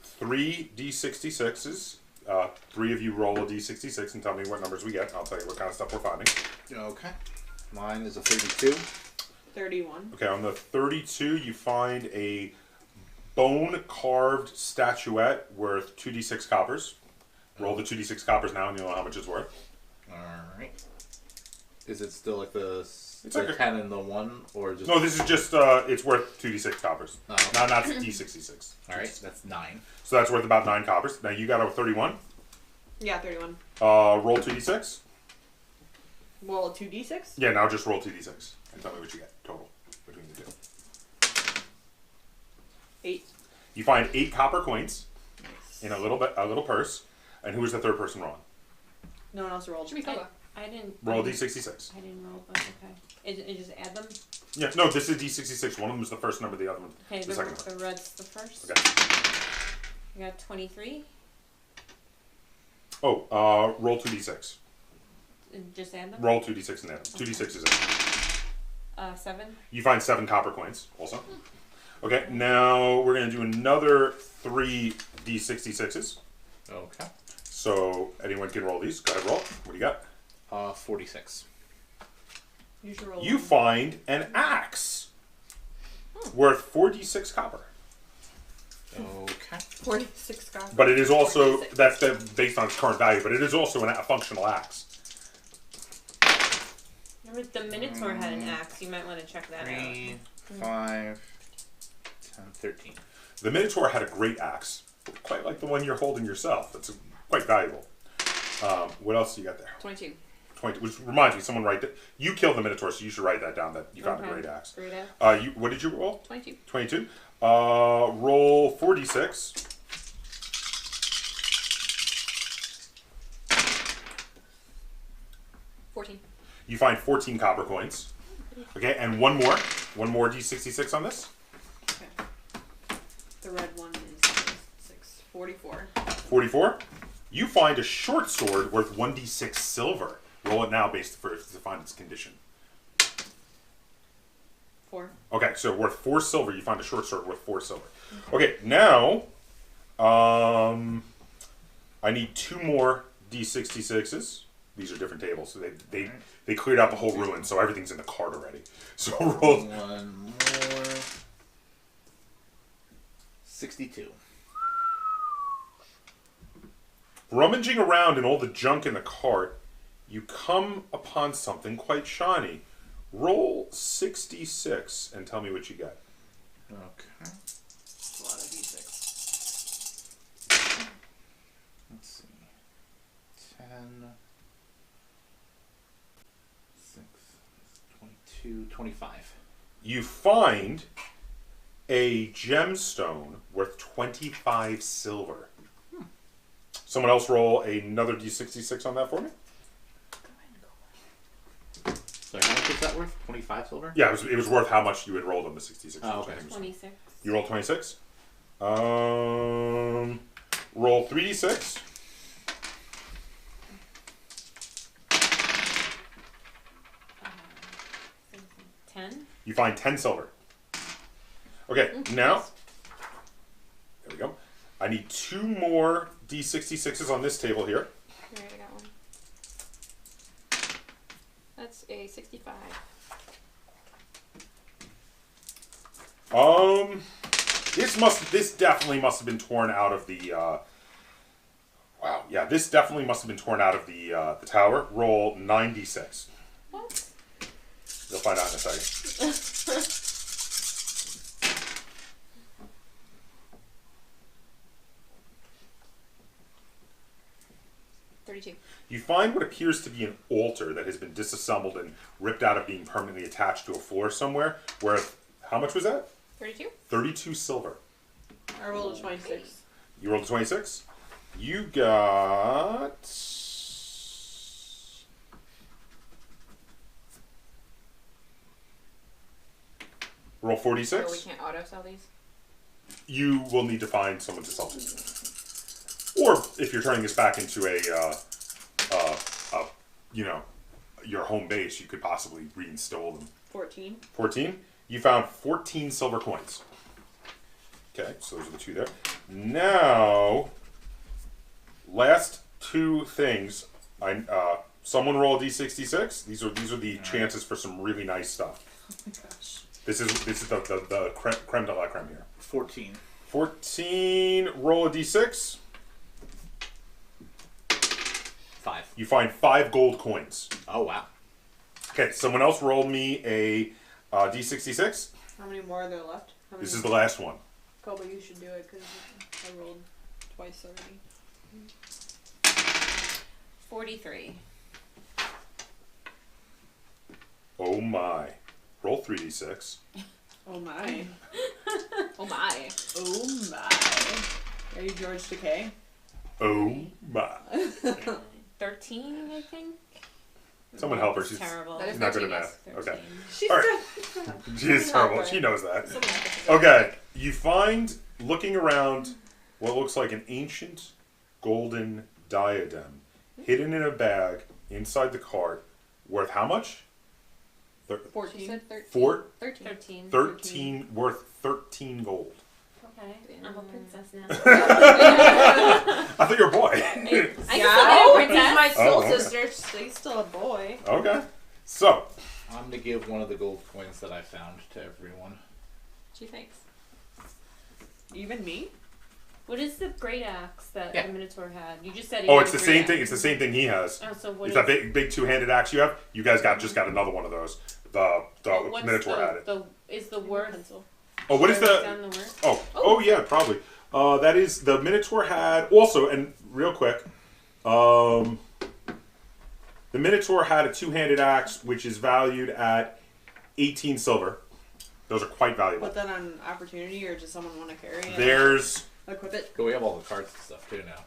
3 d66s. 3 of you roll a d66 and tell me what numbers we get. I'll tell you what kind of stuff we're finding. Okay. Mine is a 32. 31. Okay, on the 32, you find a bone-carved statuette worth 2d6 coppers. Roll the 2d6 coppers now, and you'll know how much it's worth. Alright. Is it still like the like a- 10 and the 1, or just... No, this is just, it's worth 2d6 coppers. Oh. Not d66. Alright, that's 9. So that's worth about 9 coppers. Now you got a 31. Yeah, 31. Roll 2d6. Roll a 2d6? Yeah, now just roll 2d6 and tell me what you get total between the two. 8. You find 8 copper coins Nice. in a little purse. And who is the third person rolling? No one else rolled. Should be Koba. I didn't. Roll I didn't- d66. I didn't roll, but okay. It just add them. Yeah, no, this is d66. One of them is the first number, the other one Okay, is the second number. the red's the first. Okay. I got 23. Oh, roll 2d6. And just add them. Roll 2d6 and add them. 2d6 is it. 7. You find 7 copper coins also. Okay, now we're going to do another 3 d66s. Okay. So anyone can roll these. Go ahead, roll. What do you got? 46. You should roll. You find an axe worth 4d6 copper. Okay. 46 copies. But it is also, 46. that's based on its current value, but it is also a functional axe. Remember the Minotaur had an axe. You might want to check that 3, 5, 10, 13. The Minotaur had a great axe, quite like the one you're holding yourself. It's quite valuable. What else do you got there? 22. 20, which reminds me, someone write that. You killed the Minotaur, so you should write that down, that you found a great axe. out. Great axe. What did you roll? 22. 22. Roll 4d6. You find 14 copper coins. Okay, and one more D66 on this. Okay. The red one is 6. 44. 44. You find a short sword worth 1d6 silver. Roll it now based to find its condition. 4. Okay, so worth 4 silver. You find a short sword worth 4 silver. Okay, now I need 2 more D66s. These are different tables, so they cleared out the whole ruin, so everything's in the cart already. So roll. One more. 62. Rummaging around in all the junk in the cart, you come upon something quite shiny. Roll 66 and tell me what you get. Okay. That's a lot of D6. Let's see. 10. 6. 22. 25. You find a gemstone worth 25 silver. Someone else roll another D66 on that for me? So how much is that worth? 25 silver? Yeah, it was worth how much you had rolled on the 66. Oh, okay. 26. You rolled 26? Roll 3d6. Uh, 10. You find 10 silver. Okay, now, there we go. I need 2 more D66s on this table here. Alright, I got one. That's a 65. This definitely must have been torn out of the, wow, yeah, this definitely must have been torn out of the tower. Roll 9d6. What? You'll find out in a second. 32. You find what appears to be an altar that has been disassembled and ripped out of being permanently attached to a floor somewhere. Worth, how much was that? 32? 32 silver. I rolled a 26. You rolled a 26? You got... Roll 46. So we can't auto sell these? You will need to find someone to sell to. Or if you're turning this back into you know, your home base, you could possibly reinstall them. 14. 14. You found 14 silver coins. Okay, so those are the 2 there. Now, last 2 things. Someone roll a d66. These are the chances for some really nice stuff. Oh my gosh. This is the creme de la creme here. 14. 14. Roll a d6. 5. You find 5 gold coins. Oh, wow. Okay, someone else roll me a d66. How many more are there left? How many This is the last one. Koba, you should do it because I rolled twice already. 43. Oh my. Roll 3d6. Oh my. Oh my. Oh my. Are you George Takei? Oh my. 13, I think. Someone help her. It's She's terrible. That is not good at 13, math. yes. Okay. She's All right. She is terrible. She knows that. Okay. You find, looking around, what looks like an ancient golden diadem hidden in a bag inside the cart, worth how much? 14. She said 13. 13. 13. 13, worth 13 gold. Okay, I'm a princess now. I thought you were a boy. I can Yeah, still be a he's my princess. soul okay. sister. He's still a boy. Okay. So, I'm going to give one of the gold coins that I found to everyone. Gee, thanks. Even me? What is the great axe that Yeah. the Minotaur had? You just said he oh, had it's a the great same thing. axe. It's the same thing he has. Oh, so what It's is that big two-handed axe you have. You guys just got another one of those. The what's Minotaur the, had it. Is the word? Oh, what is Should I write the? down the word? Oh, yeah, probably. That is the Minotaur had also, and real quick, the Minotaur had a two-handed axe which is valued at 18 silver. Those are quite valuable. Put that on opportunity, or does someone want to carry it? There's Equip it. But we have all the cards and stuff too now.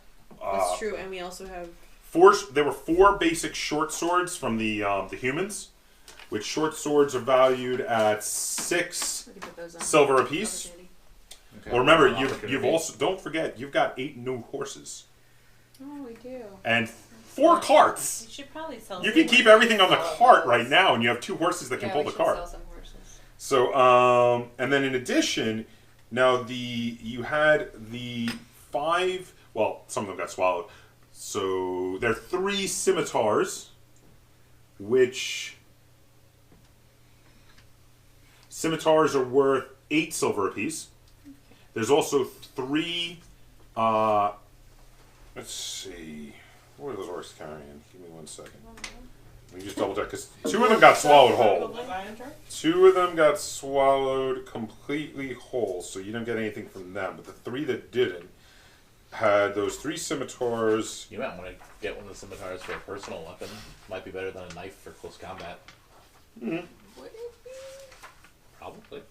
That's true, and we also have There were 4 basic short swords from the humans, which short swords are valued at 6 We can put those on silver apiece. opportunity. Okay. Well, remember, Opportunity. you've also, don't forget, you've got 8 new horses Oh, we do. and 4 carts. We should probably sell. You can keep everything on the cart right now, and you have 2 horses that can pull we the should cart. sell some horses. So, and then in addition, now you had the 5. Well, some of them got swallowed. So there are 3 scimitars, which scimitars are worth 8 silver apiece. There's also 3. Let's see. What are those horses carrying? Give me 1 second. Let me just double check because 2 of them got swallowed whole. 2 of them got swallowed completely whole, so you don't get anything from them. But the 3 that didn't had those 3 scimitars. You might want to get one of the scimitars for a personal weapon. Might be better than a knife for close combat. Mm-hmm. Would it be? Probably.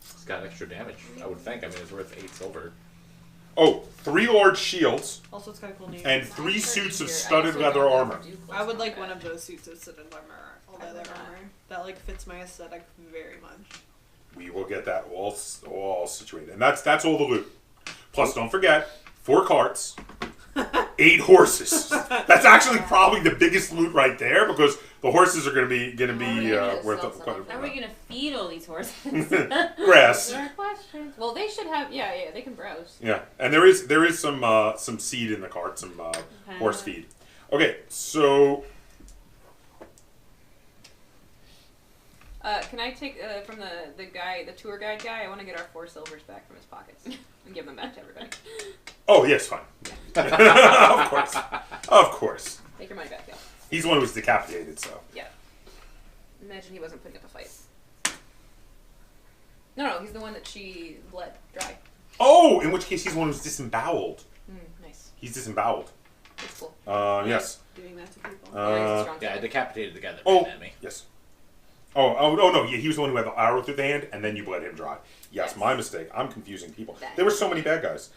It's got extra damage, I would think. I mean, it's worth 8 silver. Oh, 3 large shields Also, it's got a cool name. and 3 Nice suits of easier. I studded also leather don't armor. have to do close I would like combat. one of those suits of studded armor, all I leather would not. armor. That like fits my aesthetic very much. We will get that all situated, and that's all the loot. Plus, don't forget 4 carts, 8 horses. That's actually probably the biggest loot right there because the horses are going to be worth sell quite a some. bit. How are we gonna feed all these horses? Grass. There are questions. Well, they should have. Yeah, they can browse. Yeah, and there is some seed in the cart, some horse feed. Okay, so Can I take from the guy, the tour guide guy? I want to get our 4 silvers back from his pockets and give them back to everybody. oh yes, fine. Of course. Take your money back, yeah. He's the one who was decapitated, so. Yeah. Imagine he wasn't putting up a fight. No, he's the one that she bled dry. Oh, in which case he's the one who's disemboweled. Nice. He's disemboweled. That's cool. Yes. Doing that to people. Yeah, he's a strong Yeah, I kid. decapitated the guy that Oh, ran at me. yes. Oh, no, yeah, he was the one who had the arrow through the hand, and then you bled him dry. Yes, Yes. my mistake. I'm confusing people. That- There were so many bad guys.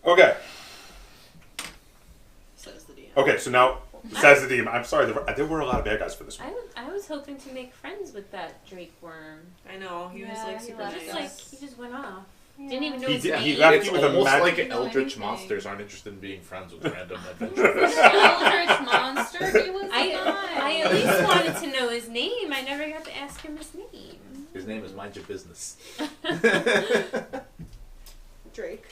Okay, Says the DM. okay, so now, says the DM, I'm sorry, there were a lot of bad guys for this one. I was hoping to make friends with that Drake worm. I know, he was Yeah, like he super left nice. us. He just went off. Didn't even know He his did- name. he left It's you with a almost mag- like Didn't know eldritch anything. monsters aren't interested in being friends with random adventurers. Eldritch monster. He was I at least wanted to know his name. I never got to ask him his name. His name is Mind Your Business. Drake.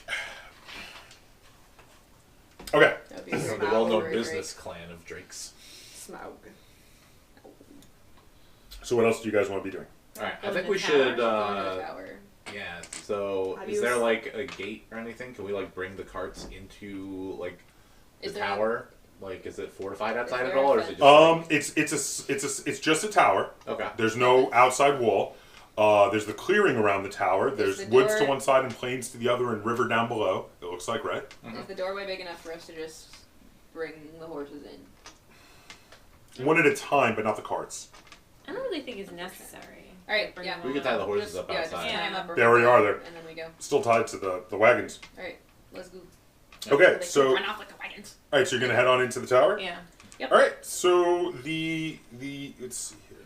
Okay, That'd be The Smaug well-known or business clan of Drakes. Smaug. so what else do you guys want to be doing? Alright, I Go think to we the should, Go to the tower. yeah, so How do is you there s- like a gate or anything? Can we like bring the carts into like the Is there tower? Like, is it fortified outside Is at there all, a or is it just It's just a tower. okay? There's no outside wall. There's the clearing around the tower. There's the woods to door- one side and plains to the other, and river down below. It looks like, right? Is the doorway big enough for us to just bring the horses in? One at a time, but not the carts. I don't really think it's necessary. All right, Bring yeah. them We could all tie the up. horses Just, up yeah, just outside. tie 'em up. They already are there. And then we go. Still tied to the wagons. All right, let's go. Okay, They so run off like the wagons. all right, so you're gonna head on into the tower. Yeah. Yep. All right, so the let's see here.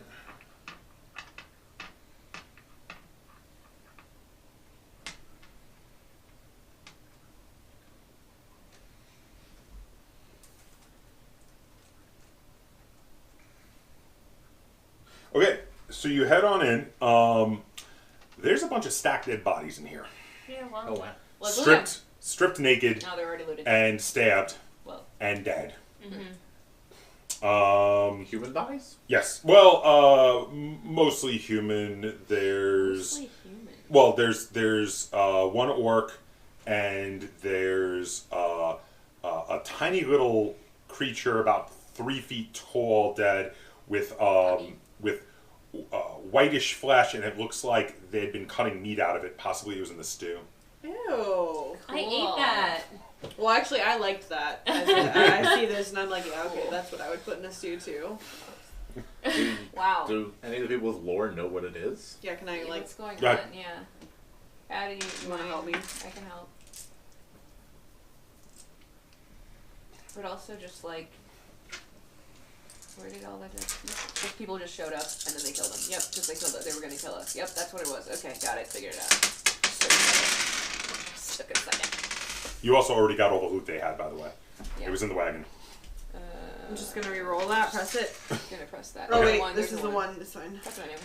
Okay, so you head on in. There's a bunch of stacked dead bodies in here, Yeah, well. Oh wow. Let's loot 'em. stripped naked, No, they're already looted. and stabbed, Well. and dead. Mm-hmm. Human bodies? Yes. Well, mostly human. There's Mostly human. well, there's one orc, and there's a tiny little creature about 3 feet tall, dead, with whitish flesh, and it looks like they had been cutting meat out of it. Possibly it was in the stew. Ew. I ate Cool. that. Well, actually, I liked that. I see this and I'm like, yeah, okay, that's what I would put in a stew too. Do, Wow. do any of the people with lore know what it is? Yeah, can I like? What's going Yeah. on? Yeah. How do you You wanna help me? I can help. But also just like, where did all that go? Just people just showed up and then they killed them. Yep, because they killed us. They were gonna kill us. Yep, that's what it was. Okay, got it. Figured it out. Just took a second. You also already got all the loot they had, by the way. Yeah. It was in the wagon. I'm just gonna re-roll that. Press it. Gonna press that. Oh There's wait, this is the one. It's fine. That's what I knew.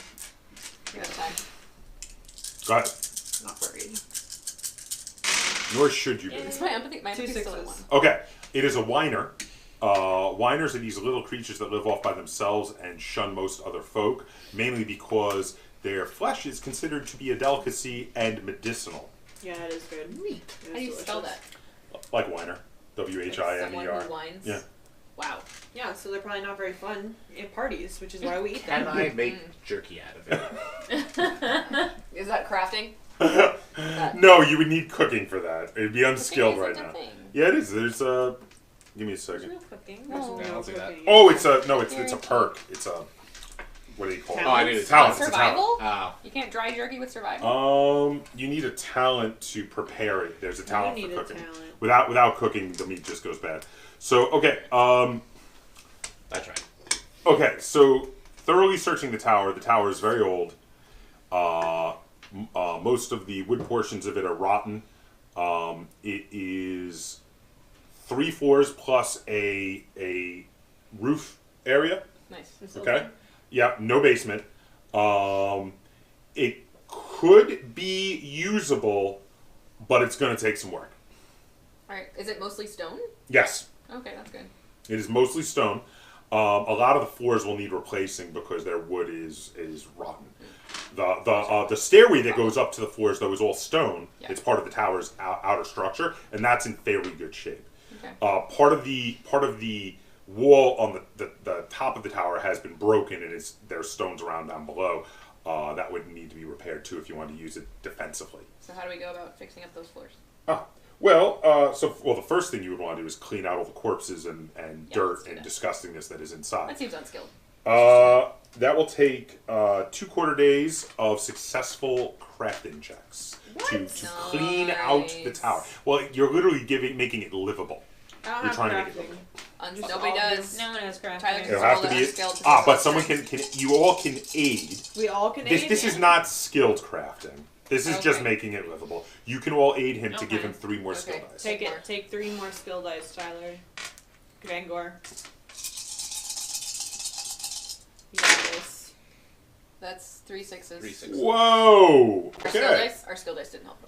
You got time. Go ahead. Not worried. Nor should you be. It's my empathy. My empathy's still at 1. Okay, it is a whiner. Whiners are these little creatures that live off by themselves and shun most other folk, mainly because their flesh is considered to be a delicacy and medicinal. Yeah, it is good. How do you spell that? Like whiner. W-H-I-N-E-R. Someone who whines? Yeah. Wow. Yeah, so they're probably not very fun at parties, which is why we eat them. Can I make jerky out of it? Is that crafting? No, you would need cooking for that. It'd be unskilled right Cooking now. isn't a thing. Yeah, it is. There's a... Give me a There's second. no cooking. No. Yeah, I'll do that. Oh, it's a... No, it's a perk. It's a... What do you call it? Oh, I need a Talent. talent. It's a talent. Survival? Oh. You can't dry jerky with survival? You need a talent to prepare it. There's a talent You for need a cooking. talent. Without cooking, the meat just goes bad. So, okay. That's right. Okay, so thoroughly searching the tower is very old. Most of the wood portions of it are rotten. It is 3 floors plus a roof area. Nice. Okay. Yeah, no basement. It could be usable, but it's going to take some work. Alright, is it mostly stone? Yes, Okay, that's good. it is mostly stone. A lot of the floors will need replacing because their wood is rotten. The stairway that goes up to the floors though is all stone. Yeah. It's part of the tower's outer structure, and that's in fairly good shape. Okay. Part of the wall on the top of the tower has been broken, and there's stones around down below. That would need to be repaired too if you want to use it defensively. So how do we go about fixing up those floors? Well, the first thing you would want to do is clean out all the corpses and dirt let's do and that. disgustingness that is inside. That seems unskilled. That will take 2 quarter days of successful crafting checks to clean out the Nice. tower. Well, you're literally making it livable. I don't You're have trying to make it crafting. livable. Nobody does. No one has crafting. Tyler It'll have to Roll be that skill to but roll someone strength. can. You all can aid. We all can This aid. this is not skilled crafting. This is just Okay. making it livable. You can all aid him to give Okay. him 3 more skill Okay. dice. Take it. Take 3 more skill dice, Tyler. Fangor. You got this. That's 3 6s. 3 6. Whoa. Our skill Okay. dice? Our skill dice didn't help.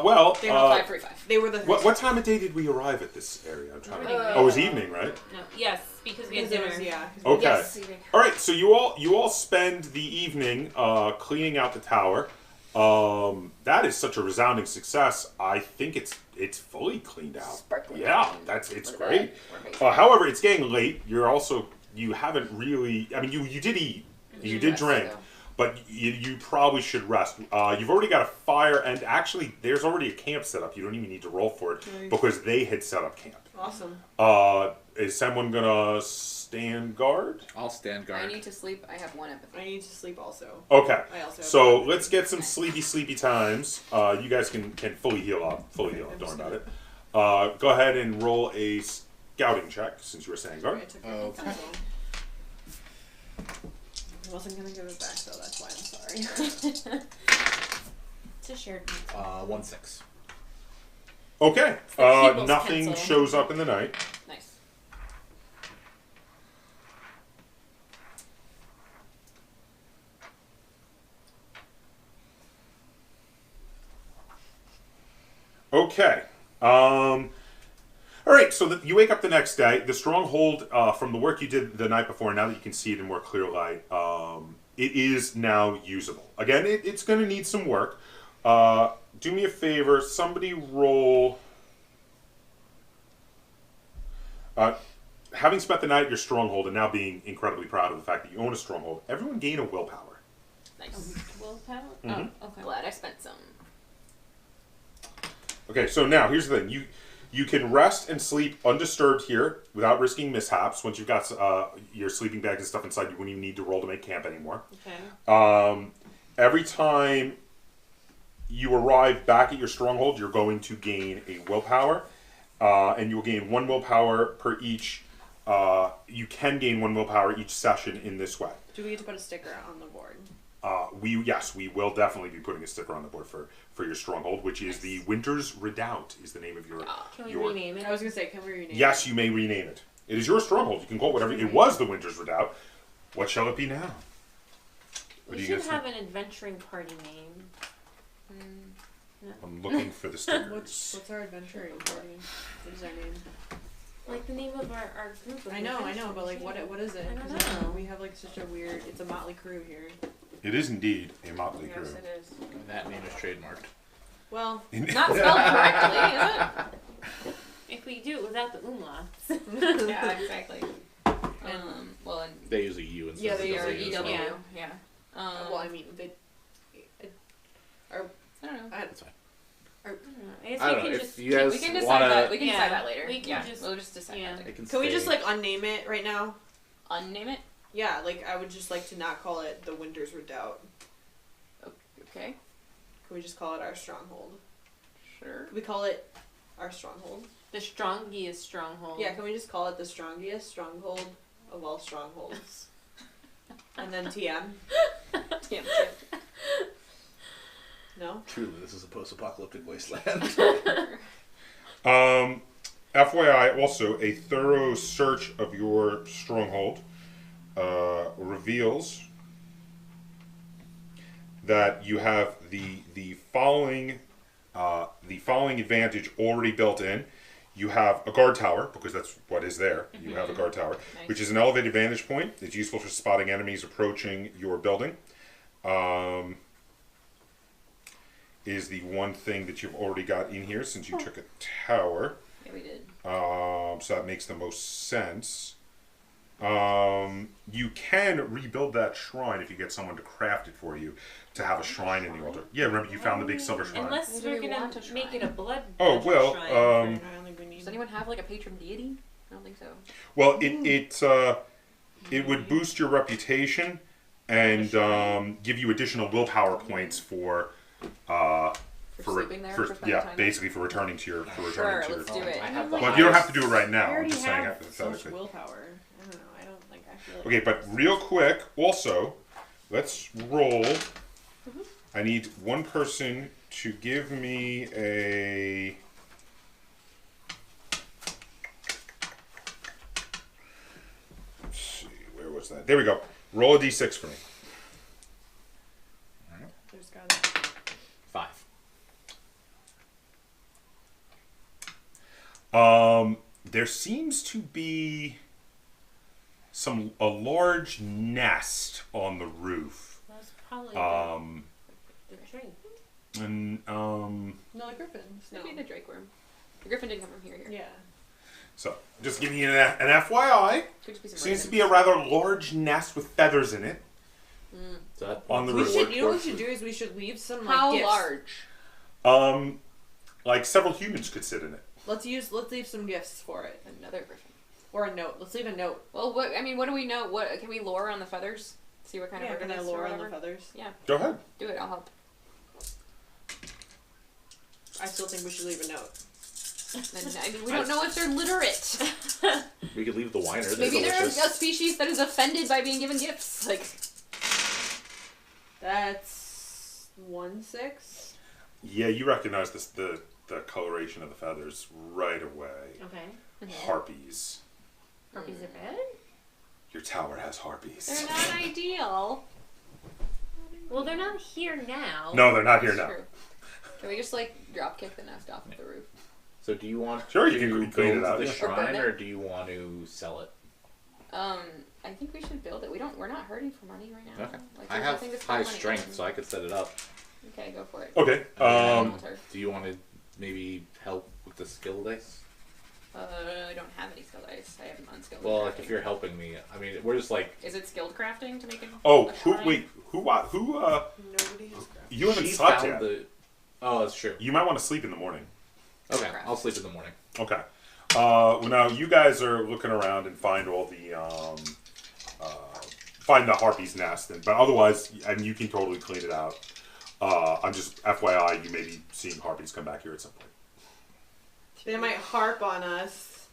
Well. They were 5 3 5. They were the. What time of day did we arrive at this area? I'm trying to. Evening. Oh, it was evening, right? No. Yes, because we had Because it dinner. was, yeah. Okay. Yes. All right. So you all spend the evening cleaning out the tower. That is such a resounding success. I think it's fully cleaned out. Sparkling. Yeah, it's Look at great. that. We're amazing. However, it's getting late. You haven't really. I mean, you did eat. You did Rest, drink. though. But you probably should rest. You've already got a fire, and actually, there's already a camp set up. You don't even need to roll for it Nice. because they had set up camp. Awesome. Is someone gonna stand guard? I'll stand I guard. need to sleep. I have 1 empathy. I need to sleep also. Okay. I also have So one. let's get some sleepy times. You guys can fully heal up. Fully heal up. Don't worry about it. Go ahead and roll a scouting check since you were saying I guard. took my Okay. pencil. I wasn't gonna give it back though. That's why I'm sorry. It's a shared. 1 6. Okay. the people's Nothing pencil. shows up in the night. Nice. Okay. All right. So you wake up the next day. The stronghold, from the work you did the night before, now that you can see it in more clear light, it is now usable. Again, it's going to need some work. Do me a favor. Somebody roll. Having spent the night at your stronghold and now being incredibly proud of the fact that you own a stronghold, everyone gain a willpower. Nice. Willpower? Mhm. Oh, okay. Glad I spent some. Okay, so now here's the thing. You can rest and sleep undisturbed here without risking mishaps. Once you've got your sleeping bag and stuff inside, you wouldn't even need to roll to make camp anymore. Okay. Every time you arrive back at your stronghold, you're going to gain a willpower. and you'll gain 1 willpower per each. You can gain 1 willpower each session in this way. Do we get to put a sticker on the board? We will definitely be putting a sticker on the board for your stronghold, which is the Winter's Redoubt. Is the name of your. Can we your rename it? I was gonna say, can we rename it? Yes, you may rename it. It is your stronghold. You can call it whatever. It was the Winter's Redoubt. What shall it be now? What We do you should guys have think? an adventuring party name. I'm looking for the stickers. What's our adventuring party? What is our name? Like the name of our group. Of I know, but like, adventurers, what is it? I don't 'Cause know. we have like such a weird. It's a motley crew here. It is indeed a motley crew. Yes, it is. And that name is trademarked. Well, Not spelled correctly, is If we do it without the umlauts. it? Yeah, exactly. Well, and They use a U instead Yeah, of they a are W. EW. Yeah. Yeah. well, I mean, they. I don't know. That's fine. I don't know. I guess I we don't can know. just If you guys We can decide wanna, that. We can Yeah, decide that later. we can yeah, just- we'll just decide yeah. that later. Can we just like unname it right now? Unname it? Yeah, like I would just like to not call it the Winter's Redoubt. Okay, Can we just call it our stronghold? sure. Can we call it our stronghold? the strongiest stronghold. Yeah, can we just call it the strongest stronghold of all strongholds? And then TM? TM. No? Truly, this is a post-apocalyptic wasteland. FYI, also, a thorough search of your stronghold reveals that you have the following advantage already built in. You have a guard tower, because that's what is there. You have a guard tower, Nice. which is an elevated vantage point. It's useful for spotting enemies approaching your building. Is the one thing that you've already got in here since you took a tower. Yeah, we did. So that makes the most sense. You can rebuild that shrine if you get someone to craft it for you to have a shrine in the altar. Yeah, remember you found the big silver shrine. Unless Do we're we gonna want a make shrine? it a blood. Oh, well, shrine. I don't think we need. Does anyone have like a patron deity? I don't think so. Well, it would boost your reputation and give you additional willpower points for sleeping there for spending yeah, time? basically for returning to your Sure, let's do it. I have Well, the you don't have to highest- do it right I now. I'm already just saying have so much hypothetically. willpower. I don't know. I don't like. I feel like. Okay, but real quick, also, let's roll. I need one person to give me a. Let's see, where was that? There we go. Roll a d6 for me. There's gotta. 5. There seems to be a large nest on the roof. That's probably the tree. And No, the griffins. No. Maybe the Drake worm. The griffin didn't come from here. Yeah. so just giving you an FYI. Could just be some Seems to ravens. be a rather large nest with feathers in it So that on the We roof. should. You know what we should do is we should leave some like How gifts. large? Like several humans could sit in it. Let's leave some gifts for it, Another griffin. or a note. Let's leave a note. Well, what do we know? What can we lore on the feathers? See what kind Yeah, of bird can it I is or lore on the whatever? feathers? Yeah, Go ahead. do it. I'll help. I still think we should leave a note. And, I mean, we don't know if they're literate. we could leave the whiner. They're Maybe they're a delicious. species that is offended by being given gifts. Like, That's 1/6. Yeah, you recognize the coloration of the feathers right away. Okay. Harpies. Harpies are bad? Your tower has harpies. they're not ideal. Well, they're not here now. No, they're not here That's now. true. Can we just like drop kick the nest off of the roof? So do you want Sure, you to can clean it build out, the yeah. Or burn shrine, it? or do you want to sell it? I think we should build it. We're not hurting for money right now. Okay. Like, I there's have nothing to spend high money strength, on. so I could set it up. Okay, go for it. Okay. Altar. Do you want to maybe help with the skill dice? I don't have any skill dice. I have unskilled. Well, crafting. like if you're helping me, I mean, we're just like Is it skilled crafting to make it? Oh, a who? shrine? Wait, who? Nobody has craft. You haven't she slept found yet. the. Oh, that's true. You might want to sleep in the morning. Okay, Crap. I'll sleep in the morning. Okay. Well, now you guys are looking around and find all the find the harpy's nest, but otherwise, and you can totally clean it out. I'm just FYI, you may be seeing harpies come back here at some point. They might harp on us.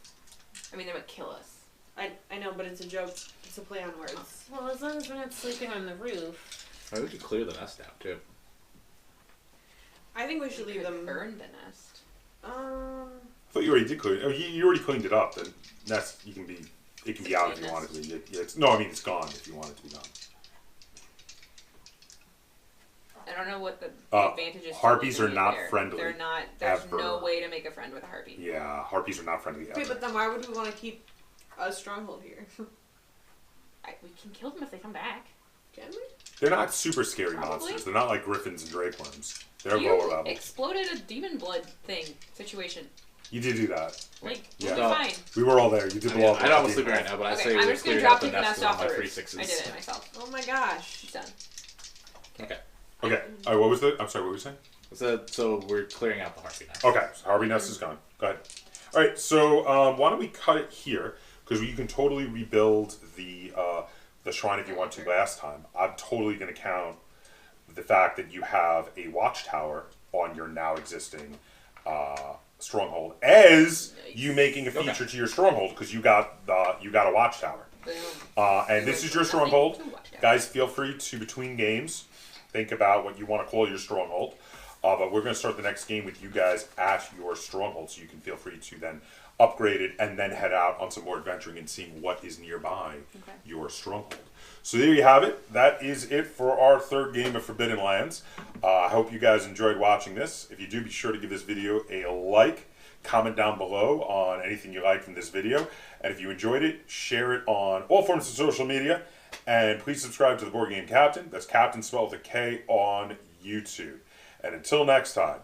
I mean, they would kill us. I know, but it's a joke. It's a play on words. Well, as long as we're not sleeping on the roof. I think we could clear the nest out too. I think we should leave them. Burn the nest. I thought you already did clean it. Oh, you already cleaned it up. Then that's it can be out if you want it to be. No, I mean it's gone if you want it to be gone. I don't know what the advantage is. Harpies to are not there. friendly. They're not. There's ever. no way to make a friend with a harpy. Yeah, harpies are not friendly ever. Okay, but then why would we want to keep a stronghold here? We can kill them if they come back. Can we? They're not super scary Probably. monsters. They're not like griffins and drakeworms. They're You lower level. exploded a demon blood thing situation. You did do that. Like, Yeah. you'll be fine. We were all there. You did I blow mean, up. I know I'm sleeping right now, but I Okay, say I'm we just gonna cleared drop out the the nest nest with off my the 3 roof. 6s. I did it myself. Oh my gosh. It's done. Okay. Okay. All right. What was the? I'm sorry. What were you saying? So we're clearing out the harpy now. Okay. So Harvey Nest is gone. Go ahead. All right. So why don't we cut it here because you can totally rebuild the shrine if you want to. Last time, I'm totally going to count the fact that you have a watchtower on your now existing stronghold as you making a feature to your stronghold because you got a watchtower. And this is your stronghold. Guys, feel free to, between games, think about what you want to call your stronghold. But we're going to start the next game with you guys at your stronghold, so you can feel free to then upgrade it and then head out on some more adventuring and seeing what is nearby your stronghold. So there you have it. That is it for our third game of Forbidden Lands. I hope you guys enjoyed watching this. If you do, be sure to give this video a like. Comment down below on anything you like from this video. And if you enjoyed it, share it on all forms of social media. And please subscribe to the Board Game Kaptain. That's Captain spelled with a K on YouTube. And until next time,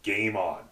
game on.